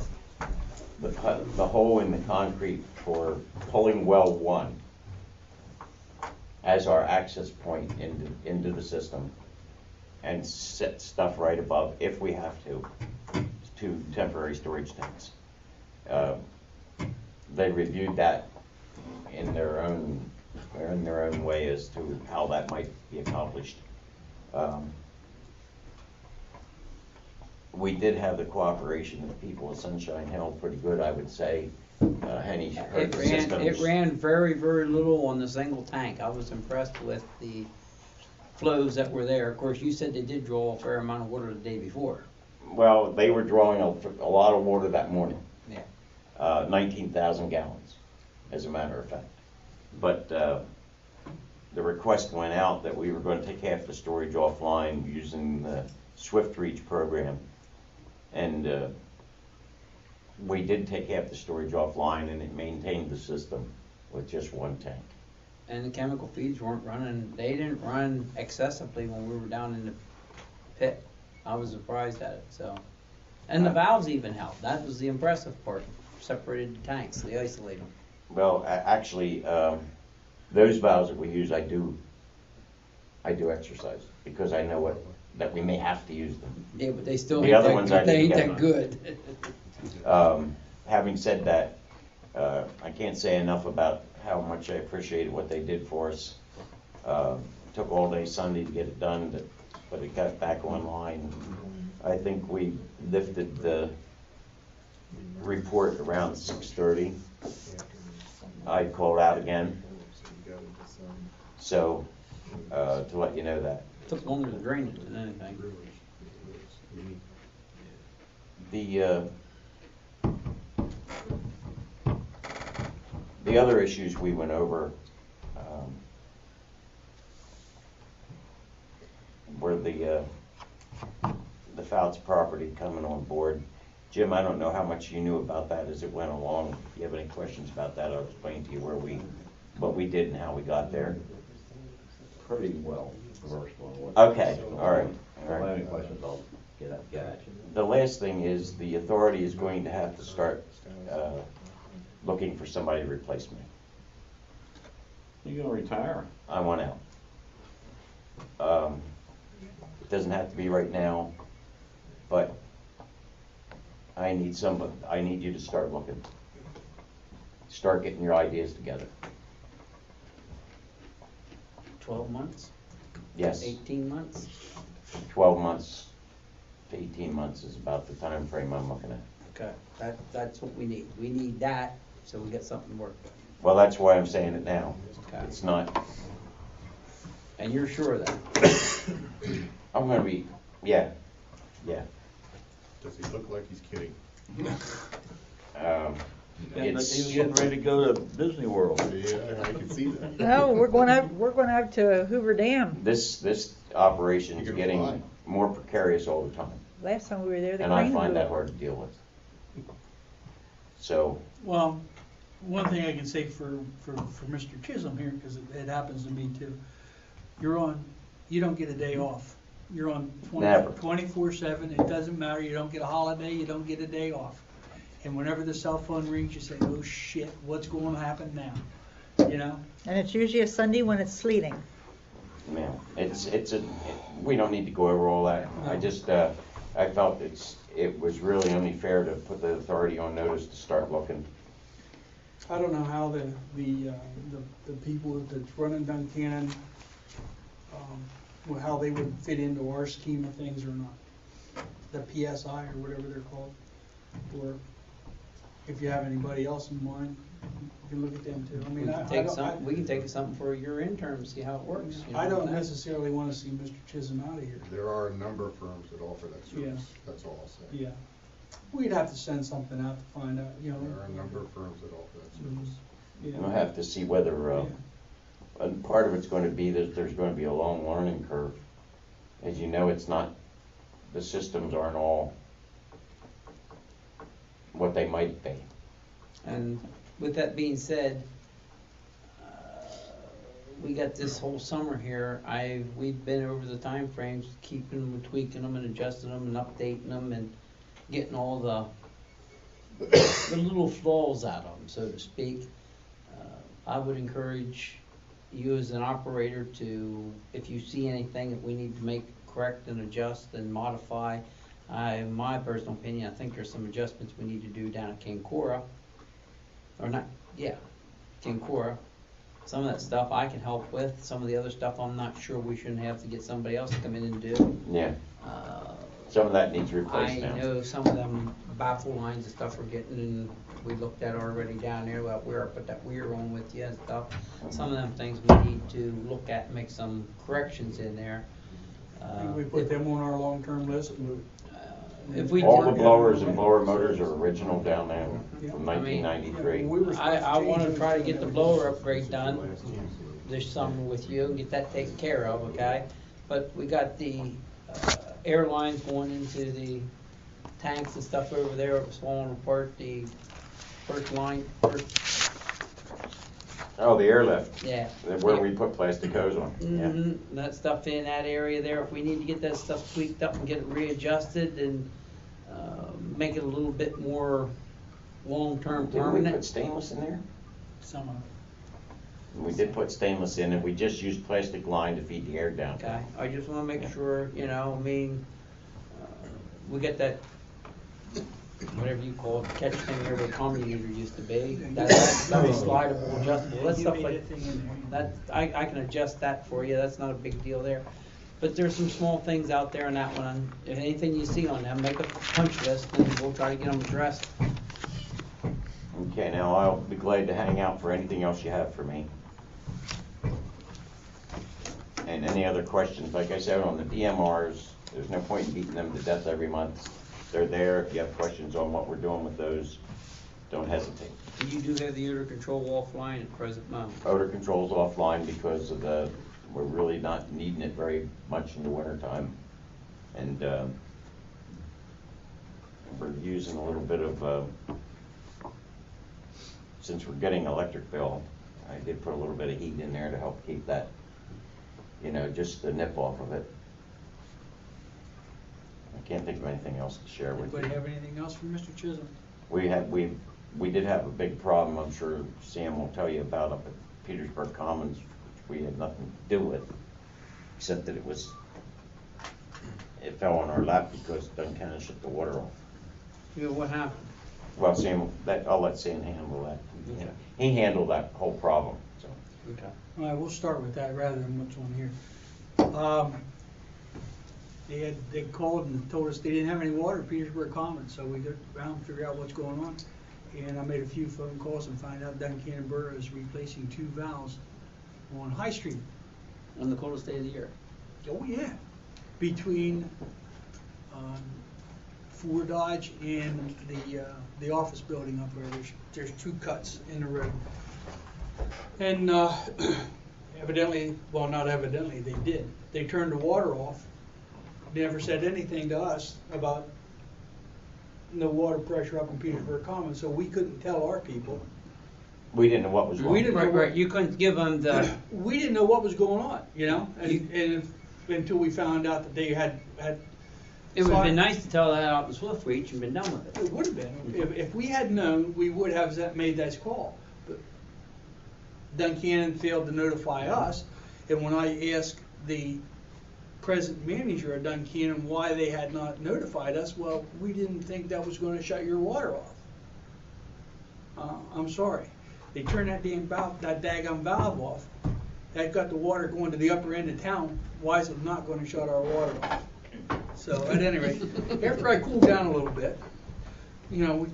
Speaker 3: hole in the concrete for pulling well 1 as our access point into the system and set stuff right above, if we have to, 2 temporary storage tanks. They reviewed that in their own way as to how that might be accomplished. We did have the cooperation of the people of Sunshine Hill pretty good, I would say. Henny heard the systems.
Speaker 11: It ran very, very little on the single tank. I was impressed with the flows that were there. Of course, you said they did draw a fair amount of water the day before.
Speaker 3: Well, they were drawing a lot of water that morning.
Speaker 11: Yeah.
Speaker 3: 19,000 gallons, as a matter of fact. But the request went out that we were going to take half the storage offline using the Swift Reach program. And we did take half the storage offline, and it maintained the system with just 1 tank.
Speaker 11: And the chemical feeds weren't running, they didn't run excessively when we were down in the pit. I was surprised at it, so. And the valves even helped. That was the impressive part. Separated the tanks, they isolate them.
Speaker 3: Well, actually, those valves that we use, I do exercise because I know that we may have to use them.
Speaker 11: Yeah, but they still
Speaker 3: The other ones I
Speaker 11: ain't
Speaker 3: didn't
Speaker 11: that
Speaker 3: get.
Speaker 11: good.
Speaker 3: Having said that, I can't say enough about how much I appreciated what they did for us. Took all day Sunday to get it done, but it got back online. I think we lifted the report around 6:30. I called out again. So, to let you know that.
Speaker 11: Took longer to drain it than anything.
Speaker 3: The other issues we went over were the Fouts property coming on board. Jim, I don't know how much you knew about that as it went along. If you have any questions about that, I'll explain to you what we did and how we got there.
Speaker 2: Pretty well versed on what.
Speaker 3: Okay, all right.
Speaker 2: If I have any questions, I'll get at you.
Speaker 3: The last thing is the authority is going to have to start looking for somebody to replace me.
Speaker 2: You gonna retire?
Speaker 3: I want out. It doesn't have to be right now, but I need you to start looking. Start getting your ideas together.
Speaker 11: 12 months,
Speaker 3: Yes,
Speaker 11: 18 months?
Speaker 3: 12 months to 18 months is about the time frame I'm looking at.
Speaker 11: Okay, that's what we need. We need that, so we get something to work with.
Speaker 3: Well, that's why I'm saying it now.
Speaker 11: Okay.
Speaker 3: It's not,
Speaker 11: And you're sure of that?
Speaker 3: I'm gonna be, yeah.
Speaker 6: Does he look like he's kidding?
Speaker 3: It's,
Speaker 2: getting ready to go to Disney World.
Speaker 6: Yeah, I can see that.
Speaker 7: No, we're going out to Hoover Dam.
Speaker 3: this operation is
Speaker 6: You're gonna fly.
Speaker 3: getting more precarious all the time,
Speaker 7: Last time we were there, the
Speaker 3: and I
Speaker 7: crane
Speaker 3: find
Speaker 7: blew.
Speaker 3: that hard to deal with. So,
Speaker 1: Well, one thing I can say for Mr. Chisholm here, because it happens to me too, you don't get a day off. You're on
Speaker 3: Never.
Speaker 1: 24/7, it doesn't matter, you don't get a holiday, you don't get a day off. And whenever the cell phone rings, you say, oh shit, what's going to happen now? You know?
Speaker 7: And it's usually a Sunday when it's sleeting.
Speaker 3: yeah, we don't need to go over all that. I just, I felt it was really only fair to put the authority on notice to start looking.
Speaker 1: I don't know how the people that's running Duncannon, how they would fit into our scheme of things or not. The PSI or whatever they're called. Or if you have anybody else in mind, you can look at them too. I
Speaker 11: We
Speaker 1: mean,
Speaker 11: can take something for your intern, see how it works. you know,
Speaker 1: I don't
Speaker 11: that.
Speaker 1: necessarily want to see Mr. Chisholm out of here.
Speaker 6: There are a number of firms that offer that service.
Speaker 1: Yeah.
Speaker 6: That's all I'll say.
Speaker 1: Yeah. We'd have to send something out to find out, you know.
Speaker 6: There are a number of firms that offer that service.
Speaker 1: Yeah.
Speaker 3: We'll have to see whether, and part of it's going to be that there's going to be a long learning curve. As you know, the systems aren't all what they might be.
Speaker 11: And with that being said, we got this whole summer here, we've been over the time frames, keeping them, tweaking them and adjusting them and updating them and getting all the little flaws out of them, so to speak. I would encourage you as an operator to, if you see anything that we need to make correct and adjust and modify, in my personal opinion, I think there's some adjustments we need to do down at Kincora. Kincora. Some of that stuff I can help with. Some of the other stuff I'm not sure we shouldn't have to get somebody else to come in and do.
Speaker 3: Yeah, some of that needs replaced
Speaker 11: I
Speaker 3: now.
Speaker 11: know some of them baffle lines and stuff we're getting, and we looked at already down there about where I put that weir on with you and stuff. Some of them things we need to look at and make some corrections in there.
Speaker 1: I think we put them on our long-term list.
Speaker 11: If we
Speaker 3: All
Speaker 11: did-
Speaker 3: the blowers and blower motors are original down there
Speaker 1: Yeah.
Speaker 3: from
Speaker 11: I mean,
Speaker 3: 1993.
Speaker 1: We were supposed to
Speaker 11: I want to
Speaker 1: change
Speaker 11: try to
Speaker 1: it.
Speaker 11: get the blower upgrade done this summer with you and get that taken care of, okay? But we got the air lines going into the tanks and stuff over there. It was falling apart. The first,
Speaker 3: Oh, the airlift,
Speaker 11: yeah.
Speaker 3: where we put plastic hose on. Yeah.
Speaker 11: That stuff in that area there, if we need to get that stuff tweaked up and get it readjusted and make it a little bit more long-term
Speaker 3: Did we put
Speaker 11: permanent.
Speaker 3: stainless in there?
Speaker 1: Some of it.
Speaker 3: We did put stainless in, and we just used plastic line to feed the air down.
Speaker 11: Okay, I just wanna make sure, you know, I mean, we get that, whatever you call it, catch thing there where the commutator used to be. That's slidable, adjustable, that stuff like, that, I can adjust that for you, that's not a big deal there. But there's some small things out there in that one, if anything you see on them, make a punch list and we'll try to get them addressed.
Speaker 3: Okay, now I'll be glad to hang out for anything else you have for me. And any other questions, like I said, on the DMRs, there's no point in beating them to death every month. They're there. If you have questions on what we're doing with those, don't hesitate.
Speaker 11: You do have the odor control offline at present moment.
Speaker 3: Odor control's offline because of we're really not needing it very much in the wintertime. And we're using a little bit of, since we're getting electric bill, I did put a little bit of heat in there to help keep that, just the nip off of it. I can't think of anything else to share with you.
Speaker 1: Anybody have anything else for Mr. Chisholm?
Speaker 3: We did have a big problem, I'm sure Sam will tell you about, up at Petersburg Commons, which we had nothing to do with, except that it fell on our lap because Duncannon shut the water off.
Speaker 5: You know, what happened?
Speaker 3: Well, Sam, I'll let Sam handle that.
Speaker 5: Okay.
Speaker 3: He handled that whole problem, so.
Speaker 5: Okay.
Speaker 1: All right, we'll start with that rather than what's on here. They called and told us they didn't have any water at Petersburg Commons, so we got around to figure out what's going on. And I made a few phone calls and find out Duncannon Borough is replacing 2 valves on High Street.
Speaker 5: On the coldest day of the year.
Speaker 1: Oh, yeah. Between Ford Dodge and the office building up there, there's 2 cuts in the road. And evidently, well, not evidently, they did. They turned the water off. They never said anything to us about no water pressure up in Petersburg Commons, so we couldn't tell our people.
Speaker 3: We didn't know what was wrong.
Speaker 1: We didn't know
Speaker 5: Right, you couldn't give them the,
Speaker 1: We didn't know what was going on, you know, until we found out that they had.
Speaker 5: it would have been nice to tell that out in Swift Reach and been done with it.
Speaker 1: It would have been. If we had known, we would have made that call. But Duncannon failed to notify us, and when I asked the present manager of Duncannon why they had not notified us, well, we didn't think that was going to shut your water off. I'm sorry. They turned that daggum valve off. That got the water going to the upper end of town. Why is it not going to shut our water off? So at any rate, after I cooled down a little bit, you know,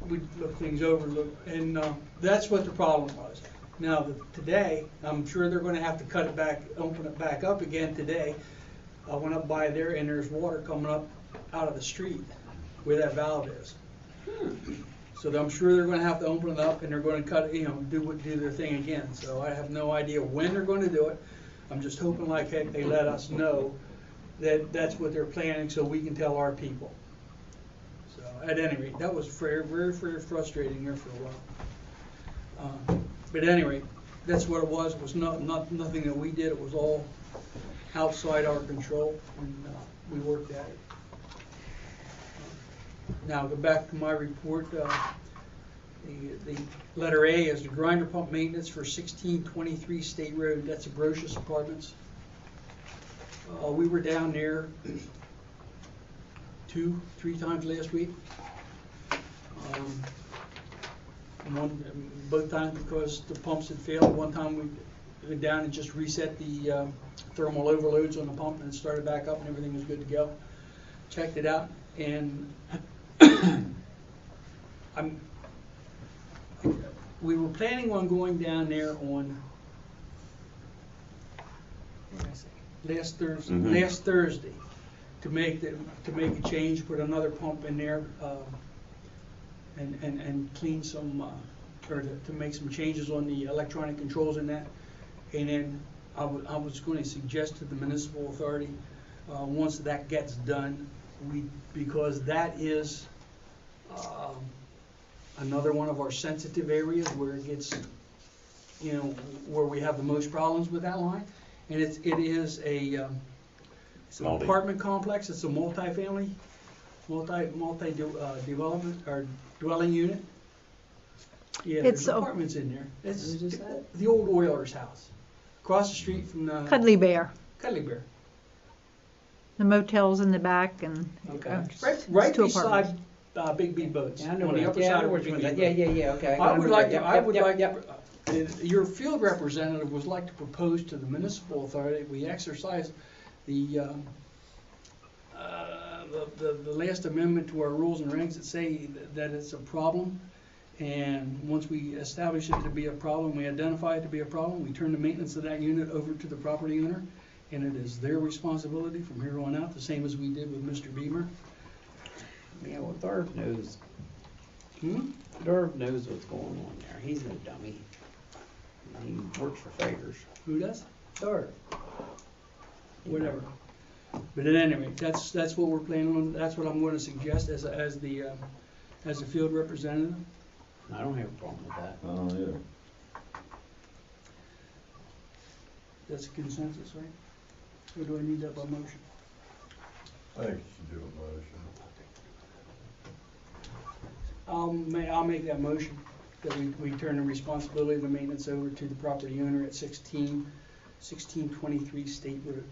Speaker 1: we looked things over, and that's what the problem was. Now, today, I'm sure they're going to have to cut it back, open it back up again today. I went up by there, and there's water coming up out of the street where that valve is. So I'm sure they're going to have to open it up, and they're going to cut it, you know, do their thing again. So I have no idea when they're going to do it. I'm just hoping like heck they let us know that that's what they're planning, so we can tell our people. So at any rate, that was very, very, very frustrating here for a while. But at any rate, that's what it was. It was nothing that we did. It was all outside our control, and we worked at it. Now, go back to my report. The letter A is the grinder pump maintenance for 1623 State Road. That's Abrocious Apartments. We were down there 2-3 times last week. Both times because the pumps had failed. One time we went down and just reset the thermal overloads on the pump, and it started back up and everything was good to go. Checked it out, and we were planning on going down there on last Thursday to make a change, put another pump in there, and clean some or to make some changes on the electronic controls in that. And then I was going to suggest to the municipal authority once that gets done, because that is another one of our sensitive areas where it gets, you know, where we have the most problems with that line. And it is it's an apartment complex. It's a multi-family, development or dwelling unit. Yeah, there's apartments in there. It's the old Oilers house, across the street from the
Speaker 7: Cuddly Bear.
Speaker 1: Cuddly Bear.
Speaker 7: The motel's in the back, and
Speaker 5: Okay.
Speaker 1: Right
Speaker 7: 2
Speaker 1: beside
Speaker 7: apartments.
Speaker 1: Big B Boats.
Speaker 5: Yeah, I know
Speaker 1: on the
Speaker 5: where,
Speaker 1: upper
Speaker 5: yeah, I
Speaker 1: side
Speaker 5: know
Speaker 1: of
Speaker 5: which
Speaker 1: Big
Speaker 5: one
Speaker 1: B
Speaker 5: that,
Speaker 1: Boats.
Speaker 5: yeah, okay.
Speaker 1: I would like to,
Speaker 5: Yep.
Speaker 1: Your field representative would like to propose to the municipal authority, we exercise the last amendment to our rules and regs that say that it's a problem. And once we establish it to be a problem, we identify it to be a problem, we turn the maintenance of that unit over to the property owner, and it is their responsibility from here on out, the same as we did with Mr. Beamer.
Speaker 5: Yeah, well, Darv knows. Darv knows what's going on there. He's no dummy. He works for favors.
Speaker 1: Who does?
Speaker 5: Darv.
Speaker 1: Whatever. But at any rate, that's what we're planning on. That's what I'm going to suggest as the field representative.
Speaker 5: I don't have a problem with that.
Speaker 12: Oh, yeah.
Speaker 1: That's a consensus, right? Or do I need that by motion?
Speaker 12: I think you should do a motion.
Speaker 1: I'll make that motion that we turn the responsibility of the maintenance over to the property owner at 1623 State Road.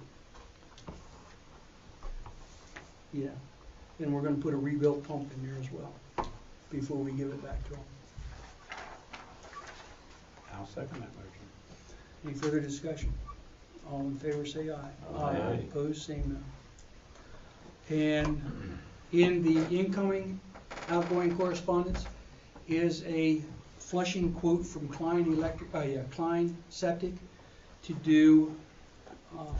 Speaker 1: Yeah. and we're gonna put a rebuilt pump in there as well, before we give it back to them.
Speaker 11: I'll second that motion.
Speaker 1: Any further discussion? All in favor, say aye.
Speaker 3: Aye.
Speaker 1: Opposed, say no. And in the incoming, outgoing correspondence is a flushing quote from Klein Septic to do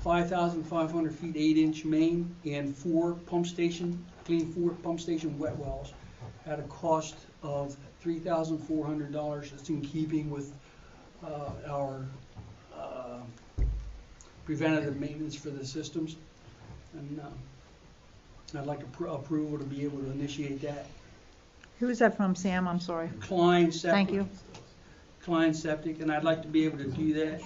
Speaker 1: 5,500 feet, 8-inch main and 4 pump station, clean 4 pump station wet wells at a cost of $3,400. It's in keeping with our preventative maintenance for the systems. And I'd like approval to be able to initiate that.
Speaker 7: Who is that from, Sam? I'm sorry.
Speaker 1: Klein Septic.
Speaker 7: Thank you.
Speaker 1: Klein Septic, and I'd like to be able to do that,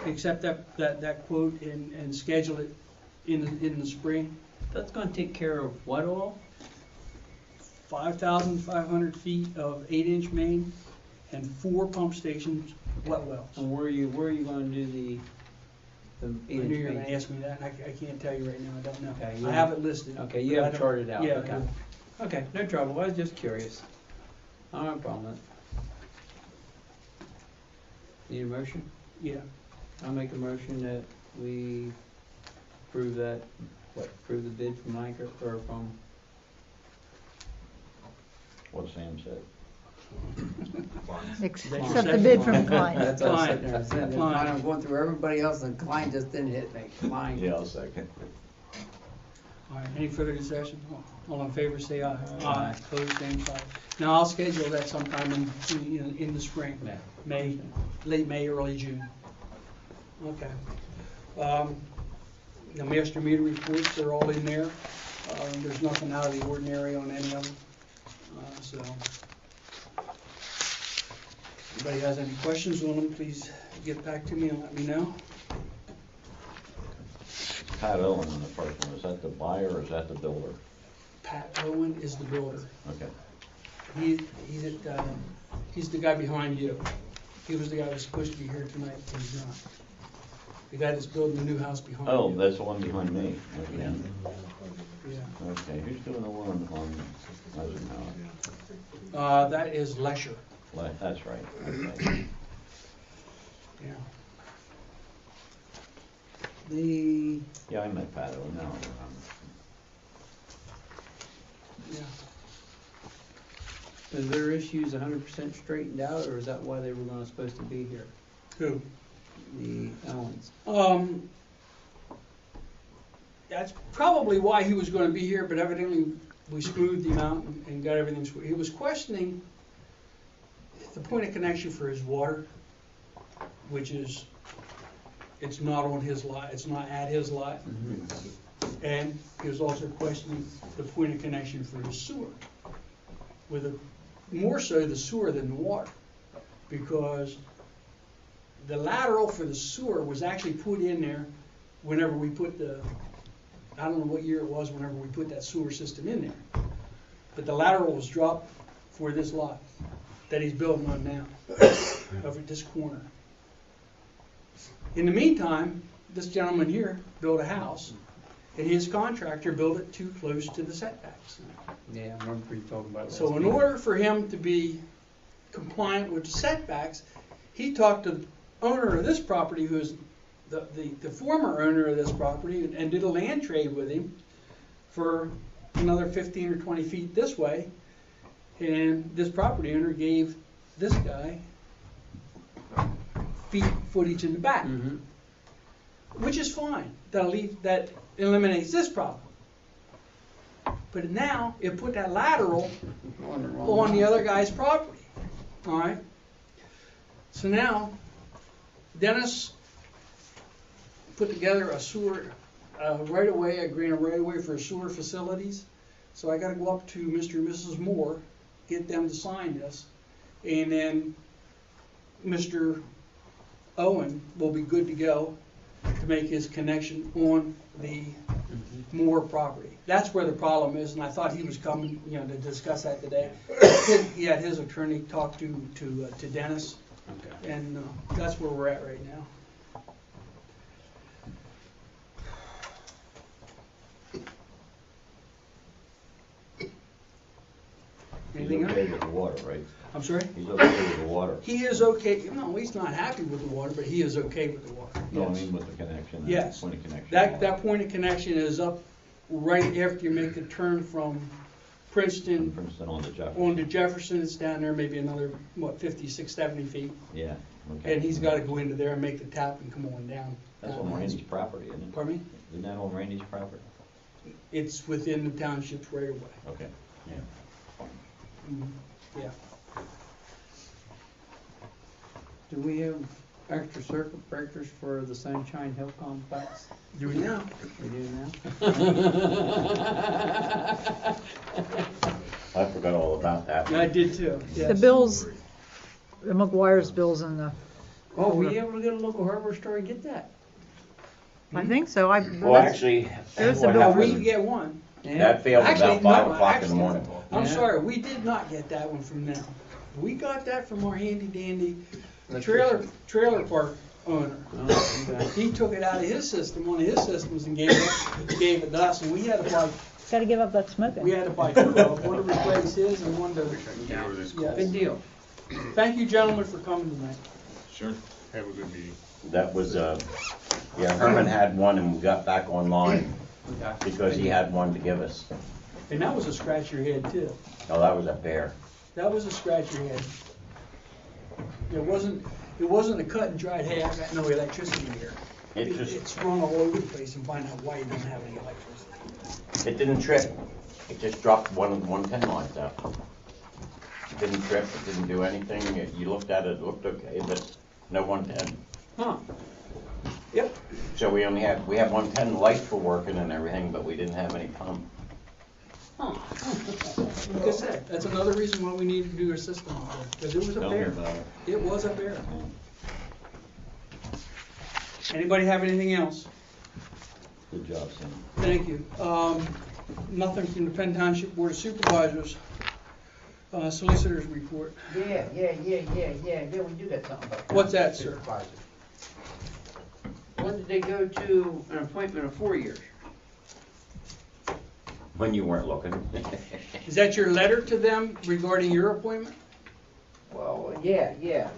Speaker 1: accept that quote and schedule it in the spring.
Speaker 11: That's gonna take care of what all?
Speaker 1: 5,500 feet of 8-inch main and 4 pump stations, wet wells.
Speaker 11: And where are you gonna do the
Speaker 1: I knew you were gonna ask me that, and I can't tell you right now, I don't know.
Speaker 11: Okay,
Speaker 1: I have it listed.
Speaker 11: Okay, you
Speaker 1: but I
Speaker 11: have it
Speaker 1: don't-
Speaker 11: charted out,
Speaker 1: Yeah,
Speaker 11: okay. Okay, no trouble, I was just curious. I don't have a problem with it. Need a motion?
Speaker 1: yeah.
Speaker 11: I'll make a motion that we approve approve the bid from Lanker, or from,
Speaker 3: What Sam said.
Speaker 7: Accept the bid from Klein.
Speaker 11: That's all I
Speaker 1: Klein.
Speaker 11: said there. I said,
Speaker 1: Klein.
Speaker 11: I'm going through everybody else, and Klein just didn't hit me. Klein.
Speaker 3: Yeah, I'll second.
Speaker 1: All right, any further discussion? All in favor, say aye. Aye. Opposed, same sign. Now, I'll schedule that sometime in the spring,
Speaker 11: Yeah.
Speaker 1: May, late May, early June. Okay. The master meter reports, they're all in there. There's nothing out of the ordinary on any of them. So, anybody has any questions on them, please get back to me and let me know.
Speaker 3: Pat Owen on the first one, is that the buyer or is that the builder?
Speaker 1: Pat Owen is the builder.
Speaker 3: Okay.
Speaker 1: He's the guy behind you. He was the guy that was supposed to be here tonight, but he's not. The guy that's building the new house behind you.
Speaker 3: Oh, that's the one behind me. Okay.
Speaker 1: Yeah.
Speaker 3: Okay, who's doing the one on Eisenhower?
Speaker 1: That is Lesher.
Speaker 3: That's right, okay.
Speaker 1: Yeah.
Speaker 3: Yeah, I met Pat Owen, now I remember.
Speaker 1: Yeah.
Speaker 11: Is their issues 100% straightened out, or is that why they were supposed to be here?
Speaker 1: Who?
Speaker 11: The Owens.
Speaker 1: That's probably why he was gonna be here, but evidently we smoothed him out and got everything. He was questioning the point of connection for his water, which is, it's not on his lot, it's not at his lot. And he was also questioning the point of connection for his sewer, more so the sewer than the water, because the lateral for the sewer was actually put in there whenever we put I don't know what year it was, whenever we put that sewer system in there. But the lateral was dropped for this lot that he's building on now, over this corner. In the meantime, this gentleman here built a house, and his contractor built it too close to the setbacks.
Speaker 11: Yeah, I remember you talking about it.
Speaker 1: So in order for him to be compliant with the setbacks, he talked to the owner of this property, who is the former owner of this property, and did a land trade with him for another 15 or 20 feet this way. And this property owner gave this guy footage in the back, which is fine. That eliminates this problem. But now it put that lateral on the other guy's property. All right. So now Dennis put together a sewer right away, a grant right away for sewer facilities. So I got to go up to Mr. and Mrs. Moore, get them to sign this, and then Mr. Owen will be good to go to make his connection on the Moore property. That's where the problem is, and I thought he was coming, to discuss that today. He had his attorney talk to Dennis, and that's where we're at right now. Anything else?
Speaker 2: with the water, right?
Speaker 1: I'm sorry?
Speaker 2: He's okay with the water.
Speaker 1: He is okay, no, he's not happy with the water, but he is okay with the water.
Speaker 2: No, I
Speaker 1: Yes.
Speaker 2: mean with the connection.
Speaker 1: Yes.
Speaker 2: Point of connection.
Speaker 1: That point of connection is up right after you make the turn from Princeton
Speaker 2: Princeton on to Jefferson.
Speaker 1: on to Jefferson. It's down there maybe another, 56, 70 feet.
Speaker 2: Yeah, okay.
Speaker 1: And he's gotta go into there and make the tap and come on down.
Speaker 2: That's on Randy's property, isn't it?
Speaker 1: Pardon me?
Speaker 2: Isn't that on Randy's property?
Speaker 1: It's within the township's right away.
Speaker 2: Okay, yeah.
Speaker 1: Yeah.
Speaker 11: Do we have extra circuit breakers for the Sunshine Hill complex?
Speaker 1: Do we now?
Speaker 11: We do now?
Speaker 3: I forgot all about that.
Speaker 1: Yeah, I did too, yes.
Speaker 7: The bills, the McGuire's bills in the,
Speaker 11: Oh, were you able to get a local hardware store and get that?
Speaker 7: I think so, I.
Speaker 3: Well, actually,
Speaker 7: There's the
Speaker 3: what
Speaker 7: bill.
Speaker 1: We
Speaker 3: happened,
Speaker 1: could get one.
Speaker 3: that failed
Speaker 1: Actually,
Speaker 3: about 5
Speaker 1: no,
Speaker 3: o'clock in the
Speaker 1: actually,
Speaker 3: morning.
Speaker 1: I'm
Speaker 11: Yeah.
Speaker 1: sorry, we did not get that one from them. We got that from our handy dandy trailer park owner.
Speaker 11: Oh, okay.
Speaker 1: He took it out of his system, one of his systems, and gave it to us, and we had to buy,
Speaker 7: Gotta give up that smoking.
Speaker 1: we had to buy two of them, one to replace his and one to.
Speaker 11: Good
Speaker 1: Yes.
Speaker 11: deal.
Speaker 1: Thank you, gentlemen, for coming tonight.
Speaker 6: Sure. Have a good meeting.
Speaker 3: That was, yeah, Herman had one and we got back online
Speaker 11: Okay.
Speaker 3: because he had one to give us.
Speaker 1: And that was a scratch your head too.
Speaker 3: Oh, that was a bear.
Speaker 1: That was a scratch your head. It wasn't a cut and dried, hey, I got no electricity here.
Speaker 3: It just,
Speaker 1: It's run all over the place and find out why you don't have any electricity.
Speaker 3: it didn't trip. It just dropped 110 lines out. It didn't trip, it didn't do anything. You looked at it, it looked okay, but no 110.
Speaker 1: Huh. Yep.
Speaker 3: So we have 110 lights were working and everything, but we didn't have any pump.
Speaker 1: Huh. Like I said, that's another reason why we need to do a system out there, because it was a
Speaker 2: Tell me
Speaker 1: bear.
Speaker 2: about it.
Speaker 1: It was a bear. Anybody have anything else?
Speaker 2: Good job, Sam.
Speaker 1: Thank you. Nothing from the Penn Township Board of Supervisors. Solicitors report.
Speaker 5: Yeah, we do got something about.
Speaker 1: What's that, sir?
Speaker 5: Supervisor. When did they go to an appointment of 4 years?
Speaker 3: When you weren't looking.
Speaker 1: Is that your letter to them regarding your appointment?
Speaker 5: Well, yeah.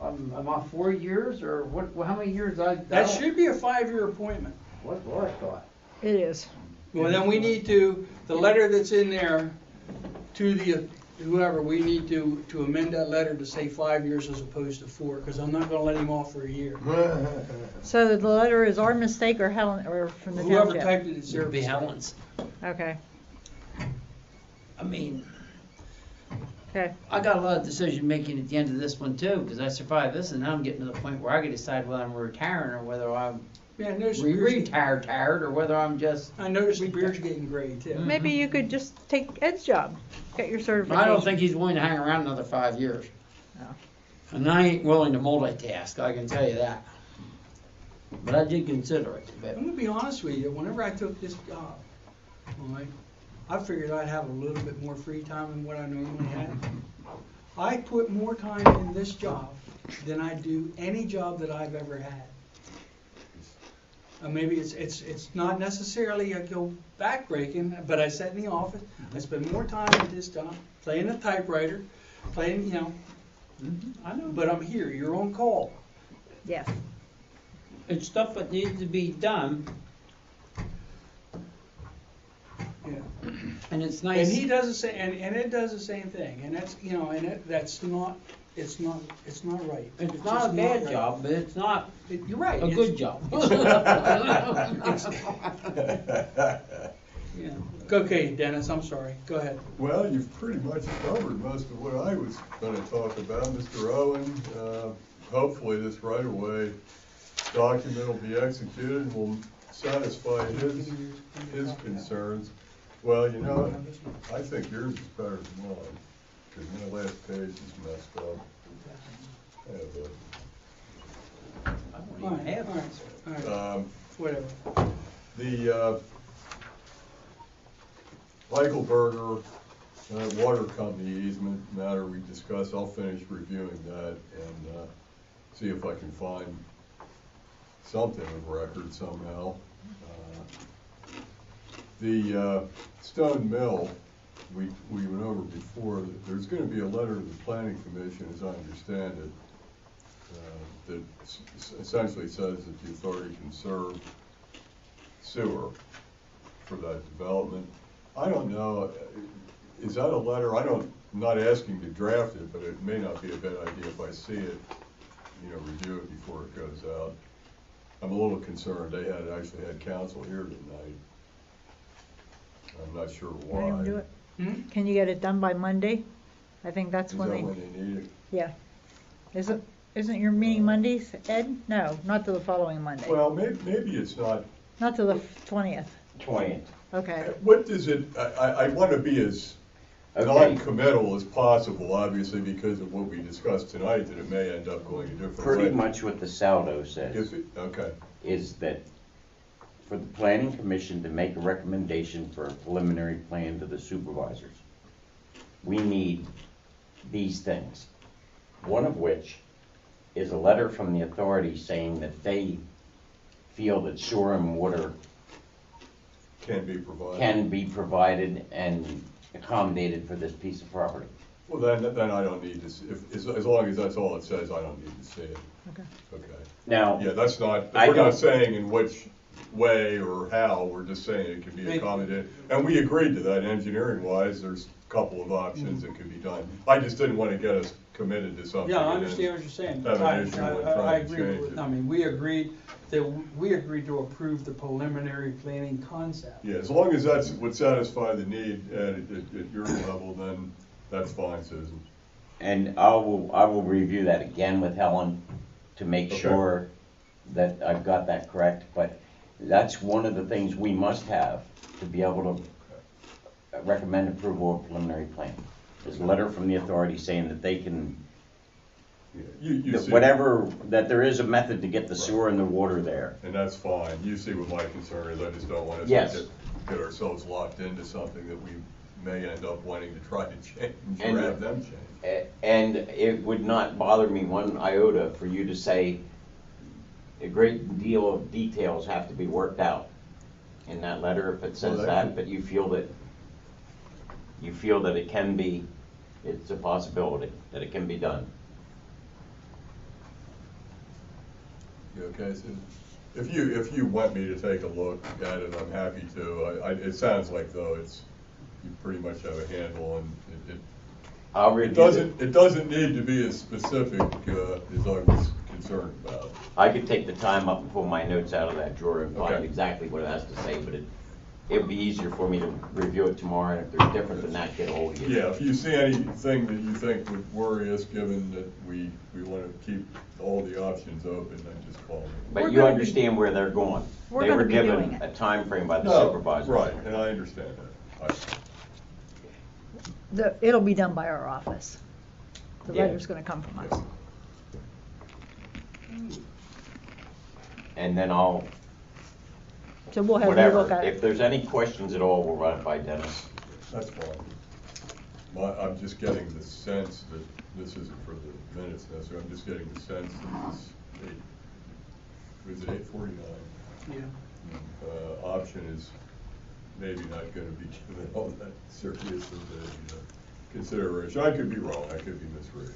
Speaker 5: Am I 4 years or what, well, how many years
Speaker 1: That should be a 5-year appointment.
Speaker 5: What I thought.
Speaker 7: It is.
Speaker 1: Well, then we need to, the letter that's in there to the, whoever, we need to amend that letter to say 5 years as opposed to 4, because I'm not gonna let him off for a year.
Speaker 7: So the letter is our mistake or Helen, or from the
Speaker 1: Whoever
Speaker 7: township?
Speaker 1: typed it, it's their
Speaker 11: It'd be
Speaker 1: mistake.
Speaker 11: Helen's.
Speaker 7: Okay,
Speaker 11: I mean,
Speaker 7: okay.
Speaker 11: I got a lot of decision making at the end of this one too, because I survived this, and now I'm getting to the point where I can decide whether I'm retiring or whether I'm
Speaker 1: Yeah, I noticed the beard's,
Speaker 11: tired, or whether I'm just.
Speaker 1: I noticed the beard's getting gray too.
Speaker 7: Maybe you could just take Ed's job, get your certification.
Speaker 11: I don't think he's willing to hang around another 5 years.
Speaker 7: No.
Speaker 11: And I ain't willing to multitask, I can tell you that. But I did consider it, but.
Speaker 1: I'm gonna be honest with you, whenever I took this job, all right, I figured I'd have a little bit more free time than what I normally have. I put more time in this job than I do any job that I've ever had. Maybe it's not necessarily I go backbreaking, but I sat in the office, I spend more time at this job, playing a typewriter, playing,
Speaker 11: I know.
Speaker 1: but I'm here, you're on call.
Speaker 7: Yes.
Speaker 11: It's stuff that needs to be done,
Speaker 1: Yeah.
Speaker 11: and it's
Speaker 1: And
Speaker 11: nice.
Speaker 1: he does the same, and it does the same thing, and that's, that's not, it's not right.
Speaker 11: It's not
Speaker 1: just
Speaker 11: a bad
Speaker 1: right.
Speaker 11: job, but it's not
Speaker 1: You're right.
Speaker 11: a
Speaker 1: it's-
Speaker 11: good job.
Speaker 1: Yeah. Okay, Dennis, I'm sorry, go ahead.
Speaker 12: Well, you've pretty much covered most of what I was gonna talk about, Mr. Owen. Hopefully this right-of-way document will be executed and will satisfy his concerns. Well, I think yours is better than mine, because my last page is messed up. I have
Speaker 11: I don't even have
Speaker 1: All
Speaker 11: one.
Speaker 1: right, all right, whatever.
Speaker 12: The Eichelberger water company easement matter we discussed, I'll finish reviewing that and see if I can find something of record somehow. The Stone Mill we went over before, that there's gonna be a letter to the planning commission, as I understand it, that essentially says that the authority can serve sewer for that development. I don't know, is that a letter? I'm not asking to draft it, but it may not be a bad idea if I see it, review it before it goes out. I'm a little concerned. They actually had counsel here tonight. I'm not sure why.
Speaker 7: Let him do it. Can you get it done by Monday? I think that's
Speaker 12: Is
Speaker 7: when
Speaker 12: that
Speaker 7: they,
Speaker 12: when they need it?
Speaker 7: yeah. Isn't your meeting Mondays, Ed? No, not till the following Monday.
Speaker 12: Well, maybe it's not.
Speaker 7: Not till the 20th.
Speaker 3: 20th.
Speaker 7: Okay.
Speaker 12: What does it, I want to be as
Speaker 3: Okay.
Speaker 12: non-committal as possible, obviously, because of what we discussed tonight, that it may end up going a different way.
Speaker 3: Pretty much what the Saldo says
Speaker 12: Okay.
Speaker 3: is that for the planning commission to make a recommendation for a preliminary plan to the supervisors, we need these things. One of which is a letter from the authority saying that they feel that sewer and water
Speaker 12: Can be provided.
Speaker 3: can be provided and accommodated for this piece of property.
Speaker 12: Well, then I don't need to, as long as that's all it says, I don't need to see it.
Speaker 7: Okay.
Speaker 12: Okay.
Speaker 3: Now,
Speaker 12: Yeah, that's not,
Speaker 3: I
Speaker 12: we're
Speaker 3: don't-
Speaker 12: not saying in which way or how, we're just saying it can be accommodated. And we agreed to that, engineering wise, there's a couple of options that could be done. I just didn't want to get us committed to something.
Speaker 1: Yeah, I
Speaker 12: and then
Speaker 1: understand what you're saying.
Speaker 12: have an issue when
Speaker 1: I
Speaker 12: trying to
Speaker 1: agree
Speaker 12: change
Speaker 1: with,
Speaker 12: it.
Speaker 1: I mean, we agreed to approve the preliminary planning concept.
Speaker 12: Yeah, as long as that's would satisfy the need at your level, then that's fine, Susan.
Speaker 3: and I will review that again with Helen to make
Speaker 12: Okay.
Speaker 3: sure that I've got that correct, but that's one of the things we must have to be able to recommend approval of preliminary plan. Is a letter from the authority saying that they can,
Speaker 12: Yeah, you
Speaker 3: that
Speaker 12: see,
Speaker 3: whatever, that there is a method to get the sewer and the water there.
Speaker 12: and that's fine. You see what my concern is. I just don't want us
Speaker 3: Yes.
Speaker 12: to get ourselves locked into something that we may end up wanting to try to change
Speaker 3: And-
Speaker 12: or have them change.
Speaker 3: And it would not bother me one iota for you to say a great deal of details have to be worked out in that letter if it says
Speaker 12: Well,
Speaker 3: that, but you feel that it can be, it's a possibility that it can be done.
Speaker 12: You okay, Susan? If you want me to take a look at it, I'm happy to. It sounds like though you pretty much have a handle on it.
Speaker 3: I'll
Speaker 12: It
Speaker 3: review it.
Speaker 12: doesn't need to be as specific as I was concerned about.
Speaker 3: I could take the time up and pull my notes out of that drawer and find
Speaker 12: Okay.
Speaker 3: exactly what it has to say, but it would be easier for me to review it tomorrow, and if there's different than that, get a hold of you.
Speaker 12: Yeah, if you see anything that you think would worry us, given that we want to keep all the options open, then just call me.
Speaker 3: But
Speaker 7: We're
Speaker 3: you
Speaker 7: gonna be-
Speaker 3: understand where they're going.
Speaker 7: We're
Speaker 3: They
Speaker 7: gonna
Speaker 3: were
Speaker 7: be doing
Speaker 3: given
Speaker 7: it.
Speaker 3: a time frame by the
Speaker 12: No,
Speaker 3: supervisor.
Speaker 12: right, and I understand that.
Speaker 7: It'll be done by our office. The
Speaker 3: Yeah.
Speaker 7: letter's gonna come from us.
Speaker 3: And then
Speaker 7: So we'll have you
Speaker 3: whatever,
Speaker 7: look at
Speaker 3: if
Speaker 7: it.
Speaker 3: there's any questions at all, we'll run it by Dennis.
Speaker 12: That's fine. I'm just getting the sense that this isn't for the minutes necessarily, I'm just getting the sense that this 849?
Speaker 1: Yeah.
Speaker 12: Option is maybe not gonna be given all that serious of a consideration. I could be wrong, I could be misreading.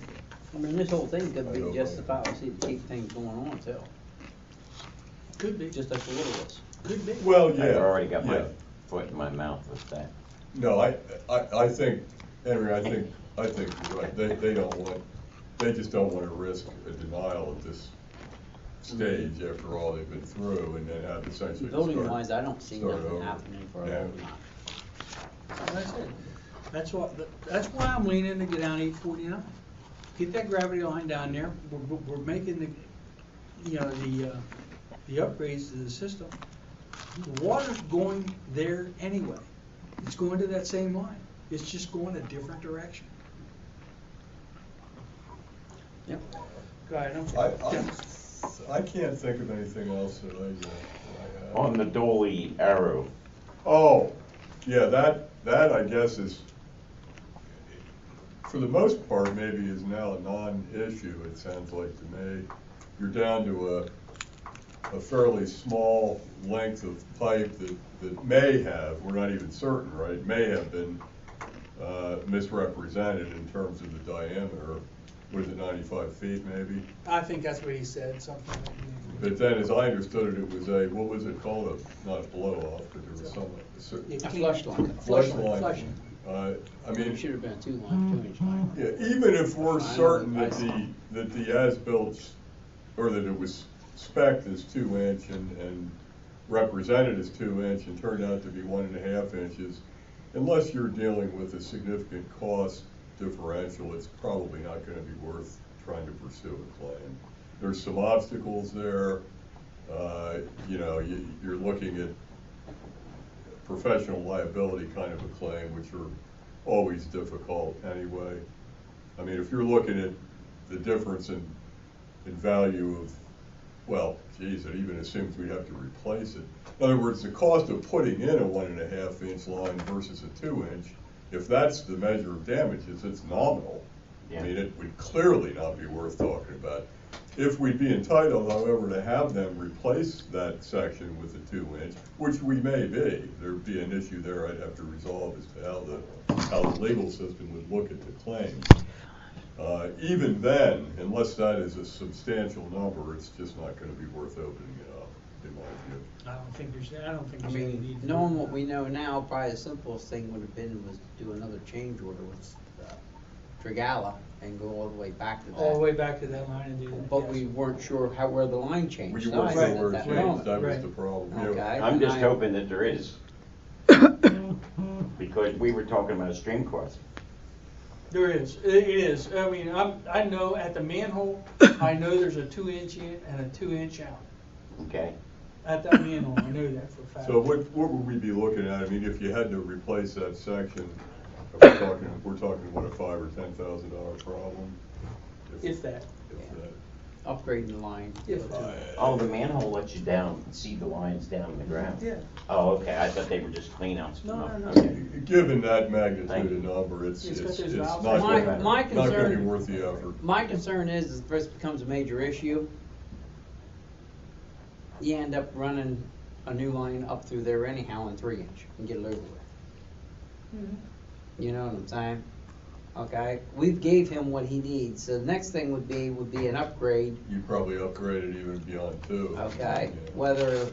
Speaker 11: I mean, this whole thing's gonna
Speaker 12: I
Speaker 11: be
Speaker 12: know,
Speaker 11: justified to keep things going on too,
Speaker 1: Could be,
Speaker 11: just like the water was.
Speaker 1: could be.
Speaker 12: Well, yeah.
Speaker 3: I've already got my
Speaker 12: yeah.
Speaker 3: foot in my mouth with that.
Speaker 12: No, I think, Henry, I think you're right. They just don't want to risk a denial at this stage after all they've been through and then have essentially.
Speaker 11: Building wise, I don't see
Speaker 12: start
Speaker 11: nothing
Speaker 12: over.
Speaker 11: happening for a
Speaker 12: Yeah.
Speaker 11: long time.
Speaker 1: That's it. That's why I'm leaning to get down 849. Get that gravity line down there. We're making the upgrades to the system. The water's going there anyway. It's going to that same line. It's just going a different direction.
Speaker 11: Yep.
Speaker 1: Go ahead.
Speaker 12: I can't think of anything else that I.
Speaker 3: On the Dolly arrow,
Speaker 12: Oh, yeah, that I guess is, for the most part, maybe is now a non-issue, it sounds like to me. You're down to a fairly small length of pipe that may have, we're not even certain, right, may have been misrepresented in terms of the diameter. Was it 95 feet maybe?
Speaker 1: I think that's what he said, something like that.
Speaker 12: But then, as I understood it, it was a, what was it called? Not a blow off, but there was some.
Speaker 5: A flush line.
Speaker 12: Flush
Speaker 1: Flush
Speaker 12: line. I mean,
Speaker 5: It should have been a 2-inch line.
Speaker 12: yeah, even if we're
Speaker 5: I know
Speaker 12: certain
Speaker 5: what
Speaker 12: that
Speaker 5: I
Speaker 12: the as-built, or that it was spec'd as 2-inch and represented as 2-inch and turned out to be 1.5 inches, unless you're dealing with a significant cost differential, it's probably not gonna be worth trying to pursue a claim. There's some obstacles there. You know, you're looking at professional liability kind of a claim, which are always difficult anyway. I mean, if you're looking at the difference in value of, well, geez, it even assumes we have to replace it. In other words, the cost of putting in a 1.5 inch line versus a 2-inch, if that's the measure of damages, it's nominal.
Speaker 3: Yeah.
Speaker 12: I mean, it would clearly not be worth talking about. If we'd be entitled, however, to have them replace that section with a 2-inch, which we may be, there'd be an issue there I'd have to resolve as to how the legal system would look at the claim. Even then, unless that is a substantial number, it's just not going to be worth opening it up, in my view.
Speaker 1: I don't think
Speaker 11: I
Speaker 1: there's any
Speaker 11: mean,
Speaker 1: need.
Speaker 11: knowing what we know now, probably the simplest thing would have been was to do another change order with Trigala and go all the way back to that.
Speaker 1: All the way back to that line and do that.
Speaker 11: But
Speaker 1: yes.
Speaker 11: we weren't sure where the line changed.
Speaker 12: We
Speaker 11: So
Speaker 12: weren't
Speaker 11: I
Speaker 12: sure
Speaker 11: said
Speaker 12: where it
Speaker 11: that
Speaker 12: changed,
Speaker 11: moment.
Speaker 12: that was
Speaker 1: Right.
Speaker 12: the problem. Yeah.
Speaker 11: Okay.
Speaker 3: I'm just
Speaker 11: And
Speaker 3: hoping that there is. Because we were talking about a stream crossing.
Speaker 1: There is, it is. I mean, I know at the manhole, I know there's a 2-inch in and a 2-inch out.
Speaker 3: Okay?
Speaker 1: At that manhole, I know that for a fact.
Speaker 12: So what would we be looking at? I mean, if you had to replace that section, we're talking what, a $5,000 or $10,000 problem?
Speaker 1: If that.
Speaker 12: If that.
Speaker 11: Upgrading the line.
Speaker 1: If
Speaker 3: Oh, the manhole lets you down, see the lines down in the ground?
Speaker 1: Yeah.
Speaker 3: Oh, okay, I thought they were just cleanouts.
Speaker 1: No, no, no.
Speaker 3: Okay.
Speaker 12: Given that magnitude
Speaker 3: Thank
Speaker 12: of
Speaker 3: you.
Speaker 12: number, it's
Speaker 1: It's
Speaker 12: not
Speaker 1: got those
Speaker 12: gonna
Speaker 1: valves.
Speaker 11: My
Speaker 12: not gonna be
Speaker 11: concern-
Speaker 12: worth the effort.
Speaker 11: My concern is if this becomes a major issue, you end up running a new line up through there anyhow in 3-inch and get it over with. You know what I'm saying? Okay, we've gave him what he needs, so the next thing would be an upgrade,
Speaker 12: You probably upgrade it even beyond 2.
Speaker 11: okay?
Speaker 12: Yeah.
Speaker 11: Whether,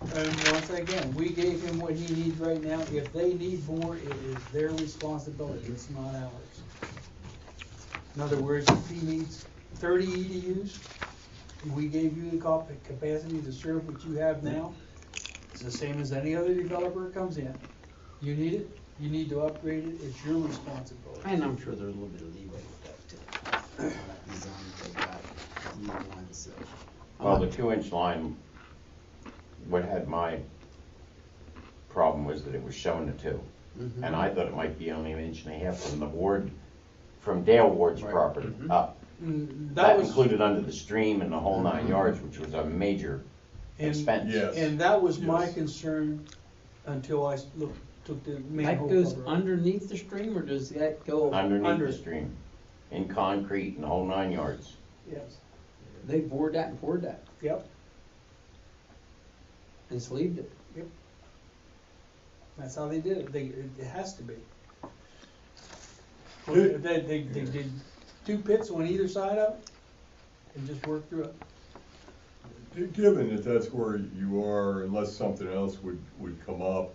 Speaker 1: And once again, we gave him what he needs right now. If they need more, it is their responsibility, it's not ours. In other words, if he needs 30 EDUs, we gave you the capacity to serve what you have now. It's the same as any other developer that comes in. You need it, you need to upgrade it, it's your responsibility.
Speaker 11: and I'm sure there's a little bit of leeway with that too. That design they got, new lines, so.
Speaker 3: Well, the 2-inch line, what had my problem was that it was showing the 2.
Speaker 11: Mhm.
Speaker 3: And I thought it might be only 1.5 inches from the Ward, from Dale Ward's
Speaker 11: Right.
Speaker 3: property
Speaker 11: Mhm.
Speaker 3: up.
Speaker 1: That
Speaker 3: That
Speaker 1: was,
Speaker 3: included under the stream and the whole 9 yards, which was a major
Speaker 1: And-
Speaker 3: expense.
Speaker 12: Yes.
Speaker 1: and that was my
Speaker 12: Yes.
Speaker 1: concern until I took the
Speaker 11: That
Speaker 1: manhole
Speaker 11: goes
Speaker 1: cover off.
Speaker 11: underneath the stream, or does that go?
Speaker 3: Underneath
Speaker 1: Under.
Speaker 3: the stream, in concrete and the whole 9 yards.
Speaker 1: Yes,
Speaker 11: They bored that and poured that
Speaker 1: yep,
Speaker 11: and sleeved it.
Speaker 1: yep. That's how they did it. It has to be.
Speaker 12: Good.
Speaker 1: They did 2 pits on either side of it and just worked through it.
Speaker 12: Given that that's where you are, unless something else would come up,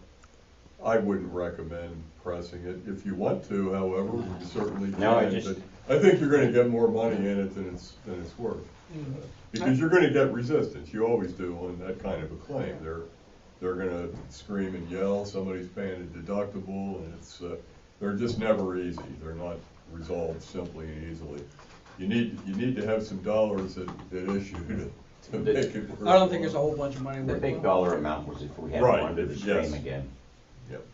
Speaker 12: I wouldn't recommend pressing it. If you want to, however, you certainly can.
Speaker 3: No,
Speaker 12: But I think you're gonna get more money in it than it's worth. Because you're gonna get resistance, you always do on that kind of a claim. They're gonna scream and yell, somebody's paying a deductible, and they're just never easy. They're not resolved simply and easily. You need to have some dollars at issue to make it work.
Speaker 1: I don't think there's a whole bunch of money
Speaker 3: The
Speaker 1: worth
Speaker 3: big
Speaker 1: it.
Speaker 3: dollar amount was if we had
Speaker 12: Right,
Speaker 3: them under the
Speaker 12: yes.
Speaker 3: stream again.
Speaker 12: Yep.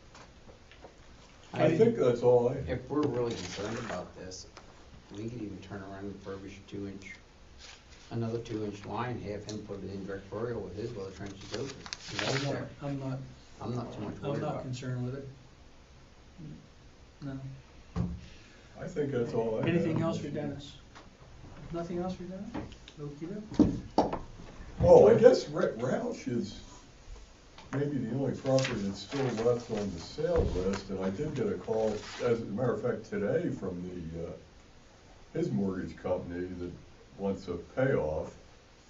Speaker 12: I think that's all I have.
Speaker 11: If we're really concerned about this, we could even turn around and refurbish another 2-inch line, have him put it in direct burial with his well trenches open.
Speaker 1: I'm not
Speaker 11: I'm not too much worried about it.
Speaker 1: concerned with it. No.
Speaker 12: I think that's all I have.
Speaker 1: Anything else for Dennis? Nothing else for Dennis? Okey-doke.
Speaker 12: Oh, I guess Roush is maybe the only property that's still left on the sale list, and I did get a call, as a matter of fact, today from his mortgage company that wants a payoff,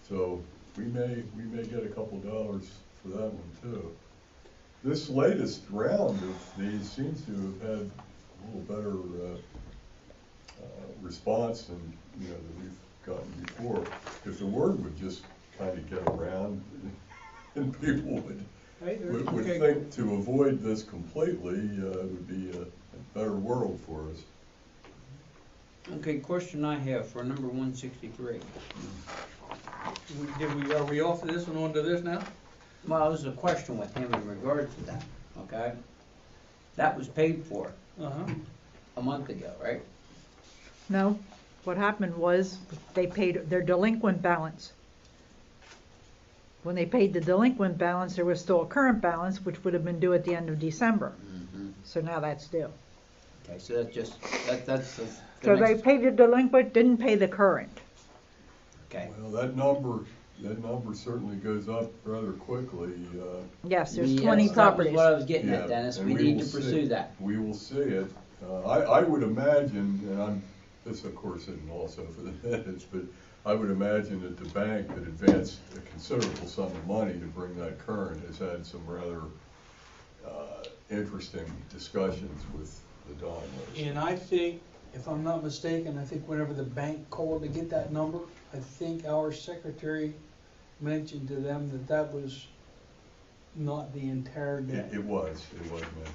Speaker 12: so we may get a couple dollars for that one too. This latest round of these seems to have had a little better response than, that we've gotten before. If the word would just kind of get around, and people would
Speaker 1: Okay.
Speaker 12: think to avoid this completely, would be a better world for us.
Speaker 11: Okay, question I have for number 163.
Speaker 1: Are we off of this and on to this now?
Speaker 11: Well, there's a question with him in regards to that, okay? That was paid for
Speaker 1: Uh-huh.
Speaker 11: a month ago, right?
Speaker 7: No, what happened was they paid their delinquent balance. When they paid the delinquent balance, there was still a current balance, which would have been due at the end of December. So now that's due.
Speaker 11: Okay, so that's just, that's the
Speaker 7: So they
Speaker 11: next-
Speaker 7: paid the delinquent, didn't pay the current.
Speaker 11: Okay.
Speaker 12: Well, that number certainly goes up rather quickly.
Speaker 7: Yes, there's
Speaker 11: Yes,
Speaker 7: 20
Speaker 11: that was
Speaker 7: properties.
Speaker 11: what I was getting
Speaker 12: Yeah,
Speaker 11: at, Dennis.
Speaker 12: and
Speaker 11: We
Speaker 12: we
Speaker 11: need
Speaker 12: will
Speaker 11: to
Speaker 12: see.
Speaker 11: pursue that.
Speaker 12: We will see it. I would imagine, and this of course isn't also for the minutes, but I would imagine that the bank that advanced a considerable sum of money to bring that current has had some rather interesting discussions with the Donlers.
Speaker 1: And I think, if I'm not mistaken, I think whenever the bank called to get that number, I think our secretary mentioned to them that was not the entire debt.
Speaker 12: It was mentioned.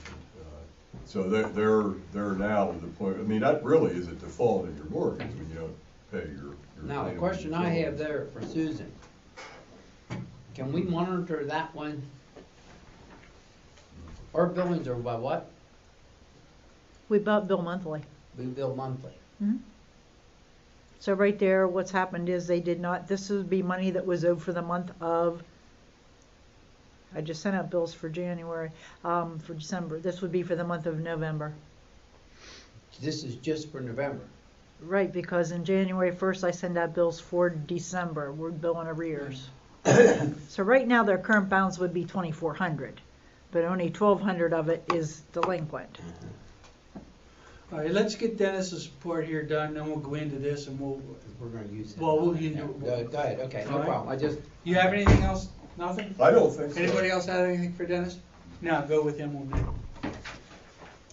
Speaker 12: So they're now at the point, I mean, that really is a default in your mortgage when you don't pay your
Speaker 11: Now, the
Speaker 12: payment.
Speaker 11: question I have there for Susan, can we monitor that one? Our billings are by what?
Speaker 7: We bill monthly.
Speaker 11: We bill monthly.
Speaker 7: Mhm. So right there, what's happened is they did not, this would be money that was owed for the month of, I just sent out bills for January, for December. This would be for the month of November.
Speaker 11: This is just for November.
Speaker 7: Right, because in January 1st, I send out bills for December. We're billing arrears. So right now, their current balance would be 2,400, but only 1,200 of it is delinquent.
Speaker 1: All right, let's get Dennis's part here done, then we'll go into this and we'll,
Speaker 11: We're gonna use that.
Speaker 1: well, we'll,
Speaker 11: Yeah, go ahead, okay, no
Speaker 1: All right.
Speaker 11: problem. I just,
Speaker 1: you have anything else? Nothing?
Speaker 12: I don't think so.
Speaker 1: Anybody else have anything for Dennis? Now, go with him on that.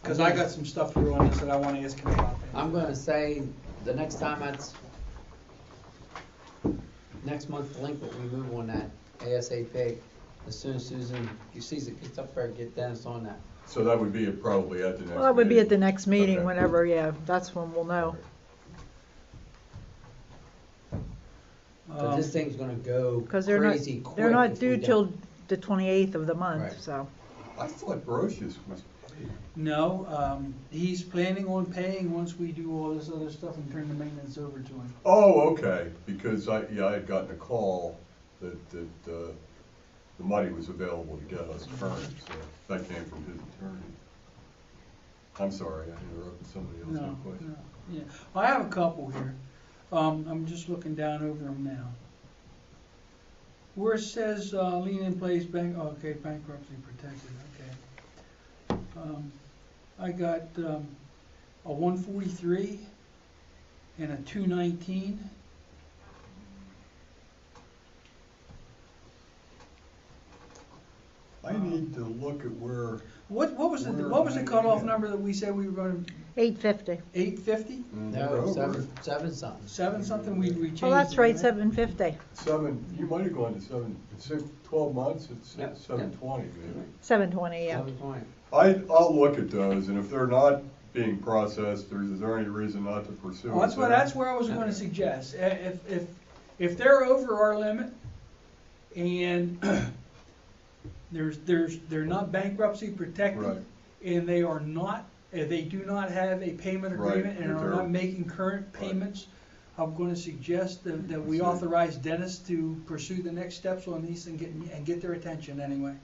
Speaker 1: Cause I got some stuff through on this that I wanna ask him about.
Speaker 11: I'm gonna say the next time that's, next month delinquent, we move on that ASAP. As soon as Susan, you sees it gets up there, get Dennis on that.
Speaker 12: So that would be probably at the next meeting?
Speaker 7: Well, it would be at the next meeting,
Speaker 12: Okay.
Speaker 7: whenever, yeah, that's when we'll know.
Speaker 11: Cause this thing's gonna go
Speaker 7: Because
Speaker 11: crazy quick.
Speaker 7: they're not
Speaker 11: if we
Speaker 7: due
Speaker 11: don't.
Speaker 7: till the 28th of the month,
Speaker 11: Right.
Speaker 7: so.
Speaker 12: I thought Brochus was paid.
Speaker 1: No, he's planning on paying once we do all this other stuff and turn the maintenance over to him.
Speaker 12: Oh, okay, because I had gotten a call that the money was available to get us current, so that came from his attorney. I'm sorry, I interrupted somebody else with
Speaker 1: No,
Speaker 12: a question.
Speaker 1: no, yeah. I have a couple here. I'm just looking down over them now. Where it says, lien in place, okay, bankruptcy protected, okay. I got, a 143 and a 219.
Speaker 12: I need to look at where,
Speaker 1: What was the cutoff number that we said we were gonna,
Speaker 7: 850.
Speaker 1: 850?
Speaker 12: we're
Speaker 11: No,
Speaker 12: over.
Speaker 11: seven something.
Speaker 1: 7 something, we changed
Speaker 7: Oh, that's
Speaker 1: it,
Speaker 7: right, 750.
Speaker 12: you might have gone to 12 months, it's
Speaker 11: Yep.
Speaker 12: 720 maybe.
Speaker 7: 720, yeah.
Speaker 11: 720.
Speaker 12: I'll look at those, and if they're not being processed, is there any reason not to pursue it?
Speaker 1: Well, that's where I was gonna suggest. If they're over our limit and they're not bankruptcy
Speaker 12: Right.
Speaker 1: protected and they are not, they do not have a payment
Speaker 12: Right,
Speaker 1: agreement and
Speaker 12: if
Speaker 1: are
Speaker 12: they're-
Speaker 1: not making current
Speaker 12: Right.
Speaker 1: payments, I'm gonna suggest that we
Speaker 12: That's it.
Speaker 1: authorize Dennis to pursue the next steps on these and get their attention anyway.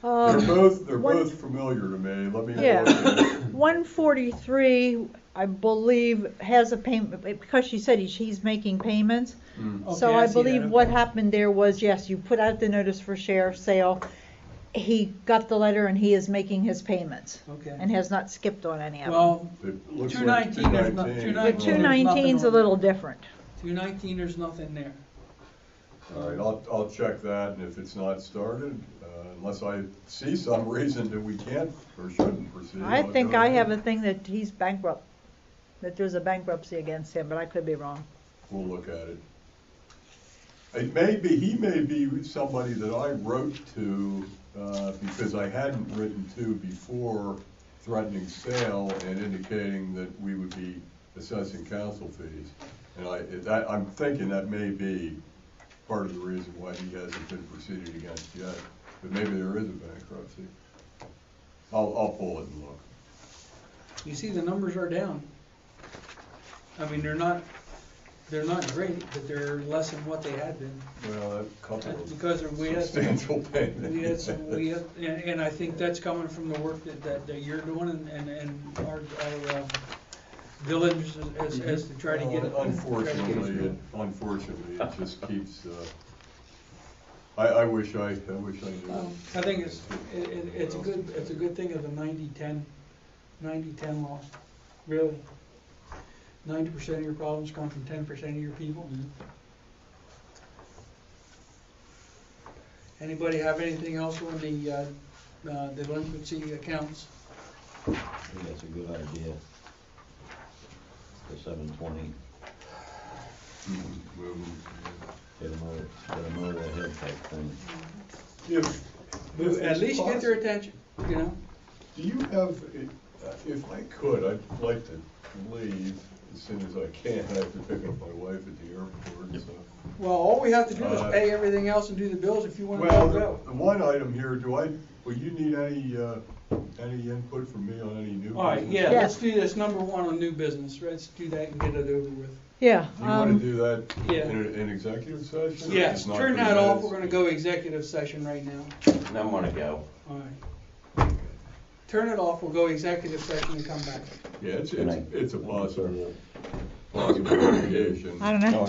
Speaker 12: They're
Speaker 7: one-
Speaker 12: both familiar to me, let me
Speaker 7: Yeah.
Speaker 12: look at it.
Speaker 7: 143, I believe, has a payment, because she said he's making payments.
Speaker 12: Mm.
Speaker 7: So
Speaker 1: Okay,
Speaker 7: I
Speaker 1: see that,
Speaker 7: believe what
Speaker 1: okay.
Speaker 7: happened there was, yes, you put out the notice for share sale, he got the letter and he is making his payments
Speaker 1: Okay.
Speaker 7: and has not skipped on any of them.
Speaker 1: Well,
Speaker 12: It looks
Speaker 1: 219,
Speaker 12: like
Speaker 1: there's not-
Speaker 12: 219.
Speaker 7: The
Speaker 1: 219.
Speaker 7: 219's a little different.
Speaker 1: 219, there's nothing there.
Speaker 12: All right, I'll check that, and if it's not started, unless I see some reason that we can't or shouldn't proceed.
Speaker 7: I
Speaker 12: I'll
Speaker 7: think
Speaker 12: go
Speaker 7: I
Speaker 12: ahead.
Speaker 7: have a thing that he's bankrupt, that there's a bankruptcy against him, but I could be wrong.
Speaker 12: We'll look at it. He may be somebody that I wrote to, because I hadn't written to before threatening sale and indicating that we would be assessing council fees. And I'm thinking that may be part of the reason why he hasn't been proceeded against yet, but maybe there is a bankruptcy. I'll pull it and look.
Speaker 1: You see, the numbers are down. I mean, they're not great, but they're less than what they had been.
Speaker 12: Well, a couple
Speaker 1: That's
Speaker 12: of
Speaker 1: because we had some,
Speaker 12: substantial payments.
Speaker 1: and I think that's coming from the work that you're doing and our village as to try to get it.
Speaker 12: Unfortunately, it just keeps, I wish I knew.
Speaker 1: I think it's a good thing of the 90-10 law, really. 90% of your problems come from 10% of your people. Anybody have anything else on the delinquency accounts?
Speaker 13: I think that's a good idea. The 720, get them over the head type thing.
Speaker 1: At least get their attention, you know?
Speaker 12: Do you have, if I could, I'd like to leave as soon as I can. I have to pick up my wife at the airport, so.
Speaker 1: Well, all we have to do is pay everything else and do the bills if you want to
Speaker 12: Well,
Speaker 1: go.
Speaker 12: the one item here, will you need any input from me on any new?
Speaker 1: All right,
Speaker 12: business?
Speaker 1: yeah,
Speaker 7: Yeah.
Speaker 1: let's do this, number one on new business, let's do that and get it over with.
Speaker 7: Yeah.
Speaker 12: Do you want to do that
Speaker 1: Yeah.
Speaker 12: in executive session? or
Speaker 1: Yes,
Speaker 12: just not
Speaker 1: turn
Speaker 12: for
Speaker 1: that off,
Speaker 12: minutes?
Speaker 1: we're gonna go executive session right now.
Speaker 3: And I want to go.
Speaker 1: All right. Turn it off, we'll go executive session and come back.
Speaker 12: Yeah, it's a possible litigation.
Speaker 7: I don't know.